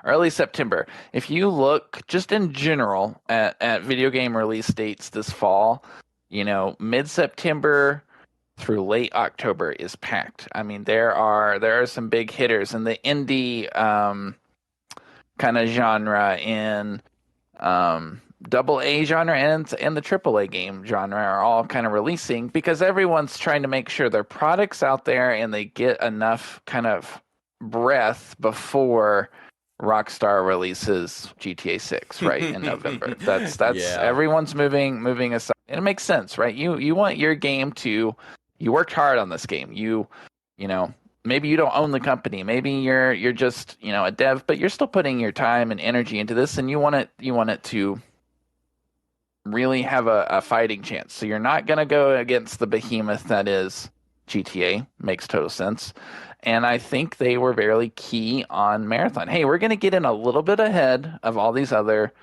Early September. If you look just in general at video game release dates this fall, mid-September through late October is packed. I mean, there are some big hitters in the indie kind of genre, in double A genre and the triple A game genre are all kind of releasing because everyone's trying to make sure their product's out there and they get enough kind of breath before Rockstar releases GTA 6 right in November. That's everyone's moving aside. And it makes sense, right? You want your game you worked hard on this game. You know, maybe you don't own the company. Maybe you're just, a dev, but you're still putting your time and energy into this and you want it to really have a fighting chance. So you're not going to go against the behemoth that is GTA. Makes total sense. And I think they were very key on Marathon. Hey, we're going to get in a little bit ahead of all these other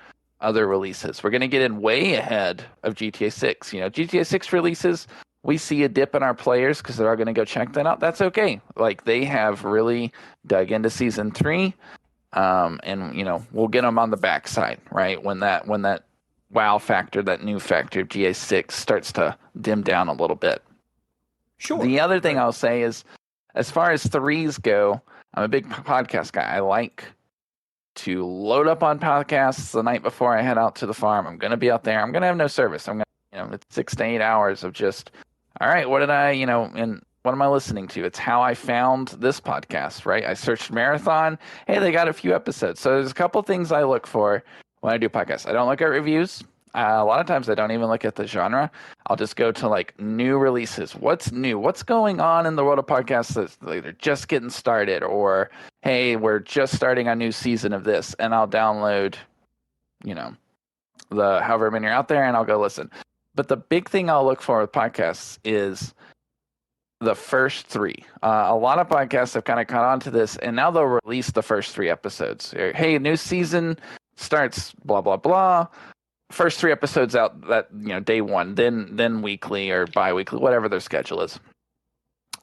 releases. We're going to get in way ahead of GTA 6. GTA 6 releases, we see a dip in our players because they're all going to go check that out. That's okay. Like, they have really dug into Season 3. And, we'll get them on the backside, right? When that wow factor, that new factor of GTA 6 starts to dim down a little bit. Sure. The other thing I'll say is, as far as threes go, I'm a big podcast guy. I like to load up on podcasts the night before I head out to the farm. I'm going to be out there. I'm going to have no service. I'm going to, it's 6 to 8 hours of just, all right, what did I, and what am I listening to? It's how I found this podcast, right? I searched Marathon. Hey, they got a few episodes. So there's a couple things I look for when I do podcasts. I don't look at reviews. A lot of times I don't even look at the genre. I'll just go to like new releases. What's new? What's going on in the world of podcasts that's either just getting started or, hey, we're just starting a new season of this. And I'll download, the however many are out there and I'll go listen. But the big thing I'll look for with podcasts is the first 3. A lot of podcasts have kind of caught on to this and now they'll release the first 3 episodes. Hey, new season starts blah, blah, blah. First 3 episodes out that, day 1, then weekly or bi-weekly, whatever their schedule is.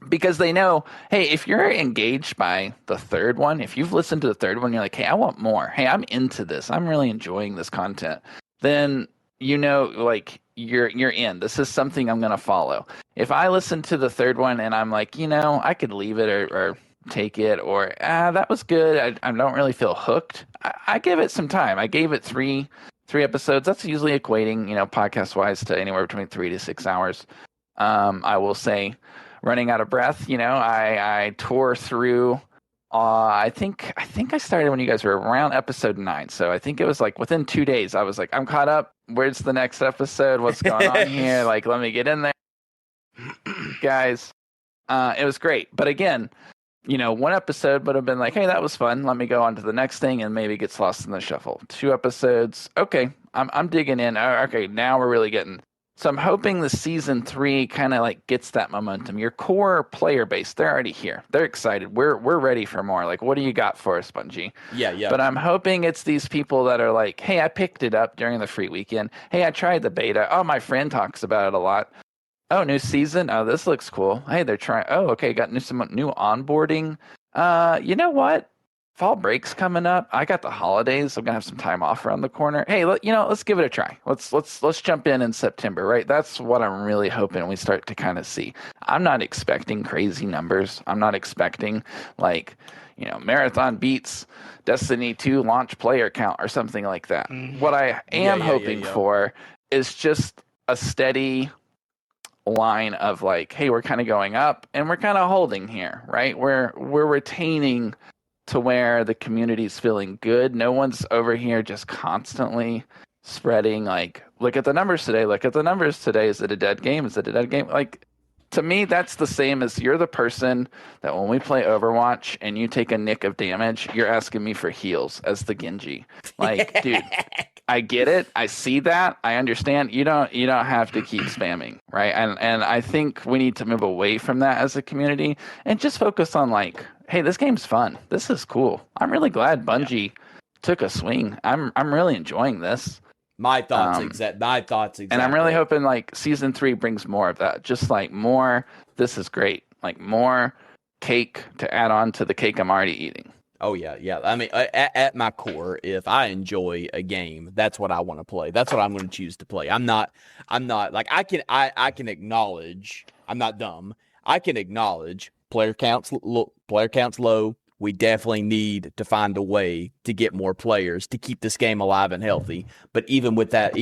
Because they know, hey, if you're engaged by the 3rd one, if you've listened to the 3rd one, you're like, hey, I want more. Hey, I'm into this. I'm really enjoying this content. Then, like, you're in. This is something I'm going to follow. If I listen to the 3rd one and I'm like, I could leave it or take it or, that was good. I don't really feel hooked. I give it some time. I gave it 3 episodes. That's usually equating, podcast wise to anywhere between 3 to 6 hours. I will say running out of breath, I tore through, I think I started when you guys were around episode 9. So I think it was like within 2 days, I was like, I'm caught up. Where's the next episode? What's going on here? Like, let me get in there. Guys, it was great. But again, one episode would have been like, hey, that was fun. Let me go on to the next thing and maybe gets lost in the shuffle. 2 episodes. Okay, I'm digging in. Okay, now we're really getting. So I'm hoping the season 3 kind of like gets that momentum. Your core player base, they're already here. They're excited. We're ready for more. Like, what do you got for us, Bungie? Yeah. But I'm hoping it's these people that are like, hey, I picked it up during the free weekend. Hey, I tried the beta. Oh, my friend talks about it a lot. Oh, new season. Oh, this looks cool. Hey, they're trying. Oh, okay, got some new onboarding. You know what? Fall break's coming up. I got the holidays. I'm gonna have some time off around the corner. Hey, let's give it a try. Let's jump in September, right? That's what I'm really hoping we start to kind of see. I'm not expecting crazy numbers. I'm not expecting like, Marathon beats Destiny 2 launch player count or something like that. What I am hoping for is just a steady line of like, hey, we're kind of going up and we're kind of holding here, right? We're retaining to where the community's feeling good. No one's over here just constantly spreading like, look at the numbers today. Look at the numbers today. Is it a dead game? Is it a dead game? Like, to me, that's the same as you're the person that when we play Overwatch and you take a nick of damage, you're asking me for heals as the Genji. Like, dude, I get it. I see that. I understand. You don't have to keep spamming, right? And I think we need to move away from that as a community and just focus on like, hey, this game's fun. This is cool. I'm really glad Bungie took a swing. I'm really enjoying this. My thoughts exactly. And I'm really hoping like season 3 brings more of that. Just like more, this is great. Like more cake to add on to the cake I'm already eating. Oh yeah. I mean, at my core, if I enjoy a game, that's what I want to play. That's what I'm going to choose to play. I'm not like I can acknowledge. I'm not dumb. I can acknowledge player counts low. We definitely need to find a way to get more players to keep this game alive and healthy. But even with that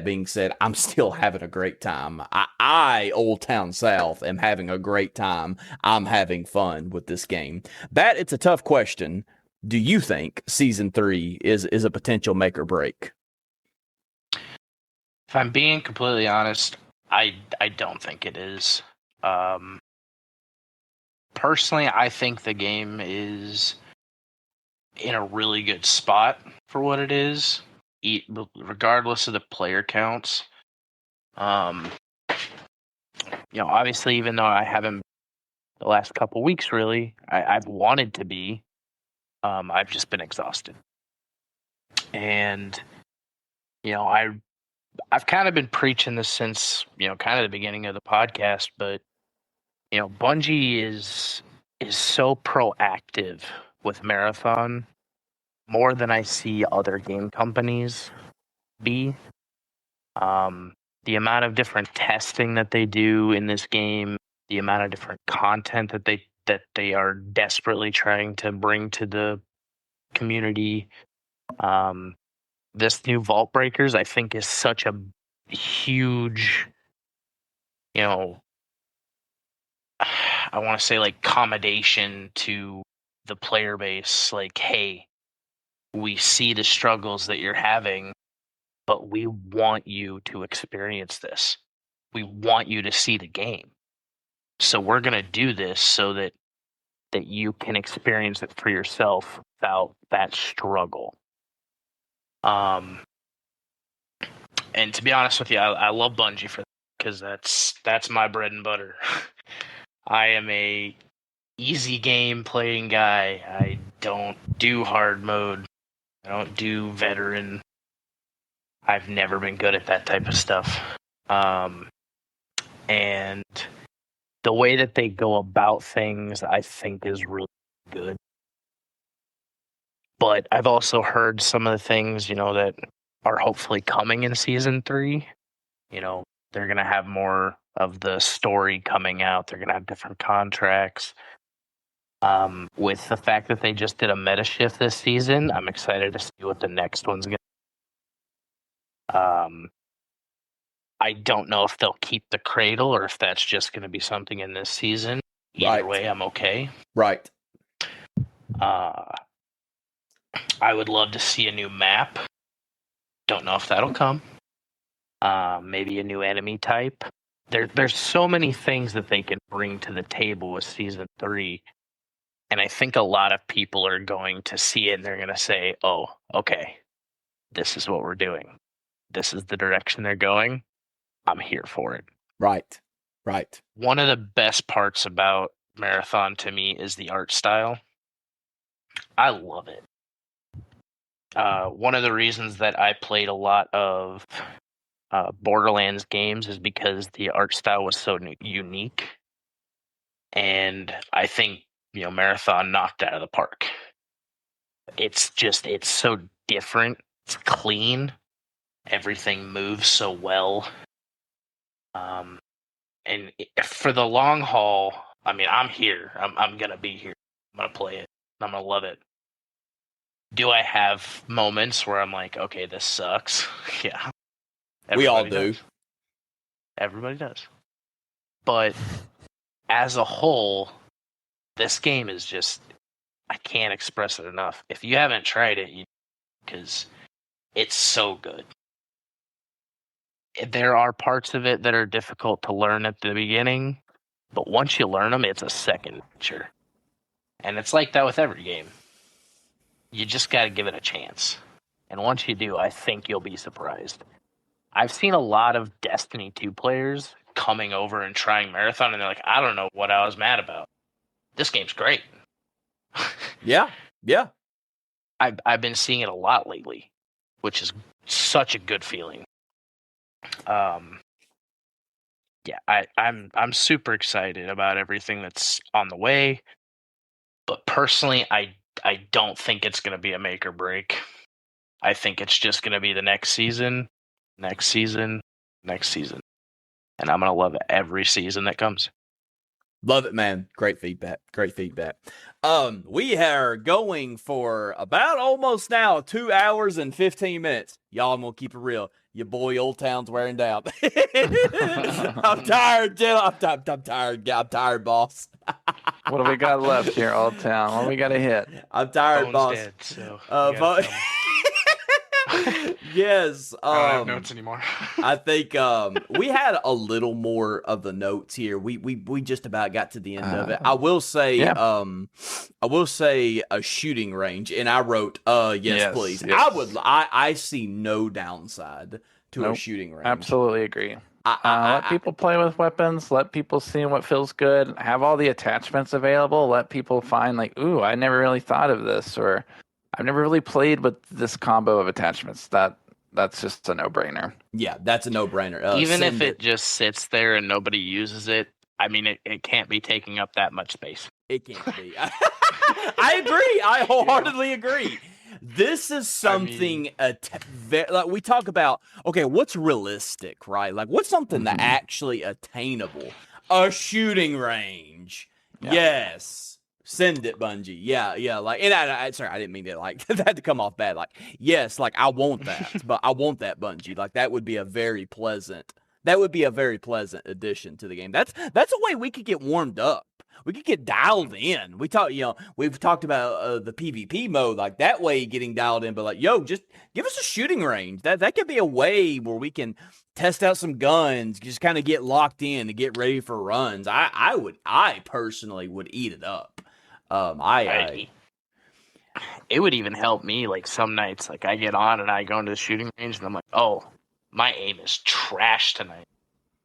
being said, I'm still having a great time. I Oldtown South, am having a great time. I'm having fun with this game. It's a tough question. Do you think season 3 is a potential make or break? If I'm being completely honest, I don't think it is. Personally, I think the game is in a really good spot for what it is, regardless of the player counts. Obviously, even though I haven't the last couple weeks, really, I've wanted to be, I've just been exhausted. And, I've kind of been preaching this since, kind of the beginning of the podcast, but Bungie is so proactive with Marathon, more than I see other game companies be. The amount of different testing that they do in this game, the amount of different content that they are desperately trying to bring to the community. This new Vault Breakers, I think, is such a huge, I want to say like accommodation to the player base. Like, hey, we see the struggles that you're having, but we want you to experience this. We want you to see the game. So we're going to do this so that you can experience it for yourself without that struggle. And to be honest with you, I love Bungie for that, because that's my bread and butter. I am a easy game playing guy. I don't do hard mode. I don't do veteran. I've never been good at that type of stuff. And the way that they go about things, I think, is really good. But I've also heard some of the things, that are hopefully coming in season 3. They're going to have more of the story coming out. They're going to have different contracts. With the fact that they just did a meta shift this season, I'm excited to see what the next one's going to. I don't know if they'll keep the cradle or if that's just going to be something in this season. Either way, I'm okay. Right. I would love to see a new map. Don't know if that'll come. Maybe a new enemy type. There's so many things that they can bring to the table with season 3. And I think a lot of people are going to see it and they're going to say, oh, okay, this is what we're doing. This is the direction they're going. I'm here for it. Right. One of the best parts about Marathon to me is the art style. I love it. One of the reasons that I played a lot of Borderlands games is because the art style was so unique. And I think, Marathon knocked out of the park. It's so different. It's clean. Everything moves so well. And for the long haul, I mean, I'm here. I'm going to be here. I'm going to play it. I'm going to love it. Do I have moments where I'm like, okay, this sucks? Yeah. We all do. Does. Everybody does. But as a whole, this game is just, I can't express it enough. If you haven't tried it, because it's so good. There are parts of it that are difficult to learn at the beginning, but once you learn them, it's a second nature. And it's like that with every game. You just got to give it a chance. And once you do, I think you'll be surprised. I've seen a lot of Destiny 2 players coming over and trying Marathon, and they're like, I don't know what I was mad about. This game's great. Yeah. I've been seeing it a lot lately, which is such a good feeling. Yeah, I'm super excited about everything that's on the way. But personally, I don't think it's going to be a make or break. I think it's just going to be the next season, and I'm going to love every season that comes. Love it, man. Great feedback. We are going for about almost now 2 hours and 15 minutes. Y'all, I'm going to keep it real. Your boy Oldtown's wearing down. I'm tired, Jill. I'm tired. I'm tired, boss. What do we got left here, Oldtown? What do we got to hit? I'm tired, boss. Dead, so yes. I don't have notes anymore. I think we had a little more of the notes here. We just about got to the end of it. I will say a shooting range, and I wrote yes, please. Yes. I see no downside to a shooting range. Absolutely agree. Let people play with weapons. Let people see what feels good. Have all the attachments available. Let people find like, ooh, I never really thought of this, or I've never really played with this combo of attachments. That's just a no-brainer. Yeah, that's a no-brainer. Even if it just sits there and nobody uses it, I mean, it can't be taking up that much space. It can't be. I agree. I wholeheartedly agree. This is something like we talk about. Okay, what's realistic, right? Like, what's something that actually attainable? A shooting range. Yeah. Yes. Send it, Bungie. Yeah. Like, and I didn't mean it like that to come off bad. Like, yes, like I want that, but I want that, Bungie. Like, that would be a very pleasant addition to the game. That's a way we could get warmed up. We could get dialed in. We've talked about the PvP mode, like that way getting dialed in, but like, yo, just give us a shooting range. That could be a way where we can test out some guns, just kind of get locked in and get ready for runs. I personally would eat it up. It would even help me, like some nights, like I get on and I go into the shooting range and I'm like, oh, my aim is trash tonight.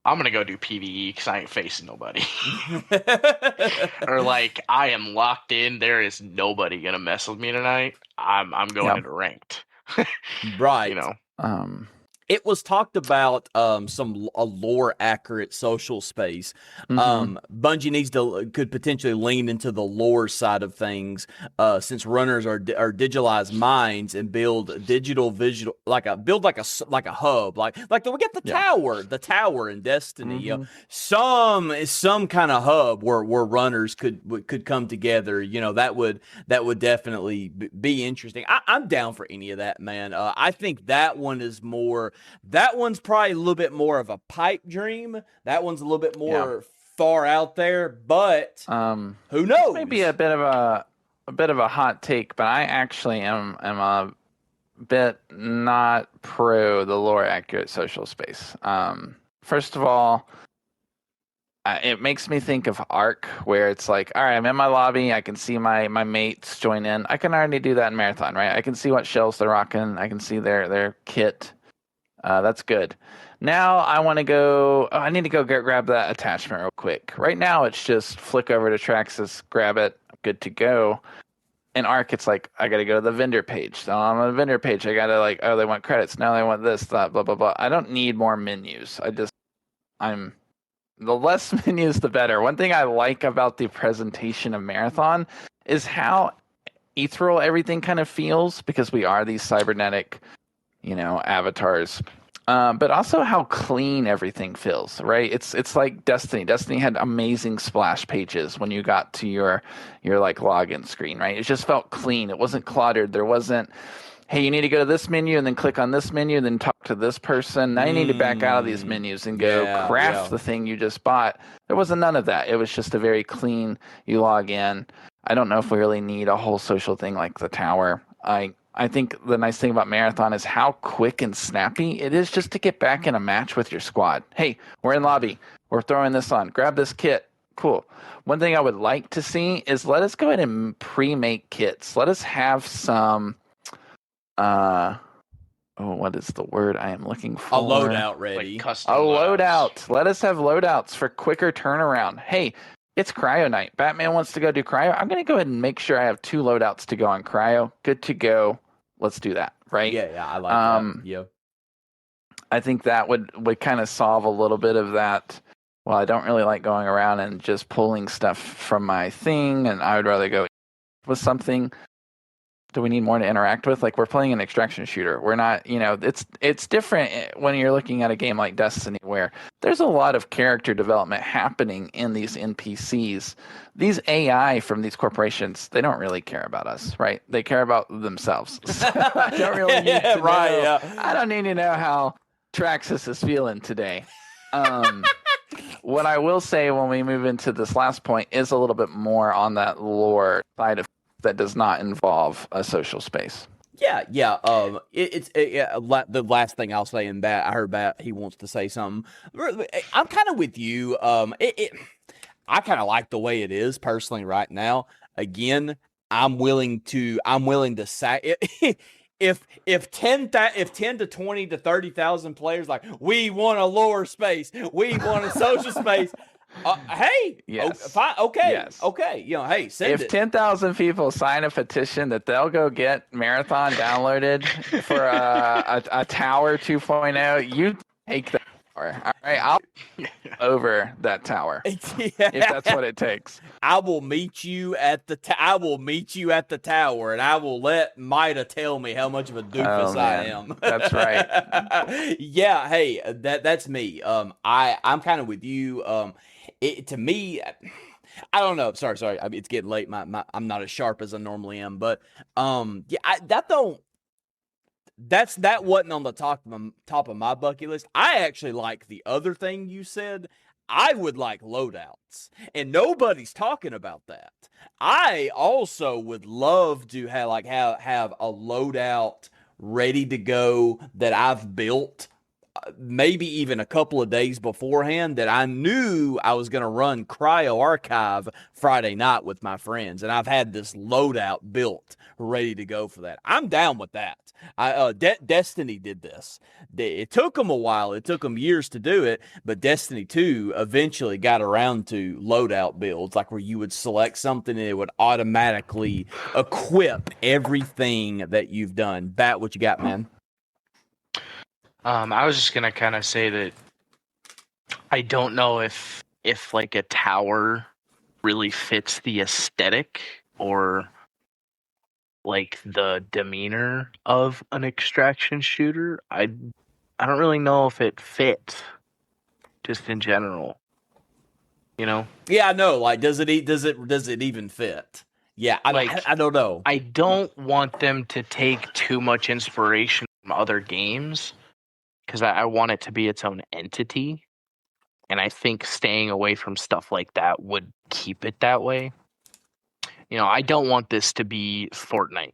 I'm going to go do PvE because I ain't facing nobody. Or like, I am locked in. There is nobody going to mess with me tonight. I'm going into ranked. Right. You know? It was talked about a lore accurate social space. Bungie could potentially lean into the lore side of things, since runners are digitalized minds and build digital visual like a hub like we get the tower in Destiny. You know, some kind of hub where runners could come together. You know, that would definitely be interesting. I'm down for any of that, man. I think that one's probably a little bit more of a pipe dream. That one's a little bit more far out there, but who knows? Maybe a bit of a hot take, but I actually am a bit not pro the lore accurate social space. First of all, it makes me think of Ark, where it's like, all right, I'm in my lobby, I can see my mates join in. I can already do that in Marathon, right? I can see what shells they're rocking. I can see their kit. That's good. Now I want to go. I need to go grab that attachment real quick. Right now it's just flick over to Traxxas, grab it, good to go. In Ark, it's like I got to go to the vendor page. So on the vendor page, I got to like, oh, they want credits. Now they want this, that, blah blah blah. I don't need more menus. The less menus, the better. One thing I like about the presentation of Marathon is how ethereal everything kind of feels, because we are these cybernetic, avatars. But also how clean everything feels, right? It's like Destiny. Destiny had amazing splash pages when you got to your like login screen, right? It just felt clean. It wasn't cluttered. There wasn't, hey, you need to go to this menu and then click on this menu and then talk to this person. Now you need to back out of these menus and go craft the thing you just bought. There wasn't none of that. It was just a very clean, you log in. I don't know if we really need a whole social thing like the tower. I think the nice thing about Marathon is how quick and snappy it is just to get back in a match with your squad. Hey, we're in lobby. We're throwing this on. Grab this kit. Cool. One thing I would like to see is let us go ahead and pre-make kits. Let us have some what is the word I am looking for? A loadout ready. Like custom A loadouts. loadout. Let us have loadouts for quicker turnaround. Hey, it's cryo night. Batman wants to go do cryo. I'm going to go ahead and make sure I have 2 loadouts to go on cryo. Good to go. Let's do that, right? Yeah, I like that. Yeah. I think that would kind of solve a little bit of that. Well, I don't really like going around and just pulling stuff from my thing, and I would rather go with something. Do we need more to interact with? Like, we're playing an extraction shooter. We're not, it's different when you're looking at a game like Destiny where there's a lot of character development happening in these NPCs. These AI from these corporations, they don't really care about us, right? They care about themselves. So I don't really need to know. I don't need to know how Traxxas is feeling today. What I will say when we move into this last point is a little bit more on that lore side of that does not involve a social space. Yeah. The last thing I'll say in that, I heard Bat, he wants to say something. I'm kind of with you. I kind of like the way it is personally right now. Again, I'm willing to say if 10 to 20 to 30,000 players like, we want a lore space, we want a social space. Hey, yes. okay, yes. Okay. Hey, send if it. 10,000 people sign a petition that they'll go get Marathon downloaded for a Tower 2.0, you take that tower. All right, I'll over that tower if that's what it takes. I will meet you at the tower, and I will let Mida tell me how much of a doofus I am. That's right. Yeah. Hey, that's me. I'm kind of with you. To me, I don't know. Sorry. It's getting late. I'm not as sharp as I normally am, but that wasn't on the top of my bucket list. I actually like the other thing you said. I would like loadouts, and nobody's talking about that. I also would love to have a loadout ready to go that I've built maybe even a couple of days beforehand, that I knew I was going to run Cryo Archive Friday night with my friends, and I've had this loadout built ready to go for that. I'm down with that. Destiny did this. It took them a while. It took them years to do it, but Destiny 2 eventually got around to loadout builds, like where you would select something and it would automatically equip everything that you've done. Bat, what you got, man? I was just gonna kind of say that I don't know if like a tower really fits the aesthetic or like the demeanor of an extraction shooter. I don't really know if it fits just in general. Yeah, I know. Like, does it even fit? Yeah, I don't know. I don't want them to take too much inspiration from other games, because I want it to be its own entity, and I think staying away from stuff like that would keep it that way. I don't want this to be Fortnite.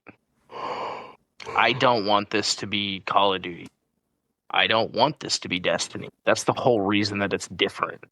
I don't want this to be Call of Duty. I don't want this to be Destiny. That's the whole reason that it's different.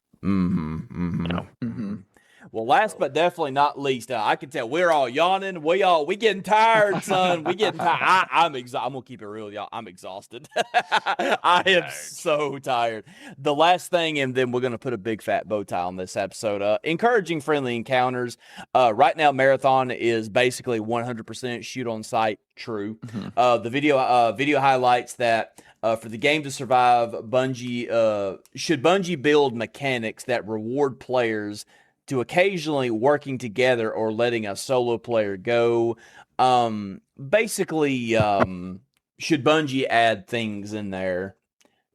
Well, last but definitely not least, I can tell we're all yawning. We getting tired, son. We getting tired. I'm exhausted. I'm gonna keep it real, y'all. I'm exhausted. I am so tired. The last thing, and then we're gonna put a big fat bow tie on this episode. Encouraging friendly encounters. Right now, Marathon is basically 100% shoot on sight. True. The video highlights that. For the game to survive, should Bungie build mechanics that reward players to occasionally working together or letting a solo player go. Basically, should Bungie add things in there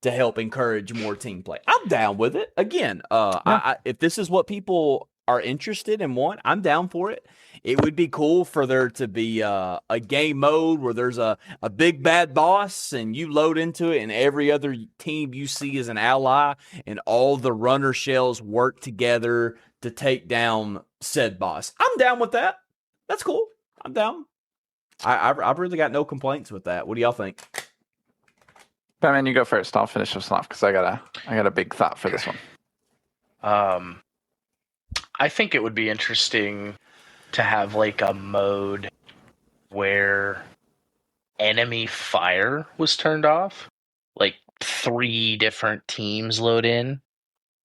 to help encourage more team play? I'm down with it. Again, if this is what people are interested and want, I'm down for it. It would be cool for there to be a game mode where there's a big bad boss and you load into it and every other team you see is an ally and all the runner shells work together to take down said boss. I'm down with that. That's cool. I'm down. I've really got no complaints with that. What do y'all think? Batman, you go first. I'll finish this off because I got a big thought for this one. I think it would be interesting to have like a mode where enemy fire was turned off. Like 3 different teams load in,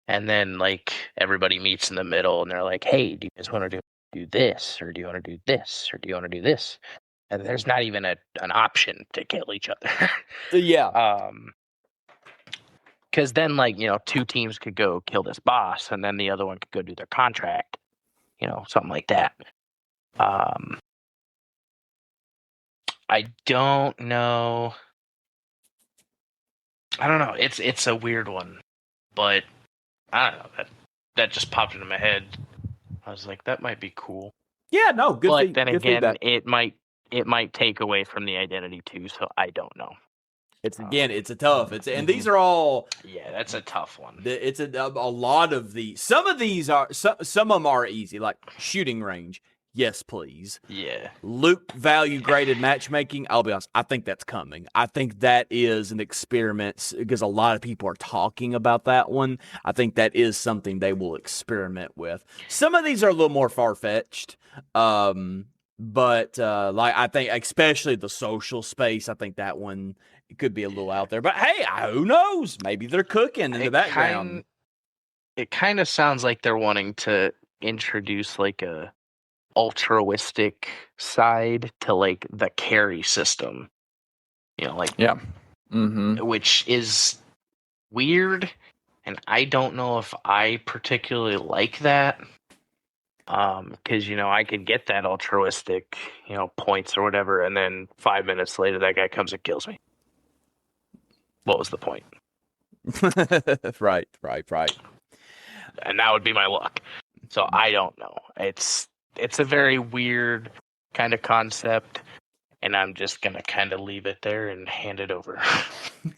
and then like everybody meets in the middle, and they're like, "Hey, do you guys want to do this, or do you want to do this, or do you want to do this?" And there's not even an option to kill each other. Yeah. Because then, like, 2 teams could go kill this boss, and then the other one could go do their contract, something like that. I don't know. I don't know. It's a weird one, but I don't know. That just popped into my head. I was like, that might be cool. Yeah, no, good. But then again, feedback. it might take away from the identity too. So I don't know. It's a tough. And these are all. Yeah, that's a tough one. It's a lot of these. Some of these are. Some of them are easy, like shooting range. Yes, please. Yeah. Loot value graded matchmaking. I'll be honest. I think that's coming. I think that is an experiment because a lot of people are talking about that one. I think that is something they will experiment with. Some of these are a little more far fetched. But like I think, especially the social space, I think that one could be a little out there. But hey, who knows? Maybe they're cooking in the background. It kind of sounds like they're wanting to introduce like a altruistic side to like the carry system, which is weird, and I don't know if I particularly like that, because I could get that altruistic points or whatever, and then 5 minutes later that guy comes and kills me. What was the point? Right. And that would be my luck. So I don't know. It's a very weird kind of concept, and I'm just going to kind of leave it there and hand it over.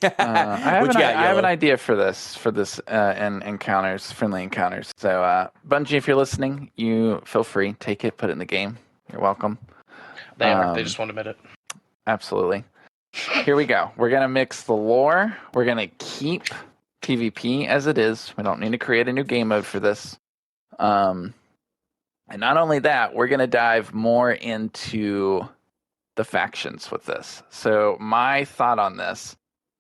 I have an idea for this and encounters, friendly encounters. So Bungie, if you're listening, you feel free, take it, put it in the game. You're welcome. They are. They just won't admit it. Absolutely. Here we go. We're going to mix the lore. We're going to keep PvP as it is. We don't need to create a new game mode for this. And not only that, we're going to dive more into the factions with this. So my thought on this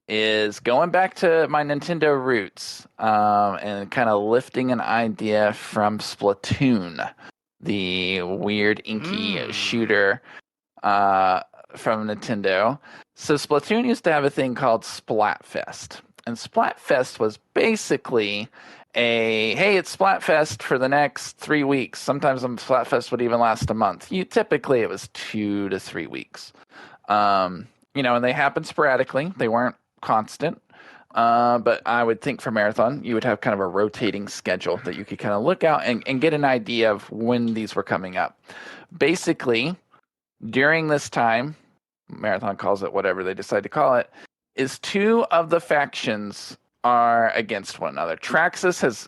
is going back to my Nintendo roots and kind of lifting an idea from Splatoon, the weird inky shooter from Nintendo. So Splatoon used to have a thing called Splatfest. And Splatfest was basically it's Splatfest for the next 3 weeks. Sometimes Splatfest would even last a month. Typically it was 2 to 3 weeks. And they happened sporadically. They weren't constant. But I would think for Marathon, you would have kind of a rotating schedule that you could kind of look out and get an idea of when these were coming up. Basically, during this time, Marathon calls it whatever they decide to call it, is 2 of the factions are against one another. Traxxas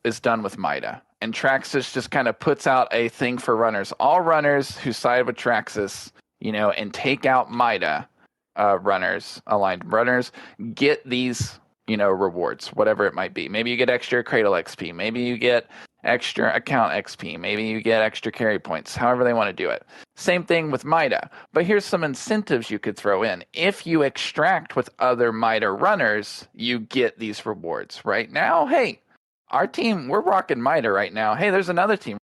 is done with Mida, and Traxxas just kind of puts out a thing for runners. All runners who side with Traxxas, and take out Mida runners, aligned runners, get these, rewards, whatever it might be. Maybe you get extra Cradle XP. Maybe you get extra account XP. Maybe you get extra carry points, however they want to do it. Same thing with Mida. But here's some incentives you could throw in. If you extract with other Mida runners, you get these rewards. Right now, hey, our team, we're rocking Mida right now. Hey, there's another team.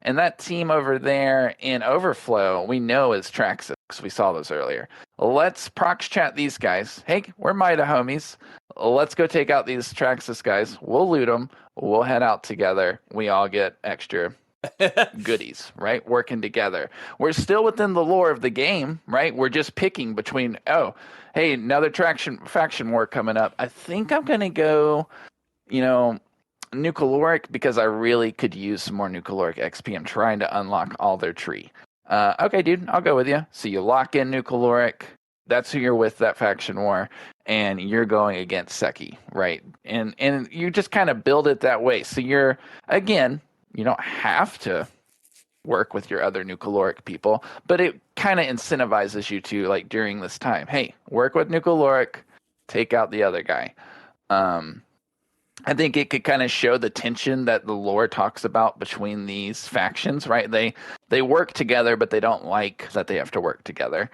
And that team over there in Overflow, we know is Traxxas, because we saw those earlier. Let's prox chat these guys. Hey, we're Mida homies. Let's go take out these Traxxas guys. We'll loot them. We'll head out together. We all get extra goodies, right? Working together. We're still within the lore of the game, right? We're just picking between, hey, another faction war coming up. I think I'm going to go, Nucleoric, because I really could use some more Nucleoric XP. I'm trying to unlock all their tree. Okay, dude, I'll go with you. So you lock in Nucleoric. That's who you're with, that faction war, and you're going against Seki, right? And you just kind of build it that way. So you don't have to work with your other Nucleoric people, but it kind of incentivizes you to, like, during this time, hey, work with Nucleoric, take out the other guy. I think it could kind of show the tension that the lore talks about between these factions, right? They work together, but they don't like that they have to work together.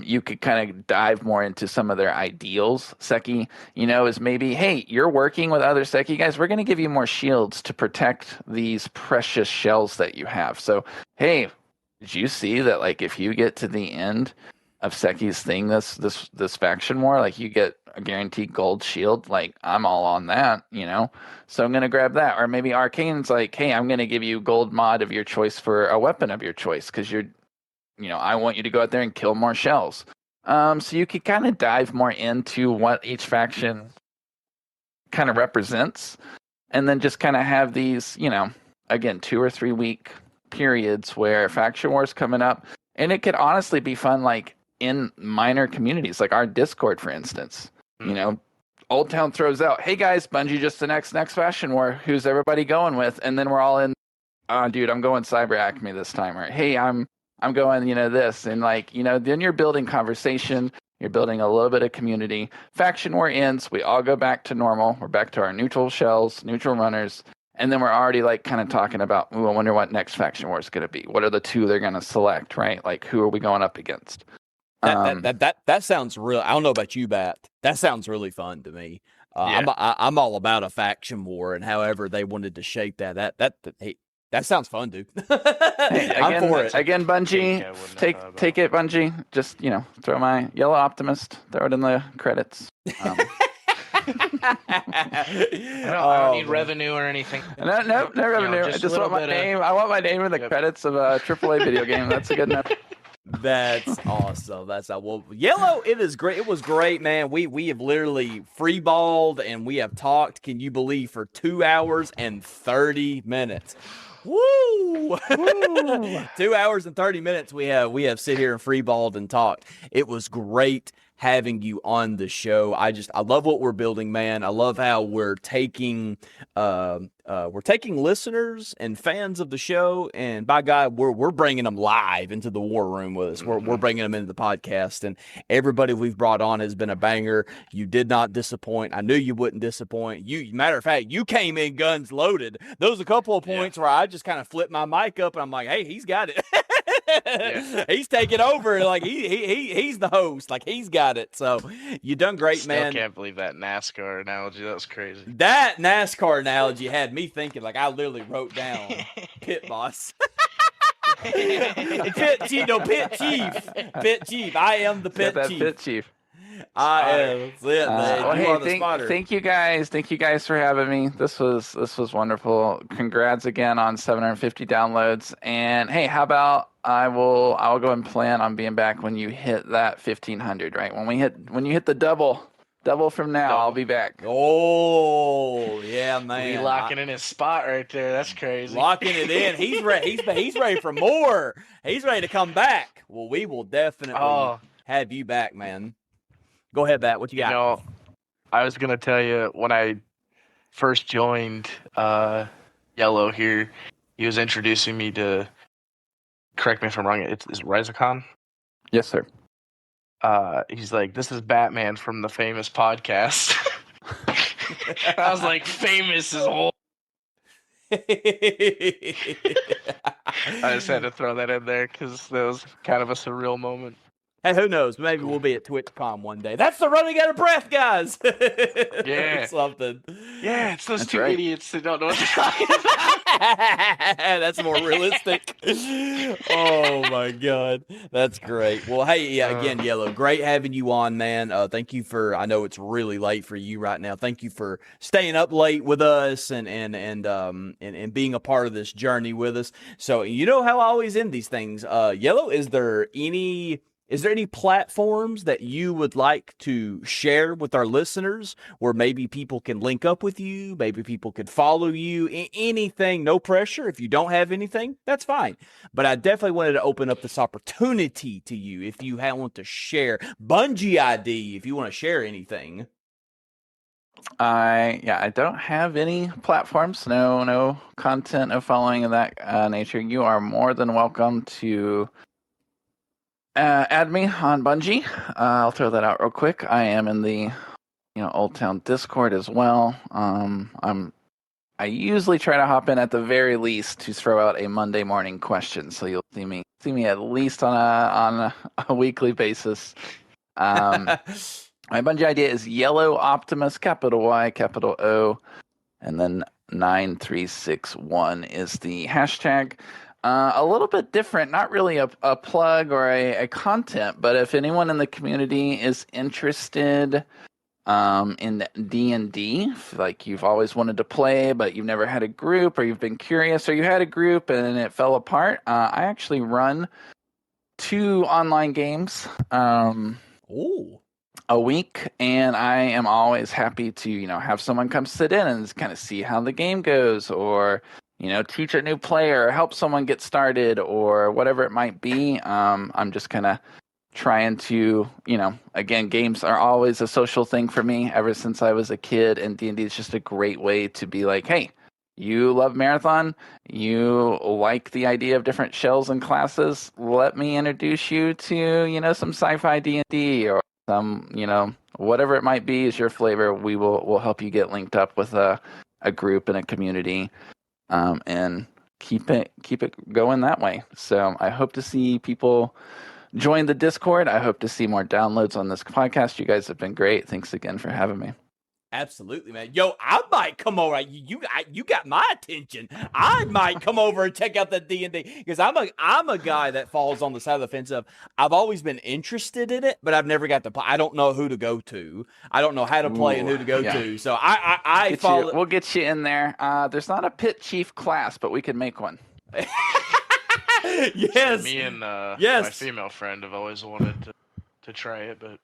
you could kind of dive more into some of their ideals. Seki, is maybe, hey, you're working with other Seki guys. We're going to give you more shields to protect these precious shells that you have. So, hey, did you see that? Like, if you get to the end of Seki's thing, this faction war, like you get a guaranteed gold shield. Like, I'm all on that, So I'm gonna grab that. Or maybe Arcane's like, hey, I'm gonna give you gold mod of your choice for a weapon of your choice because I want you to go out there and kill more shells. So you could kind of dive more into what each faction kind of represents, and then just kind of have these, again, 2 or 3 week periods where faction wars coming up, and it could honestly be fun, like in minor communities, like our Discord, for instance. Old Town throws out, hey guys, Bungie just the next faction war. Who's everybody going with? And then we're all in. Dude, I'm going Cyber Acme this time. Or hey, I'm going, this, and then you're building conversation. You're building a little bit of community. Faction war ends. We all go back to normal. We're back to our neutral shells, neutral runners. And then we're already kind of talking about, I wonder what next faction war is going to be. What are the 2 they're going to select, right? Like, who are we going up against? That sounds real. I don't know about you, Bat. That sounds really fun to me. Yeah. I'm all about a faction war and however they wanted to shape that. That sounds fun, dude. Hey, I'm for it. Again, Bungie, take it, Bungie. Just throw my YellowOptimist. Throw it in the credits. I don't need revenue or anything. No revenue. I just want my name. I want my name in the credits of a AAA video game. That's a good enough. That's awesome. Well, Yellow, it is great. It was great, man. We have literally freeballed and we have talked, can you believe, for 2 hours and 30 minutes. Woo! 2 hours and 30 minutes we have sit here and freeballed and talked. It was great having you on the show. I love what we're building, man. I love how we're taking listeners and fans of the show, and by God, we're bringing them live into the war room with us. We're bringing them into the podcast, and everybody we've brought on has been a banger. You did not disappoint. I knew you wouldn't disappoint. Matter of fact, you came in guns loaded. There was a couple of points where I just kind of flipped my mic up, and I'm like, hey, he's got it. He's taking over. Like he's the host. Like he's got it. So you done great, man. I can't believe that NASCAR analogy. That was crazy. That NASCAR analogy had me thinking. Like I literally wrote down pit boss. Pit chief. I am the pit chief. Pit chief. I am. Thank you guys for having me. This was wonderful. Congrats again on 750 downloads. And hey, how about I'll go and plan on being back when you hit that 1500, right? When you hit the double from now, I'll be back. Oh yeah, man! Be locking in his spot right there. That's crazy. Locking it in. He's ready. He's ready for more. He's ready to come back. Well, we will definitely have you back, man. Go ahead, Bat. What you got? I was gonna tell you when I first joined Yellow here, he was introducing me to. Correct me if I'm wrong. It's Rizicon. Yes, sir. He's like, this is Batman from the famous podcast. I was like, famous is whole. I just had to throw that in there because that was kind of a surreal moment. Hey, who knows? Maybe we'll be at TwitchCon one day. That's the running out of breath, guys. Yeah. Something. Yeah, it's those two idiots that don't know what they're talking about. That's more realistic. Oh, my God. That's great. Well, hey, again, Yellow, great having you on, man. Thank you for, I know it's really late for you right now. Thank you for staying up late with us and being a part of this journey with us. So, you know how I always end these things. Yellow, is there any platforms that you would like to share with our listeners where maybe people can link up with you, maybe people could follow you, anything, no pressure. If you don't have anything, that's fine. But I definitely wanted to open up this opportunity to you if you want to share. Bungie ID, if you want to share anything. I don't have any platforms, no content, no following of that nature. You are more than welcome to add me on Bungie. I'll throw that out real quick. I am in the Oldtown Discord as well. I'm I usually try to hop in at the very least to throw out a Monday morning question. So you'll see me at least on a weekly basis. My Bungie idea is YellowOptimist, capital Y, capital O, and then 9361 is the hashtag. A little bit different, not really a plug or a content, but if anyone in the community is interested in D&D, like you've always wanted to play, but you've never had a group, or you've been curious, or you had a group and it fell apart, I actually run 2 online games a week, and I am always happy to, have someone come sit in and kind of see how the game goes, or teach a new player, or help someone get started, or whatever it might be. I'm just kind of trying to, again, games are always a social thing for me ever since I was a kid, and D&D is just a great way to be like, hey, you love Marathon, you like the idea of different shells and classes, let me introduce you to, some sci-fi D&D, or some, whatever it might be is your flavor. We'll help you get linked up with a group and a community, and keep it going that way. So I hope to see people join the Discord. I hope to see more downloads on this podcast. You guys have been great. Thanks again for having me. Absolutely, man. Yo, I might come over. You got my attention. I might come over and check out the D&D, because I'm a guy that falls on the side of the fence of, I've always been interested in it, but I've never got to play. I don't know who to go to. I don't know how to play and who to go to. So I follow. We'll get you in there. There's not a pit chief class, but we can make one. Yes. Me and my female friend have always wanted to try it, but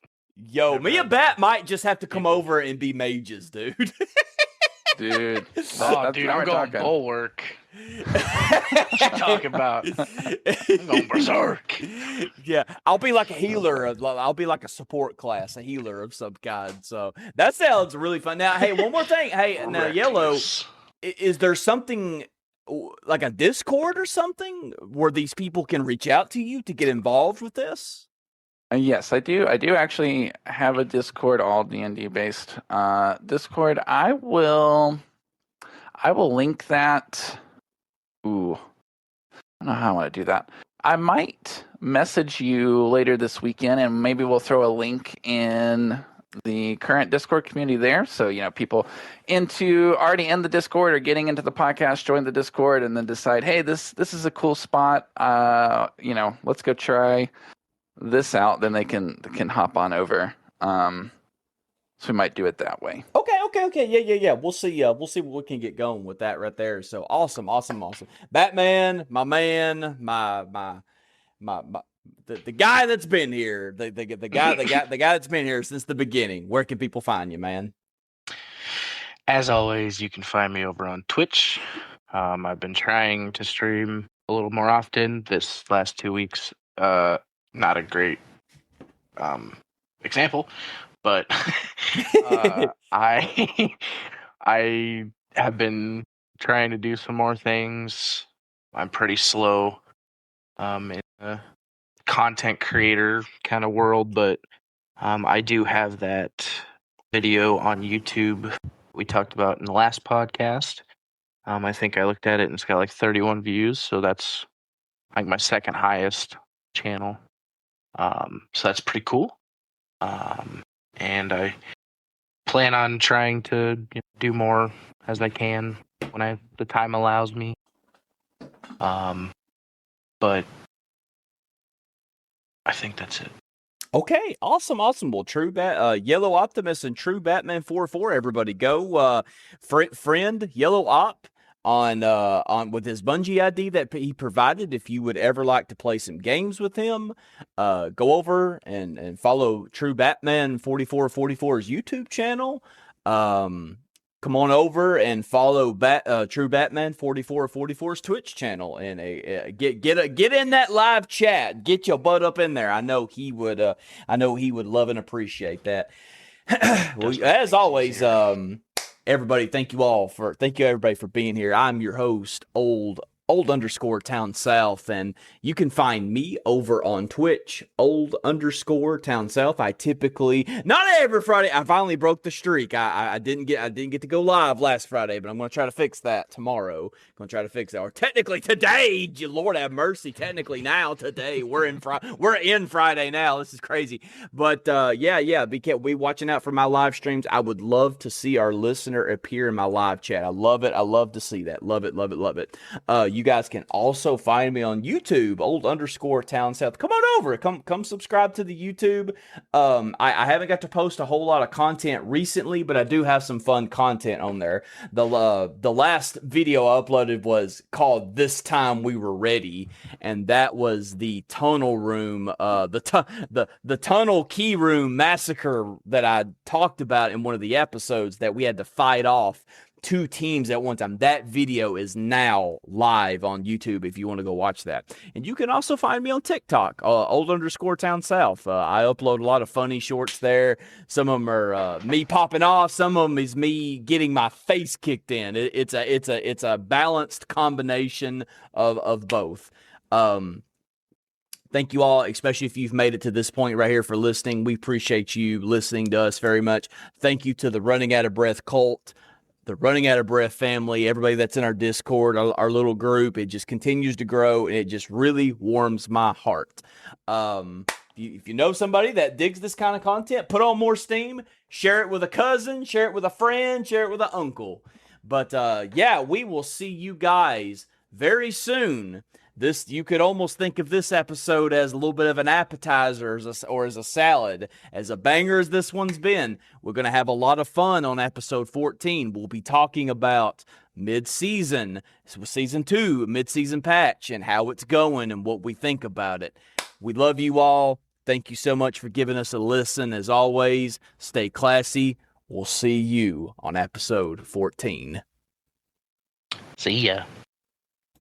yo, me and Bat might just have to come over and be mages, dude. Dude, I'm going bulwark. What you talking about? I'm going berserk. Yeah, I'll be like a healer. I'll be like a support class, a healer of some kind. So that sounds really fun. Now, hey, one more thing. Hey, now Yellow, is there something like a Discord or something where these people can reach out to you to get involved with this? Yes, I do. I do actually have a Discord, all D&D based Discord. I will link that. Ooh, I don't know how I want to do that. I might message you later this weekend, and maybe we'll throw a link in the current Discord community there. So, people already in the Discord or getting into the podcast, join the Discord and then decide, hey, this is a cool spot. Let's go try this out. Then they can hop on over. So we might do it that way. Okay. Yeah. We'll see what we can get going with that right there. So awesome. Batman, my man, the guy that's been here, the guy that's been here since the beginning. Where can people find you, man? As always, you can find me over on Twitch. I've been trying to stream a little more often. This last 2 weeks, not a great example, but I have been trying to do some more things. I'm pretty slow in the content creator kind of world, but I do have that video on YouTube we talked about in the last podcast. I think I looked at it and it's got like 31 views, so that's like my second highest channel. So that's pretty cool. And I plan on trying to do more as I can when the time allows me. But I think that's it. Okay, awesome. Well, YellowOptimist and Truebatman 44. Everybody go friend Yellow Op on with his Bungie ID that he provided. If you would ever like to play some games with him, go over and follow Truebatman 4444's YouTube channel. Come on over and follow Truebatman 4444's Twitch channel and get in that live chat. Get your butt up in there. I know he would love and appreciate that. Well, as always, everybody, thank you everybody for being here. I'm your host, Old old_town south, and you can find me over on Twitch, old_town south. I typically, not every Friday, I finally broke the streak. I didn't get to go live last Friday, but I'm gonna try to fix that tomorrow. Gonna try to fix that, or technically today. Lord have mercy. Technically now, today we're in Friday now. This is crazy, but yeah. Be watching out for my live streams. I would love to see our listener appear in my live chat. I love it. I love to see that. Love it. You guys can also find me on YouTube, old_town south. Come on over. Come subscribe to the YouTube. I haven't got to post a whole lot of content recently, but I do have some fun content on there. The last video I uploaded was called "This Time We Were Ready," and that was the tunnel room, the tunnel key room massacre that I talked about in one of the episodes that we had to fight off 2 teams at one time. That video is now live on YouTube if you want to go watch that. And you can also find me on TikTok, old_town south. I upload a lot of funny shorts there. Some of them are me popping off. Some of them is me getting my face kicked in. It's a balanced combination of both. Thank you all, especially if you've made it to this point right here, for listening. We appreciate you listening to us very much. Thank you to the Running Out of Breath cult, the Running Out of Breath family, everybody that's in our Discord, our little group. It just continues to grow, and it just really warms my heart. If you know somebody that digs this kind of content, put on more steam, share it with a cousin, share it with a friend, share it with an uncle. But yeah, we will see you guys very soon. You could almost think of this episode as a little bit of an appetizer or as a salad. As a banger as this one's been, we're going to have a lot of fun on episode 14. We'll be talking about mid-season, season 2, mid-season patch, and how it's going and what we think about it. We love you all. Thank you so much for giving us a listen. As always, stay classy. We'll see you on episode 14. See ya.